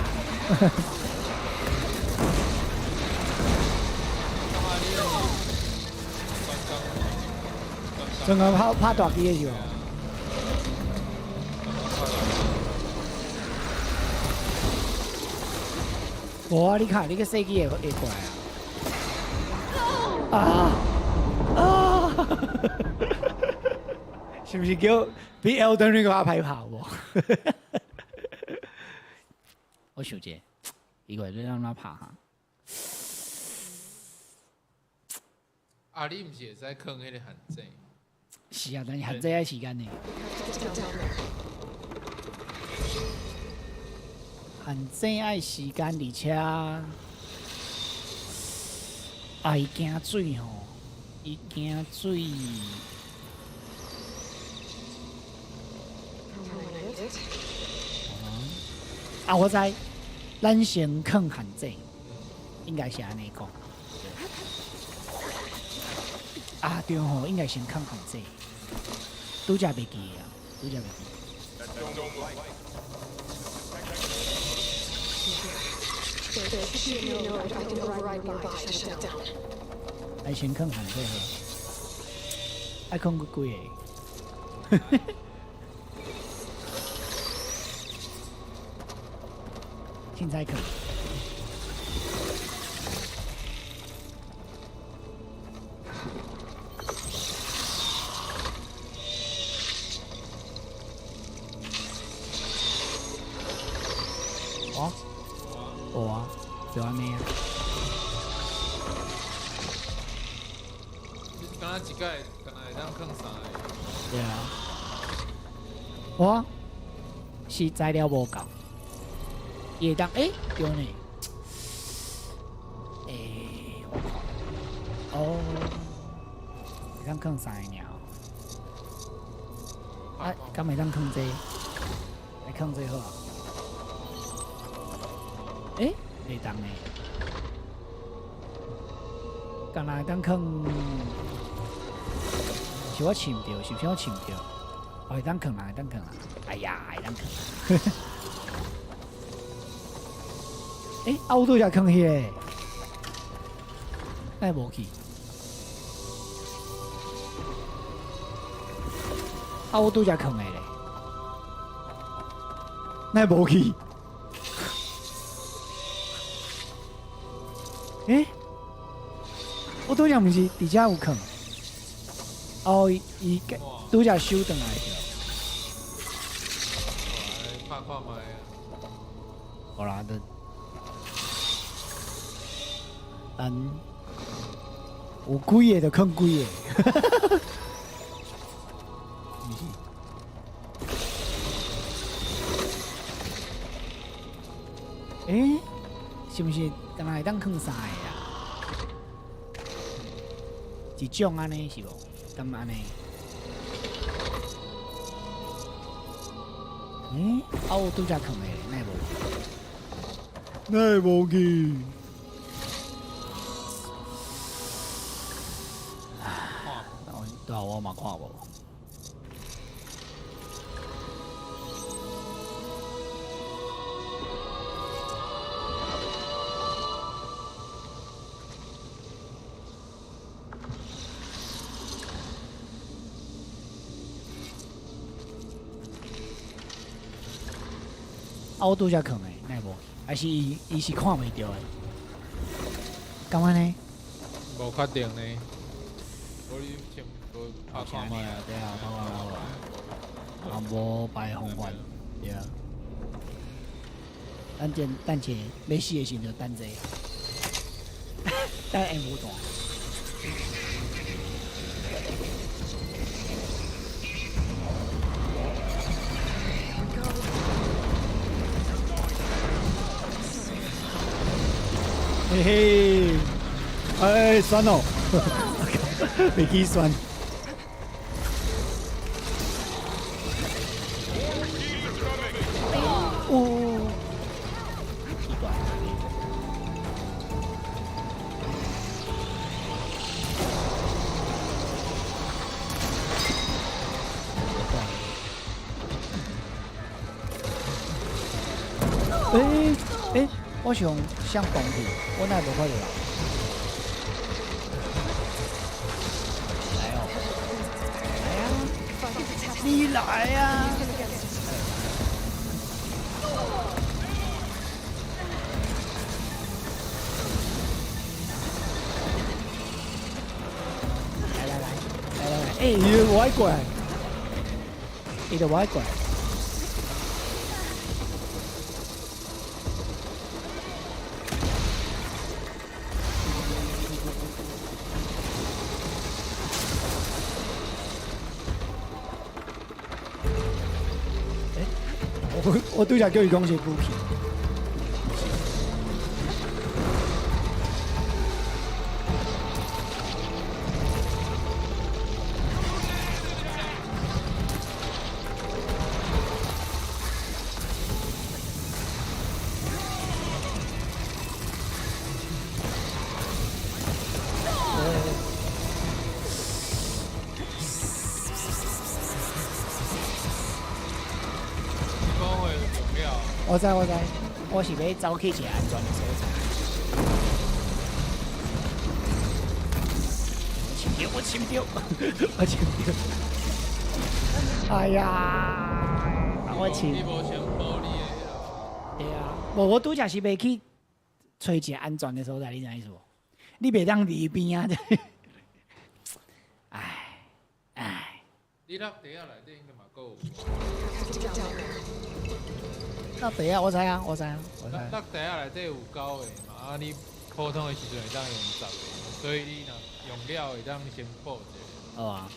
刚刚拍大机的时候。 无啊！你看，你个飞机会过来啊！是不是叫比 Elden Ring 个歹跑无？我想者，伊个你让他拍哈。啊，你毋是会使坑迄个限制？是啊，但是限制爱时间呢。 限制爱时间，而且伊惊水吼，伊惊水。啊，我知，咱先坑限制，应该是安尼讲。啊，对吼，应该先坑限制，拄则袂记啊，拄则袂记。 There should be a node I can override nearby to shut it down. 爱先坑限制好，爱坑个几个？凊彩坑。哦，有啊，就安尼啊。 敢若一届，敢若会当坑3个。对啊。我是材料无够，伊会当对呢。我看，哦，会当坑3个尔。啊，敢会当坑这？来坑这好啊。袂当呢。敢若会当坑。 是我寻着，是不是我寻着？会当坑啊，会当坑啊！哎呀，会当坑！我拄则坑迄个，那无去。我拄则坑的咧，那无去。诶，我拄则毋是伫遮有坑，哦，伊拄则收转来着。拍看卖啊！好啦，咱有几个就坑几个。诶，是毋是敢若会当坑3个啊？一种安尼是无？敢安尼？诶，啊，我拄则坑的，奈无？奈无去？啊，对啊，我嘛看无。啊，我拄则坑的，奈无？还是伊是看袂到的？干嘛呢？无确定呢。我你先无拍看卖啊？对啊，拍看卖啊，无白方法，对啊。等者要死的时阵等者，等下无大。嘿嘿，哎，酸哦，袂记酸。哦，奇怪。诶，我想动去，我哪无看到啦？来哦，来呀！你来呀！来，哎，伊就无爱过来，伊就无爱过来。我拄则叫伊讲是武器。我知，我是要走去一个安全的所在。我亲丢，我亲丢。哎呀，我亲。你无先保你的。对啊，我拄则是要去找一个安全的所在，你知影意思无？你袂当离边啊！唉。你落地下内底应该嘛够有。落地啊，我知啊。落地下内底有9个嘛，啊你普通的时阵会当用10个，所以你若用了会当先补一下。好啊。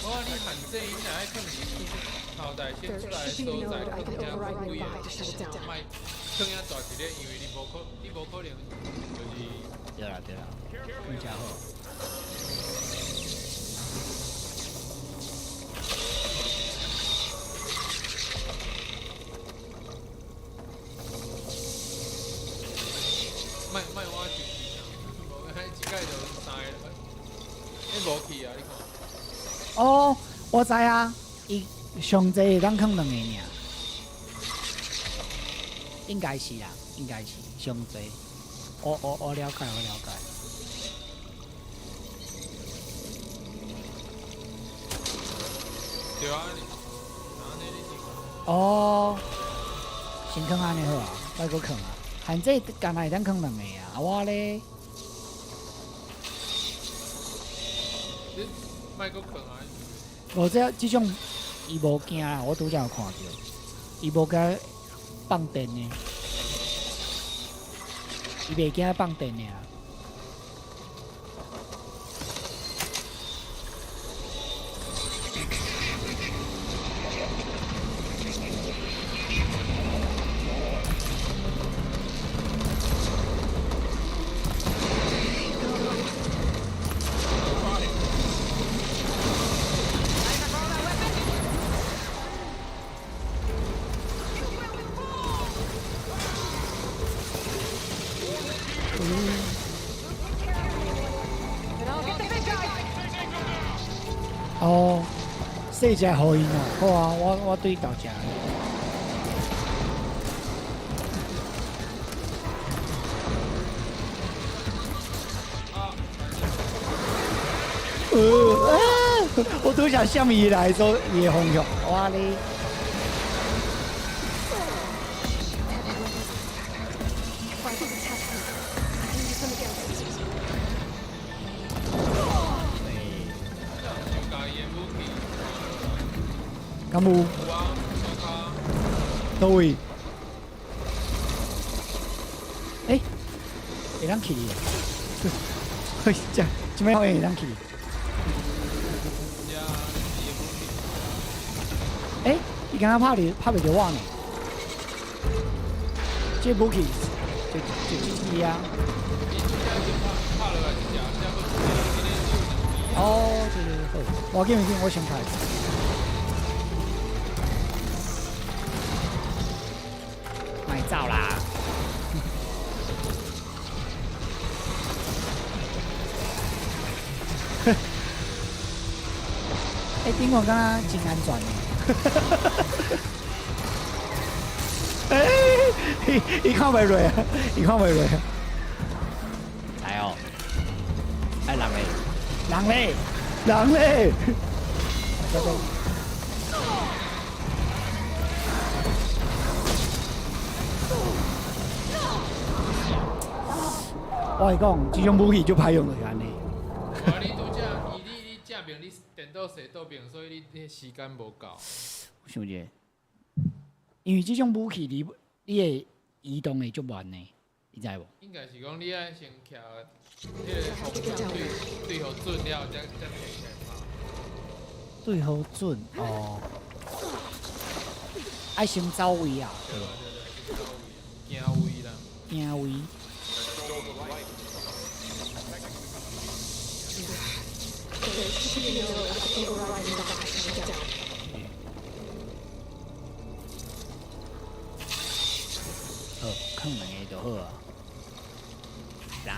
我你限制伊若爱放伫头代先出来的所在，放遐几个，卖放遐大一个，因为你无可能就是。对啦，更加好。卖我进去啊！无，迄一届就3个，你无去啊？你看。哦，我知啊，伊上济会当坑2个尔，应该是啦，上济。我了解。对啊，安尼你是哦，先坑安尼好啊，再搁坑啊。限制干那会当坑两个啊，我咧。你卖个坑啊！无即种伊无惊啦，我拄则有看到，伊无甲放电呢，伊袂惊放电呢。哦，细只好因哦，好啊，我对到遮。我都想向伊来说伊的方向，哇哩！敢有？倒位？会当去？嘿，这摆会当去？伊刚刚拍袂着我呢，这武器就GG啊！哦，对，好，我紧，我先开。卖走啦！顶我感觉真安全呢。伊看袂落啊！伊看袂落。来哦！人嘞！我是讲，这种武器就歹用就是安尼。你拄只，你正面你电脑射倒面，所以你时间无够。我想者，因为这种武器你的移动会足慢呢，你知无？应该是讲你爱先徛迄个方向对好准了，再停起来拍。对好准哦，爱先走位啊。对，行位啦。行位。好，坑两个就好啊。啦。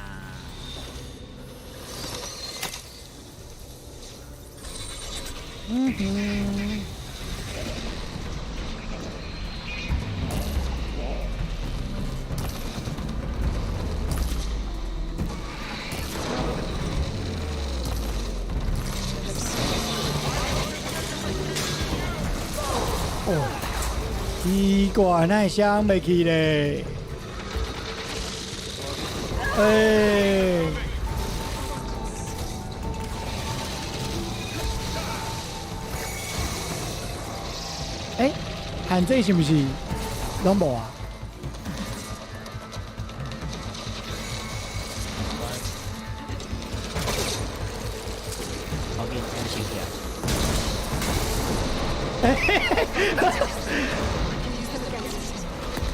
哦，奇怪，那想袂起咧。限制是毋是拢无啊？我给你先起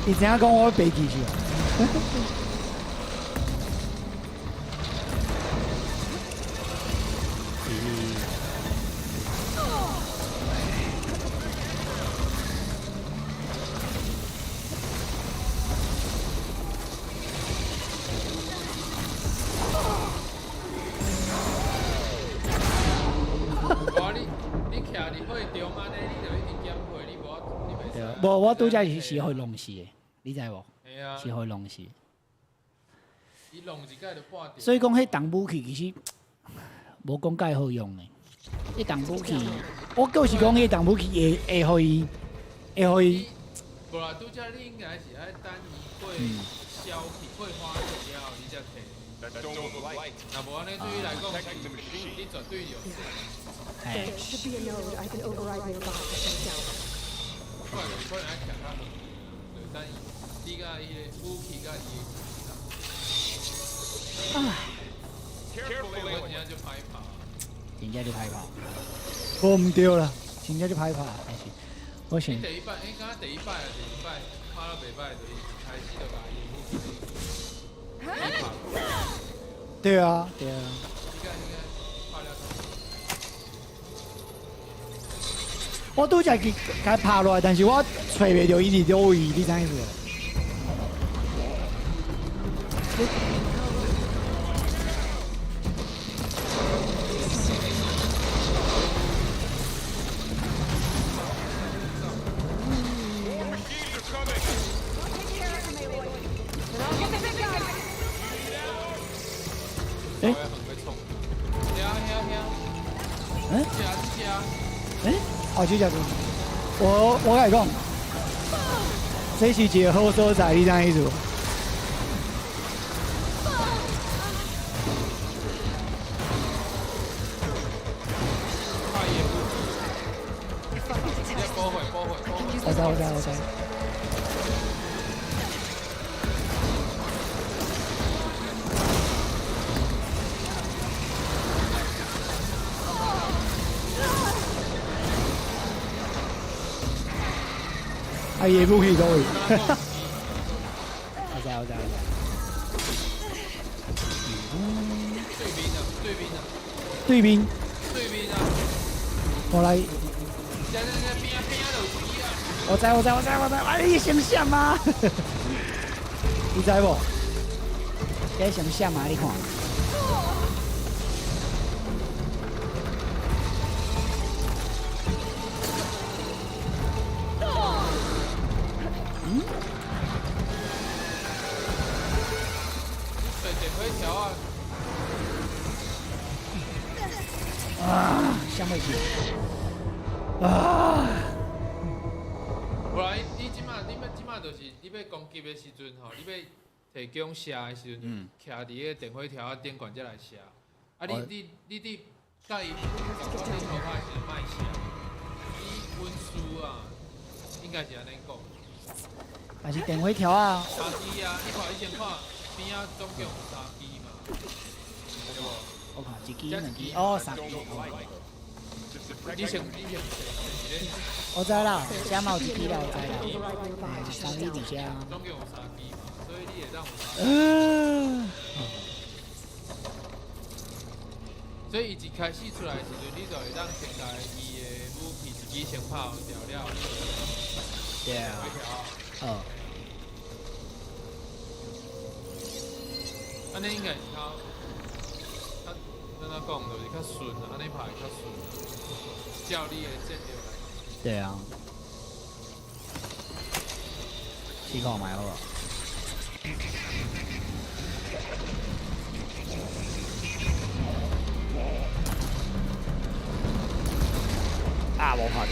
你怎样讲我飞机去啊？无，我拄则是会弄死的，你知无？是会弄死。伊弄一摆就半掉。所以讲，迄重武器其实无讲介好用的。迄重武器，我就是讲，迄重武器会互伊会互伊无啦，拄则你应该是爱等伊过消去过花去了后，你才摕。 That dome of light 那无安尼对你来讲是，你绝对有事。 哎 There should be a node I can override nearby to take down. 可能爱强较远，就等伊你甲伊个武器甲伊个啊， carefully. 我真就歹拍。真正就歹拍，无毋对啦，真正就歹拍，但是我想你第一摆，敢若第一摆啊，第二摆拍了袂歹，就是一开始就甲伊武器拍。对啊，对啊。应该拍了。我拄则去甲拍落来，但是我找袂着伊伫倒位，你知影意思？我要很会冲。嗯？加。哎，哦，就叫做我甲你讲，这是一个好所在，你知影意思？我知。啊，伊武器倒位，我知。对面，我来。我知，哎，你想闪吗？你知无？这想闪吗？你看。啊，想袂起。啊！无啦，你即马就是你要攻击的时阵吼，你要提供射的时阵，徛伫个电火条啊顶管才来射。啊，你甲伊我你头发是卖射，你温书啊，应该是安尼讲。但是电火条啊。3支啊，你看以前看边仔总共有3支嘛，对无？我看一支、两支，哦，3支。你先，我知啦，遮嘛有一支啦，我知啦。3支伫遮。总共有3支嘛，所以你会当有3支。所以伊一开始出来的时阵，你就会当先甲伊的武器一支先拍好掉了。对啊。哦。安尼应该是较怎讲就是较顺啊，安尼拍会较顺。照你的战略来。对啊。试看卖好啊。啊，无拍到。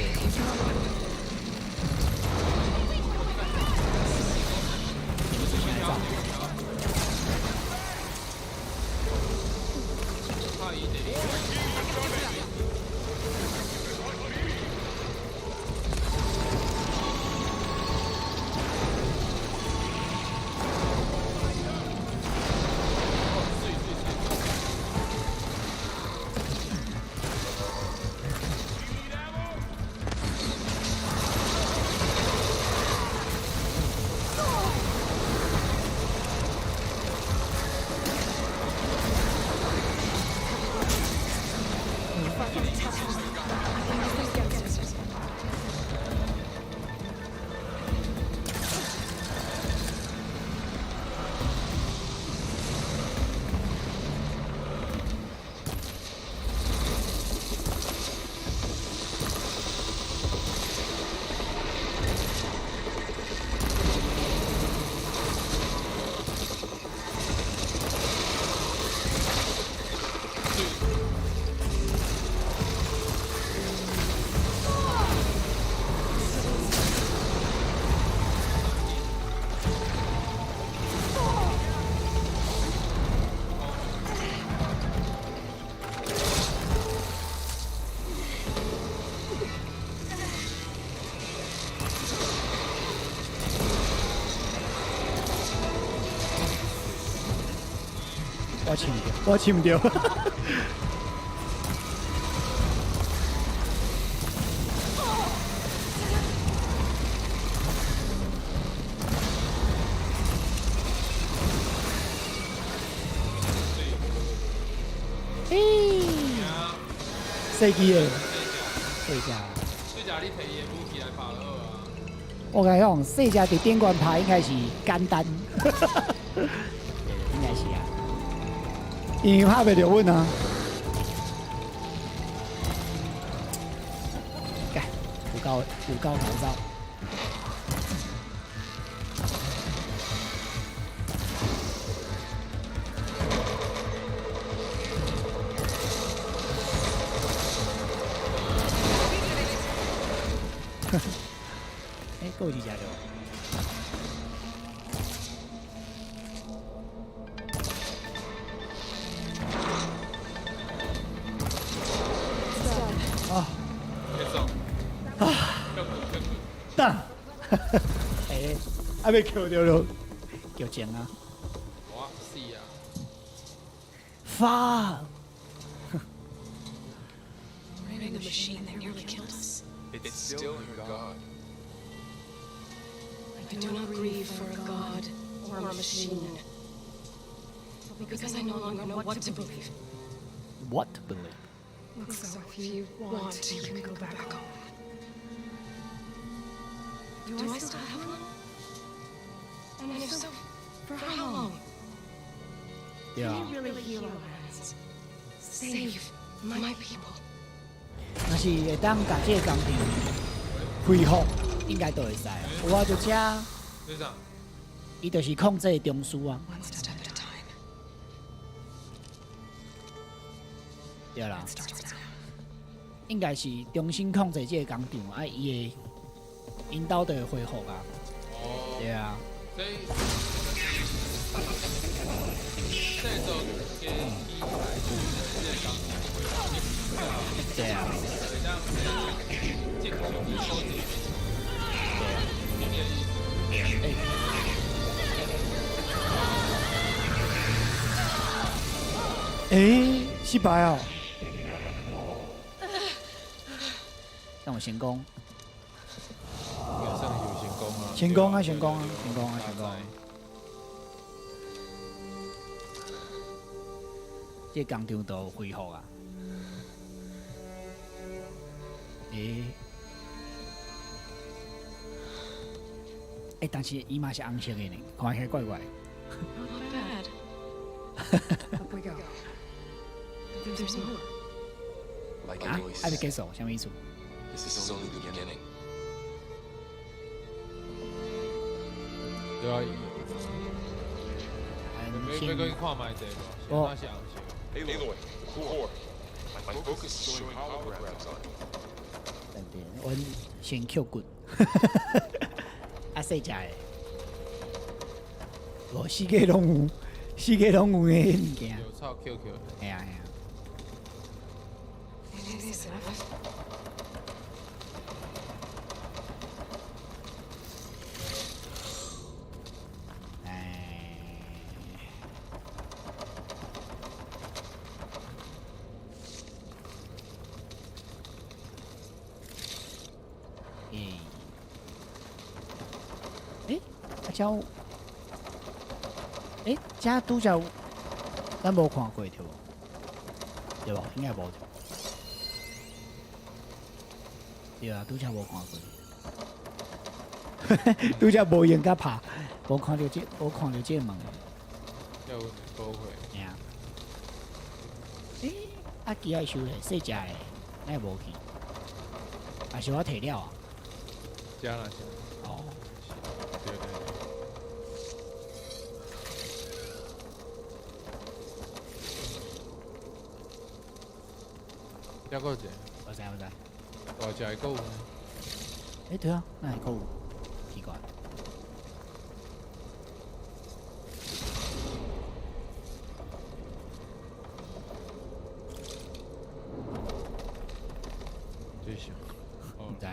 我请唔到，我请唔到。飞机的，细只。最佳你摕伊的武器来拍就好啊。我甲你讲，细只伫电管拍应该是简单，应该是啊，因为拍袂着稳啊。干，有够头糟。够几家就。啊！等，哎，还没扣掉咯，叫钱啊！哇，死啊！发。 Running a machine that nearly killed us. It's still her god. I do not grieve for a god or a machine. Because I no longer know what to believe. What to believe? So if you want, you can go back home. Do I still have one? And if so, for how long? Yeah. Can you really heal our lands? Save my people. 若是会当甲这个工程恢复，应该都会使。有啊，就遮，队长，伊就是控制中枢啊。 One step at a time. 对啦， It starts now. 应该是重新控制这个工厂，啊，伊的引导就会恢复啊。哦，对啊，所以这时候给一来就是这钢铁会让你对啊，这样进入收集，明年意思。诶，失败哦。让我成功，应该算有成功啊！成功啊，成功啊，成功啊，成功啊！这工厂都恢复啊！但是伊嘛是红色的呢，看起来怪怪的。 Not bad. Up we go. There's more. Like 啊 I always，还没 said, 结束，什么意思？ this is only the beginning. 对啊，很要去看卖这个，哦那是红色。 Aloy, core. My focus is showing holograms on you. 等等，阮先 Q 棍，啊细只的，无四个拢有，四个拢有诶物件，有操 QQ，系啊系啊。 Is enough. 叫，遮拄则咱无看过对无？对无？应该无。对啊，拄则无看过。拄则无用甲拍，无看到这，无看到这个门。要高会。嘿啊。啊，机爱收咧，细只的，那无去。还是我摕了啊？加了加。哦。对对对。 还有一个，我知我知。大只的狗呢？对啊，那还够奇怪。最小。唔知。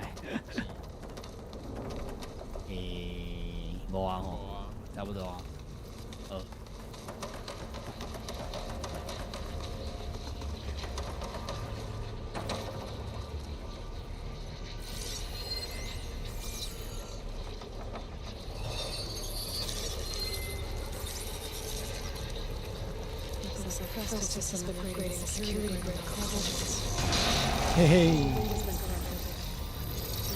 无啊吼，差不多啊。Festus has been upgrading the security grid on all buildings. 嘿嘿。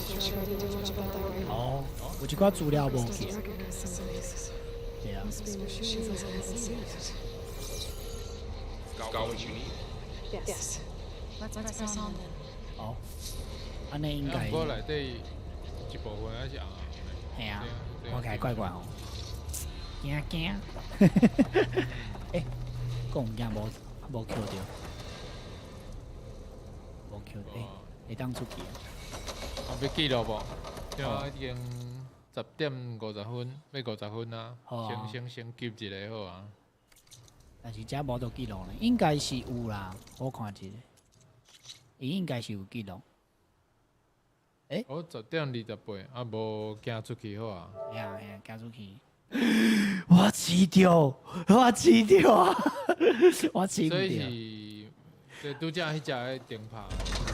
Not sure I didn't do much about that right now. 哦，有一寡资料无 Doesn't 去。 recognize some of these. 对啊， Must be machines I haven't seen yet. Got what you need? Yes. Let's press on then. 哦，安尼应该，不过内底一部分还是红红的。系啊对啊，我开怪怪哦，惊惊。诶，讲毋惊无 Q 着，无 Q 诶，会当出去啊？要记录无？对啊，已经10:50分，要50分啊。好啊先急一个好啊。但是遮无都记录呢，应该是有啦，我看一下，伊应该是有记录。我10:28，啊无行出去好啊。哎呀哎呀，加出去。我饲着，我饲着啊！我饲所唔着。以是，拄则迄只迄灯泡，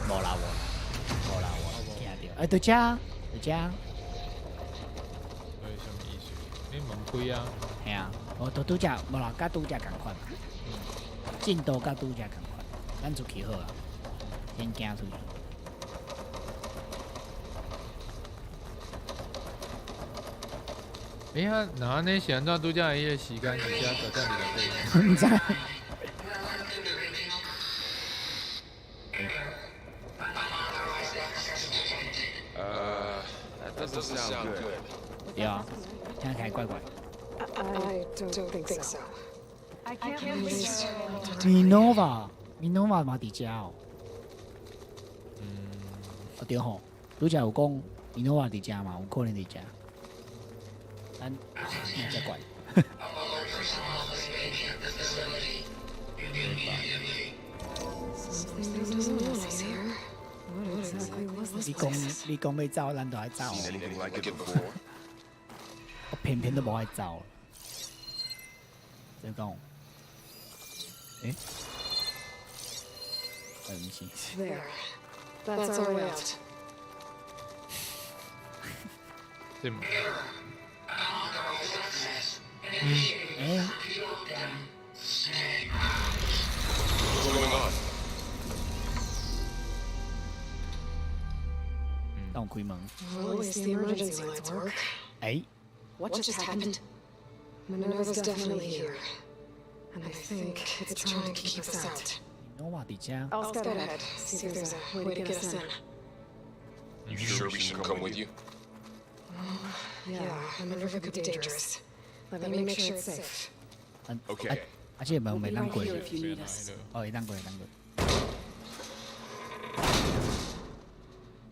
无啦无啦，无啦我惊着。哎，对遮，对遮，所以什么意思？你问开啊？系啊，我都拄则无啦，甲拄则共款嘛。进度甲拄则共款，咱出去好啊，先行出去。啊，那安尼是安怎拄则迄个时间，而且10:28？唔知。That doesn't sound good. 对啊，听起来怪怪。 I don't think so. I can't At least, Minova 嘛伫遮哦。哦对吼，拄则有讲 Minova 伫遮嘛，有可能伫遮。咱听遮怪。 something doesn't realize here. What exactly was this 你讲 place? 你讲要走，咱就爱走。 Seen anything like it before? 我偏偏都无爱走。就讲，诶，毋是， There. That's our way out. 对嘛？诶， What's going on? 当我开门， Well, at least the emergency lights work. 诶， What just happened? Minerva's definitely here. And I think it's trying to keep us out. 我话伫遮， I'll scout ahead, see if there's a way to get us in. You sure we should come with you? Yeah, Minerva could be dangerous. Let me make sure it's safe. 嗯， Okay. 而且门袂当过去， if you need us. 哦，会当过，会当过。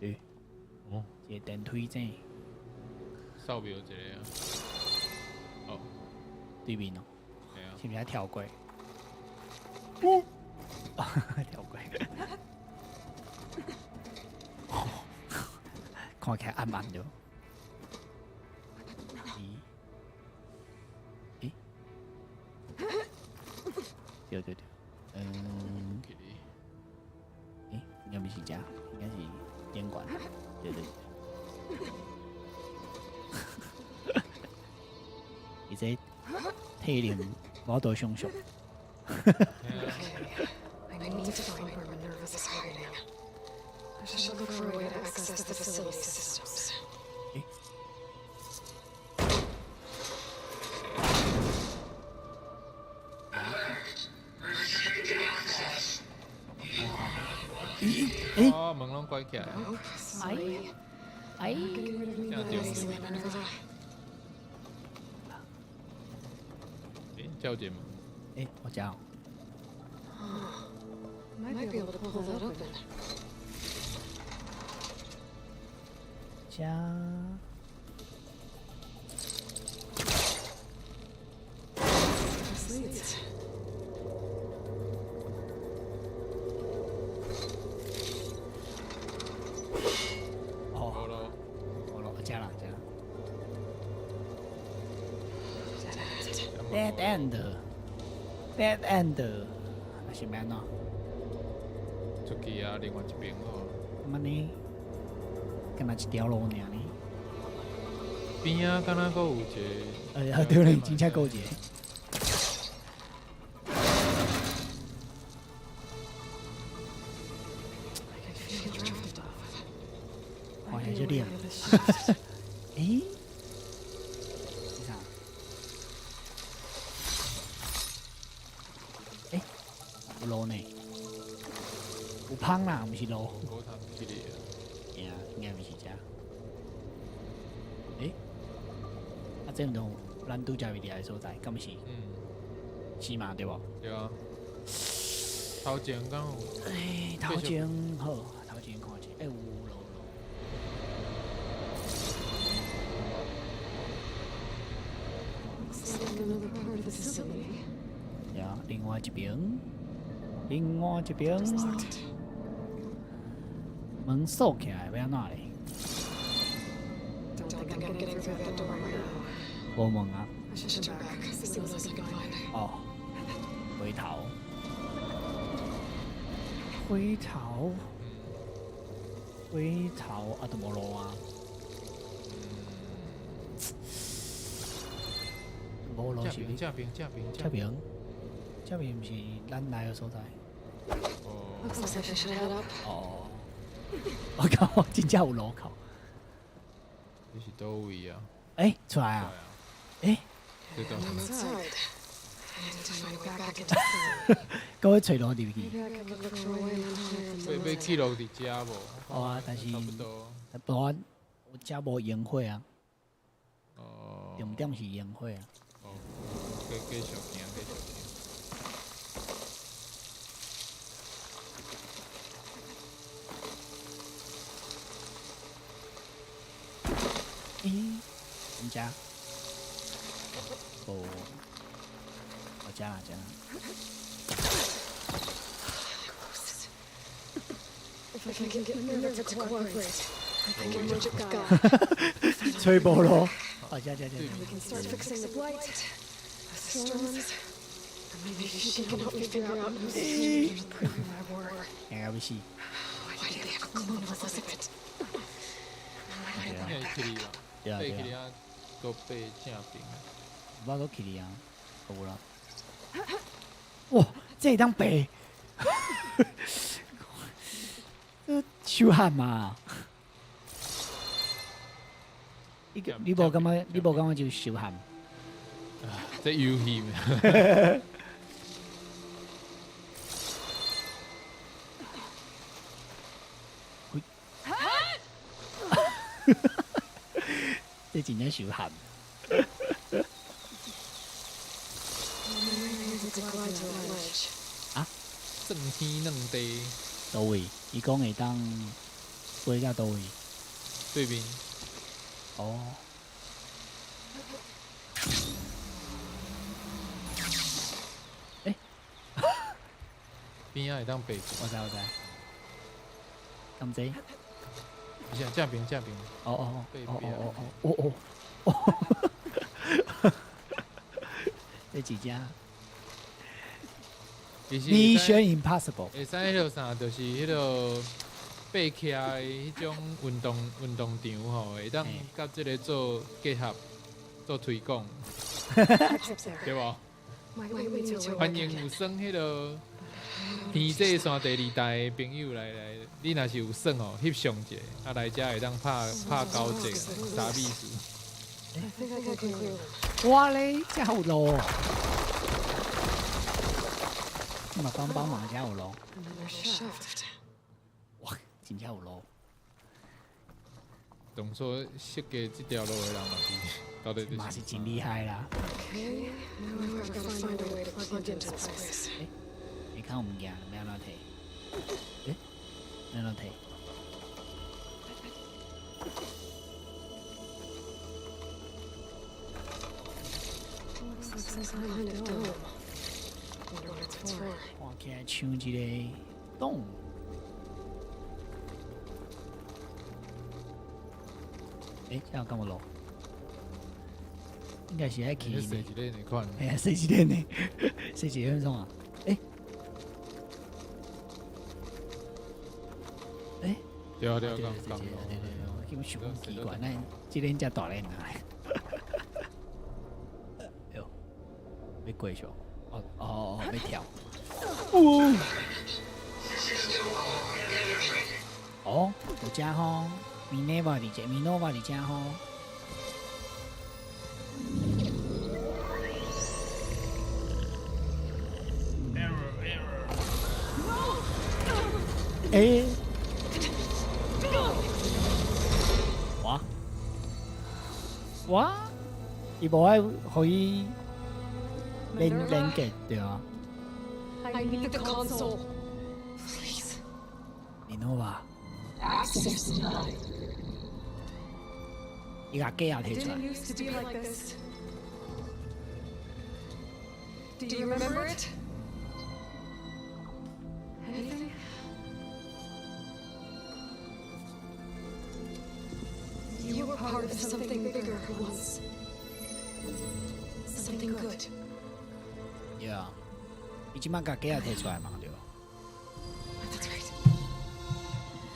诶，哦，一个电梯正扫描一个啊。哦，对面哦，系啊。是毋是爱跳过？跳过。看起来暗暗的。咦？诶？对对对，诶，应该不是这，应该是监管。对对对。伊这体能我都上上。 I need to find where Minerva's is hiding. I should look for a way to access the facility systems. 哦，门拢关起来。 Oh, sorry. 哎， Getting rid of me Yeah, really easily, Minerva. 诶，叫一个门。诶，我知道。 Might be able to pull that open. 加。 This leads. 哦，好咯，好了，我加了，加了。Dead end，dead end，那是咩喏？出去啊，另外一边好。咁么呢？干那一条路尔呢？边啊，敢若阁有一个。对嘞，真正够一个。看起来就亮。诶，是啥？诶，有路呢，有芳啦，毋是路。我头去哩啊，呀，应该毋是遮。诶，啊，这毋同咱拄则位伫的所在，敢毋是？是嘛？对无？对啊。头前敢有？诶，头前好，头前看者，诶，有路。呀，另外一边，门锁起来，要安怎咧？无门啊。哦，回头，啊，都无路啊。无路是正边，这边毋是咱来的所在。哦，我靠，真正有路口。你是倒位啊？诶，出来啊！诶，这都各位找路入去。要记录伫遮无？好啊，但是差不多。不然有遮无烟火啊。哦。重点是烟火啊。哦，继续行。咦，人家？哦，我加了。吹波咯，哦，加。要死！对啊，个背正边。我搁去哩啊，有啦。哇，这会当背，手汗嘛。你无感觉就手汗？这游戏。这真正手汗。啊？算天两地。倒位？伊讲会当飞到倒位？对面。哦。诶。边仔会当爬。我知。咁济？是啊，正边。哦。这几家？Mission Impossible。会使迄落啥，就是迄落爬起来迄种运动场吼，会当甲即个做结合，做推广，对无？欢迎有耍迄落天际线第2代的朋友来，你若是有耍哦，翕相者，啊来遮会当拍高级，啥意思？哇嘞，真有路！你嘛帮忙，真有路。哇，真正有路。当初设计这条路的人嘛是，到底嘛是真厉害啦。你看有物件，要安怎摕？诶，要安怎摕？看起来像一个洞。诶，这样干嘛咯？应该是喺起呢。哎呀，谁几天呢？谁几分钟啊？诶。诶。对，对，基本想奇怪，咱这人才大人啊。哎呦，要过去哦，要跳。哦，有遮吼，米内瓦里加，米诺瓦里加吼。诶，哇，伊无爱互伊连结对啊。 I need the console. Please. 米诺瓦， Access denied. 伊甲鸡也摕出来 Didn't。used to be like this. Do you remember it? Anything? You were part of something bigger once. Something good. 对啊，伊即摆甲鸡也摕出来嘛，对吧？ That's right.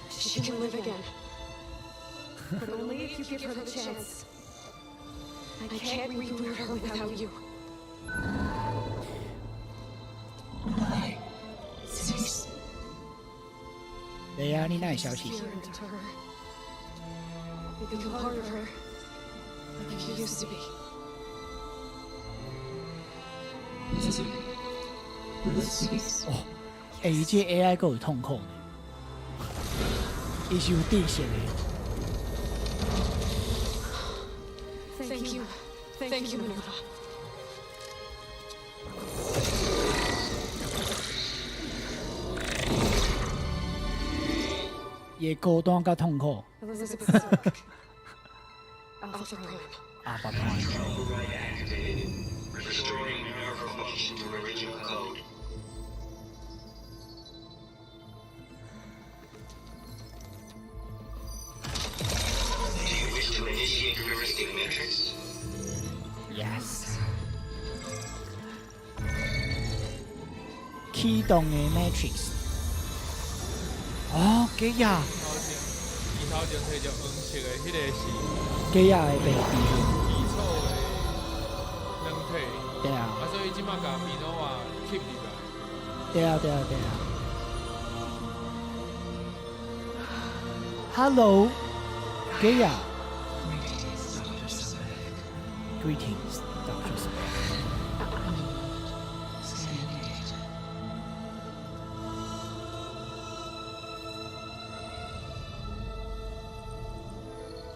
She can live again. But only if you give her the chance. I can't reboot her without you. 6. 对啊，你哪会消息？ Peer into her. Become part of her. Like you used to be. 哦，诶，伊这 AI 够有痛苦呢，伊是有定性的。 Thank you. Thank you, Minerva. 伊高端甲痛苦， Elizabeth Silk. Alpha Prime. 啊，爸爸。 Override activated. Restoring Minerva function to original code. Do you wish to initiate heuristic matrix? Yes。启动的 Matrix。哦，鸡呀，伊头前摕着黄色的，迄个是鸡呀的白皮。基础的软体，对啊，啊，所以即摆甲米诺瓦 keep 入来。对啊，对啊，对啊。Hello，鸡呀。Greetings, Dr. Spade.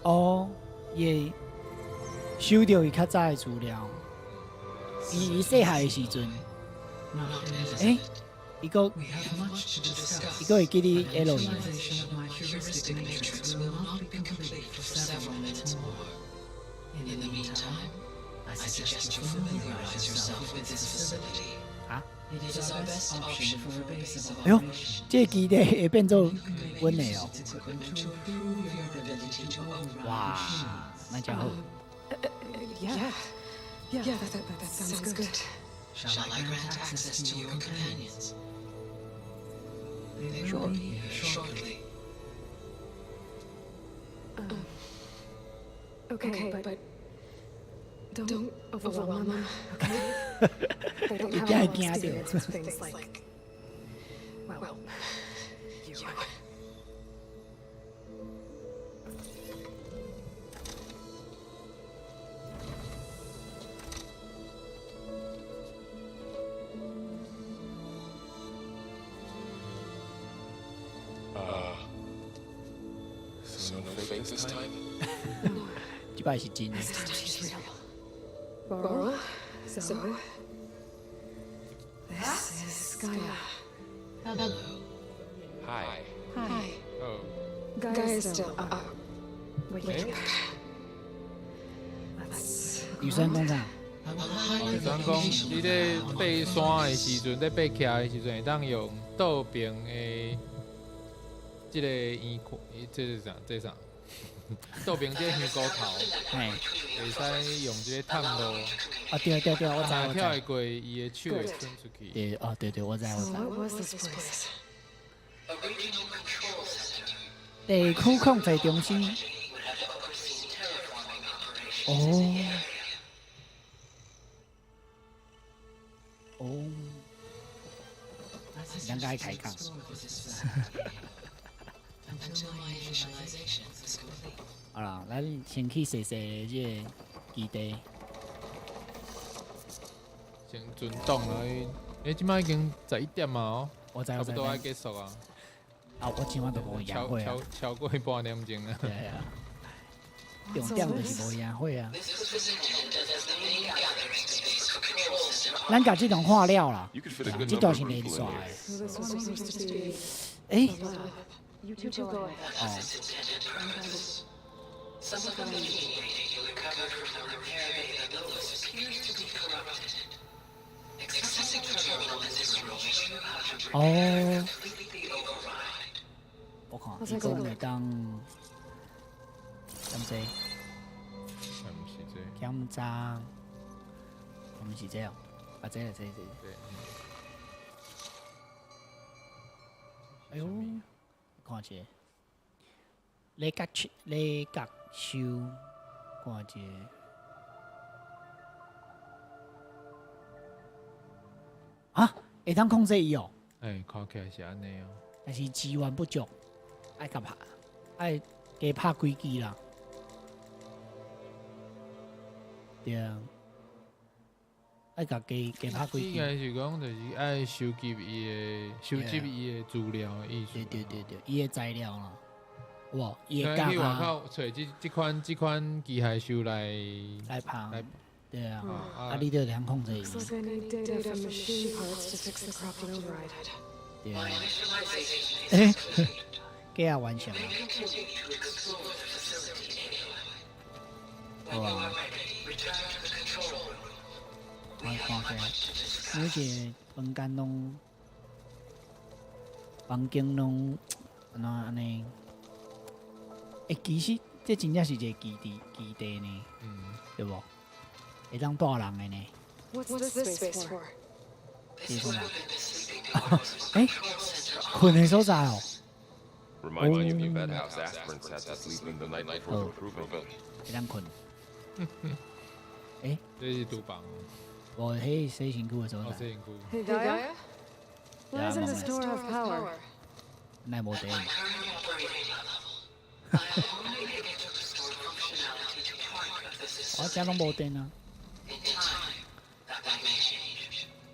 哦，伊收到伊较早的资料，伊细汉的时阵，诶，伊个会记你 L 伊。 Civilization of my heuristic matrix will not be complete for several minutes more. In the meantime, I suggest you familiarize yourself with this facility. 啊？ It is our best option for a base of 哎呦， operation. 这个基地会变做 You can make 阮的 use 哦 of。its equipment to improve your ability to override 哇 machines.，那家伙， Yeah. Yeah, that sounds good. Shall I grant access to your companions? They will be here shortly. Okay, but don't overwhelm them, okay? They don't have Yeah, a lot of yeah, I do. experience with things like, well, you. So no fake this time? 这摆是真的。 This time she's real. Boral, so this is Gaia. Hello. Hi. Hi. Oh， Gaia is still up. Wait. Let's 女生工厂， I will hide 女 the 生讲， location 你 of 咧 the 爬山的时阵，咧爬徛的时阵，会当用倒边的即个圆块，这是啥？这是啥？倒边这香菇头，哎，会使用即个探路，啊对对对，我知若我知，跳会过，伊的手会伸出去。对哦对对，我知我 So 知。 what was this place? Original control center. 地区控制中心， Would have overseen terraforming operations. 哦哦， I suggest 应该开 you 讲。 explore this facility. until my initialization is complete. 好啦，咱先去洗洗这个基地。先准动了，即摆已经11点嘛哦，我知差不多要结束啊。啊，我今晚都无宴会啊。超过半点钟啊。对啊。重点就是无宴会啊。咱甲这段看了啦，这段是连刷的。诶。哦。Some of the media you recovered from the repair bay of the Lewis appears to be corrupted. Accessing the terminal in this room will show you how to prepare to completely override. 我看伊讲会当，咁济，唔是这，检查，唔是这样，啊这。哎呦，看一下。你甲收，看一下。啊，会当控制伊哦。看起来是安尼哦。但是资源不足，爱甲拍，爱加拍几支啦。对啊，爱甲加拍几支。应该是讲，就是爱收集伊的资料的意思。对，伊的材料啦。哇，伊去会外口找这款机械收来拍，对啊，你就通控制伊。 Looks like I need data from machine parts to fix the corrupted override. 对啊，诶，几啊完成啊？好啊，我看起来，每个房间拢安尼。 其实这真正是一个基地呢，对不？会当带人的呢。 What's this space for? 地方困的所在哦。 Reminds me of the bed house Aspirin sat to sleep in the night before the improvement. 会当困。这是厨房。无，迄洗身躯的所在。洗身躯。 Hey Gaia? Why doesn't this door have power? 奈无电。 我家拢无电啊。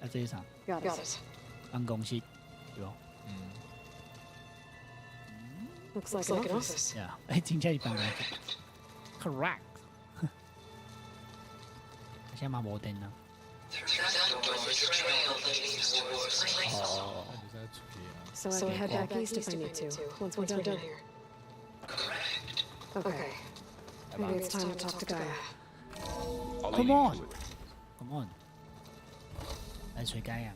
啊，这一场。Got it. 办公室，对不？ Looks like an office. 呀，真正是办公室。Correct。现在嘛无电啊。哦。 So I can head back east if I need to, once we're done here. Okay. Maybe it's time to talk to Gaia. Come on. Come on. 来吹街啊！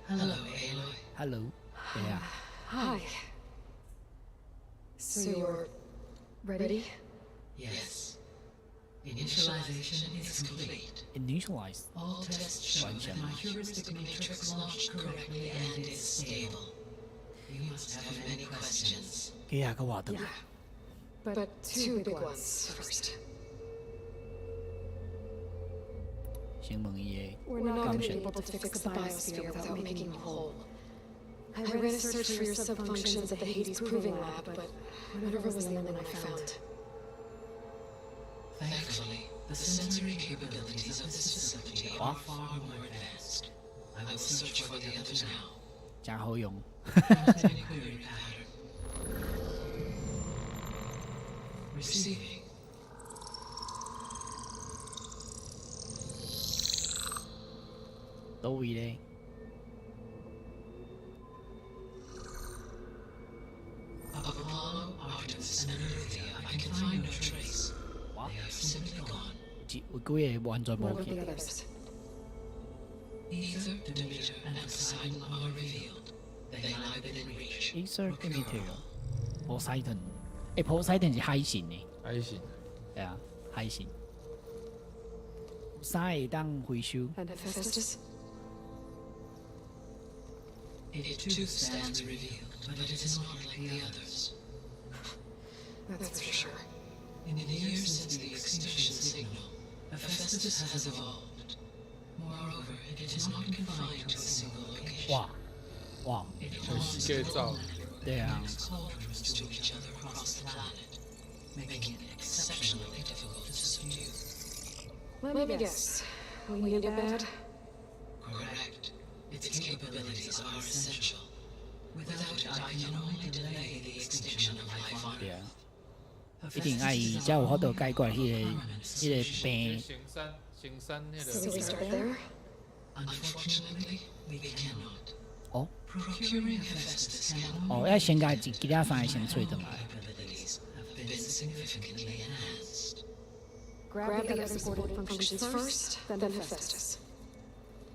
Hello, Aloy. Hello. Yeah. Hi. So you're ready? Yes. Initialization is complete. Initialize. All tests show that my heuristic matrix launched correctly and is stable. You must have many questions. 幾下個話題？ But two big ones first. 先問伊 We're 嘅 not 感 going to be 受。 able to fix the biosphere without making a whole. I ran a search for your subfunctions at the Hades Proving Lab, but whatever was the only one I found. Thankfully, the sensory capabilities of this facility are far more advanced. I will search for the others now. 真好用。 Query pattern. Receiving. Đâu vị đây? Of Apollo, Artemis, and Olympia, I can find no trace. They are simply gone. Chị cái hoàn toàn What một about kiện. the others? Ether, Demeter, and Poseidon are revealed. They lie within reach. Acer Demeter, Poseidon. Poseidon 是海神的。海神。係啊，海神。啥會當回收？ And Hephaestus? It too stands revealed, but it is not like the others. That's for sure. In the years since the extinction signal, Hephaestus has evolved. Moreover, it is not confined to a single location. 哇， It 有膝盖照，对啊， causes cauldrons to each other across the planet, making it exceptionally difficult to subdue. Let me guess. We need it bad? Correct. Its capabilities are essential. Without it, I can only delay the extinction of life on 对啊， Earth. 一定爱伊才有法度解决迄个病。行山那 So we 个 start there? Unfortunately, we cannot. 哦 Procuring Hephaestus can 哦，要先甲一其他番先吹的嘛。 abilities have been significantly enhanced. Grab the other subordinate functions first, then Hephaestus.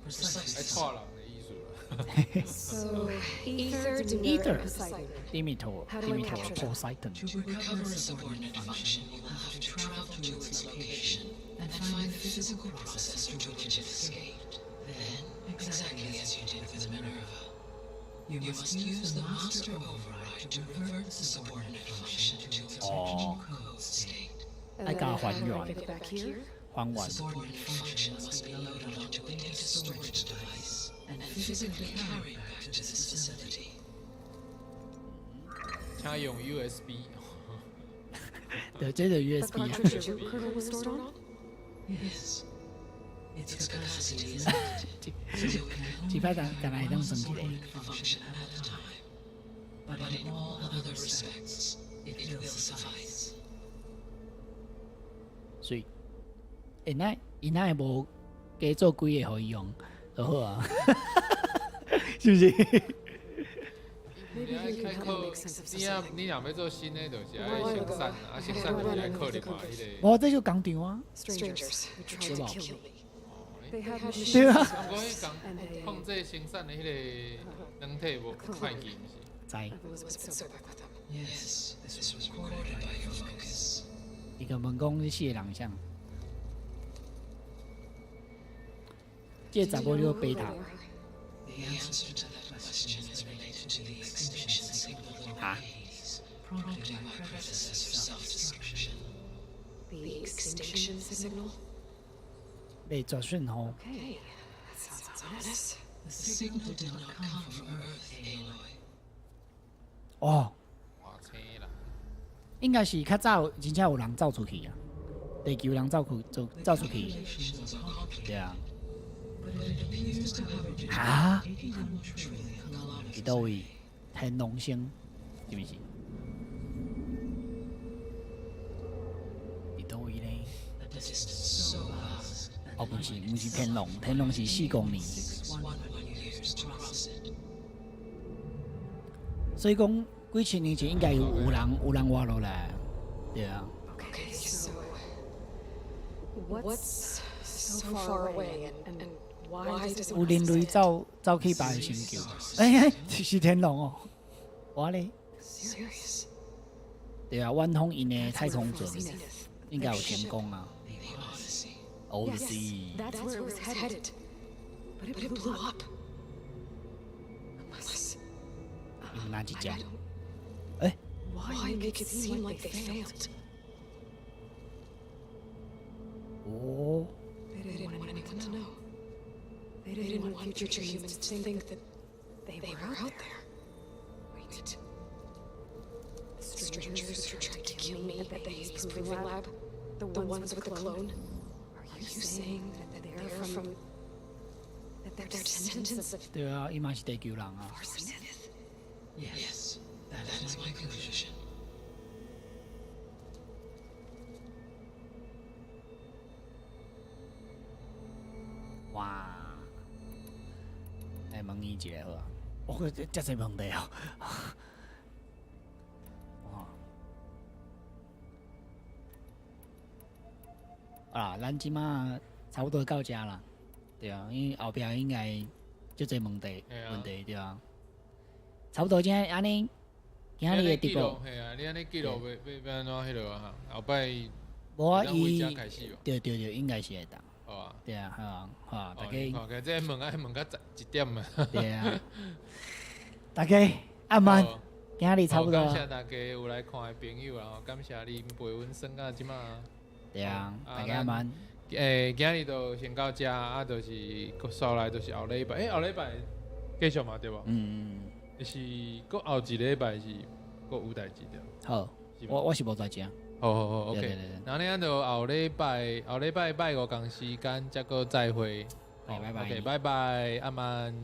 爱 Precisely. 错人的艺术了。 So, Ether, Ether. Demeter, and Poseidon. Demeter, How do I Demeter, capture that? Poseidon。 To recover a subordinate function, you will have to travel to its location and find the physical processor to which it escaped. Then, exactly as you did with Minerva, you must use the master override to revert the subordinate function to its original code state. And I then got how one do I yuan. get it back here? 还 The 完。 subordinate function must be loaded onto a data storage device and physically carried back to this facility. 请用 USB。对，这个 The USB。 cartridge your kernel was stored on? Yes. Its capacity is limited, so you can 只 only 摆敢来当生一个。 subordinate function at a time. But in all other respects, it will suffice. 所以，因那无加做几个互伊用就好啊，是不是？ 你爱开课，你若要做新的，就是爱行山啊，行山就是爱考虑嘛，迄个。我这就工厂啊， Strangers who tried to kill me. They had 对 machines 啊，不过迄讲控制行山的迄个能体无快记，毋是？知 I was so back with them. Yes, this was recorded by your focus. 伊个问讲你四个人像，这查某就贝塔 The answer to that question is related to the extinction signal of Ah. Hades, prompted by predecessor self-destruction. The extinction signal? 被绝讯号， Okay, that sounds ominous. The signal did not come from Earth, Aloy. 哦，哇青啦，应该是较早真正有人走出去啊，地球人走出去， Calculations was complicated, 对啊， but it appears to have reached 啊， 81 trillion kilometers 伫倒位？天龙星，是毋是？伫倒位呢？ a distance so vast 哦，不是，不是天龙，天龙是4公里， 611 years to cross it. 所以讲几千年前应该有人活落来，对啊。 Okay, so what's so far away and why does it 有人类走去别个星球，是天龙哦，我咧， serious? 对啊，远通因的太空船 Zenith. 应该有成功啊。 The Odyssey. 哦 Yes, 是， that's where it was headed. But it blew up. Unless 有哪几 I 家？ don't. 哎， Why make it seem like they failed? 哦， They didn't want anyone to know. They didn't want future humans to think that they were out there. Wait. The strangers who tried to kill me at the Hades Proving Lab? The ones with the clone? Are you saying that they're from... that they're descendants of 对啊，伊嘛是地球人啊。 Zenith? Yes, that is my conclusion. 哇，来问伊一下好啊。我这侪问题哦。哇，啊，咱即马差不多到遮啦，对啊，因为后壁应该就侪问题嘿啊问题对啊。差不多今安尼，今日的直播，嘿啊，你安尼记录要安怎迄落啊？后摆咱无伊回家开始哦，对，应该是会当，好啊。对啊，好啊，好啊，大哦，家你看，这问爱问到1点啊。对啊，大家暗晚好今日差不多啊好感谢，大家有来看的朋友啊，感谢你陪阮算到即马。对啊，好大家暗晚。今日就先到这，啊，就是收来就是后礼拜，后礼拜继续嘛对无？就是搁后一礼拜是搁有代志对。好，我是无在遮。好，OK。然后咱就后礼拜拜五同时间再个再会。拜拜。OK，拜拜，阿曼。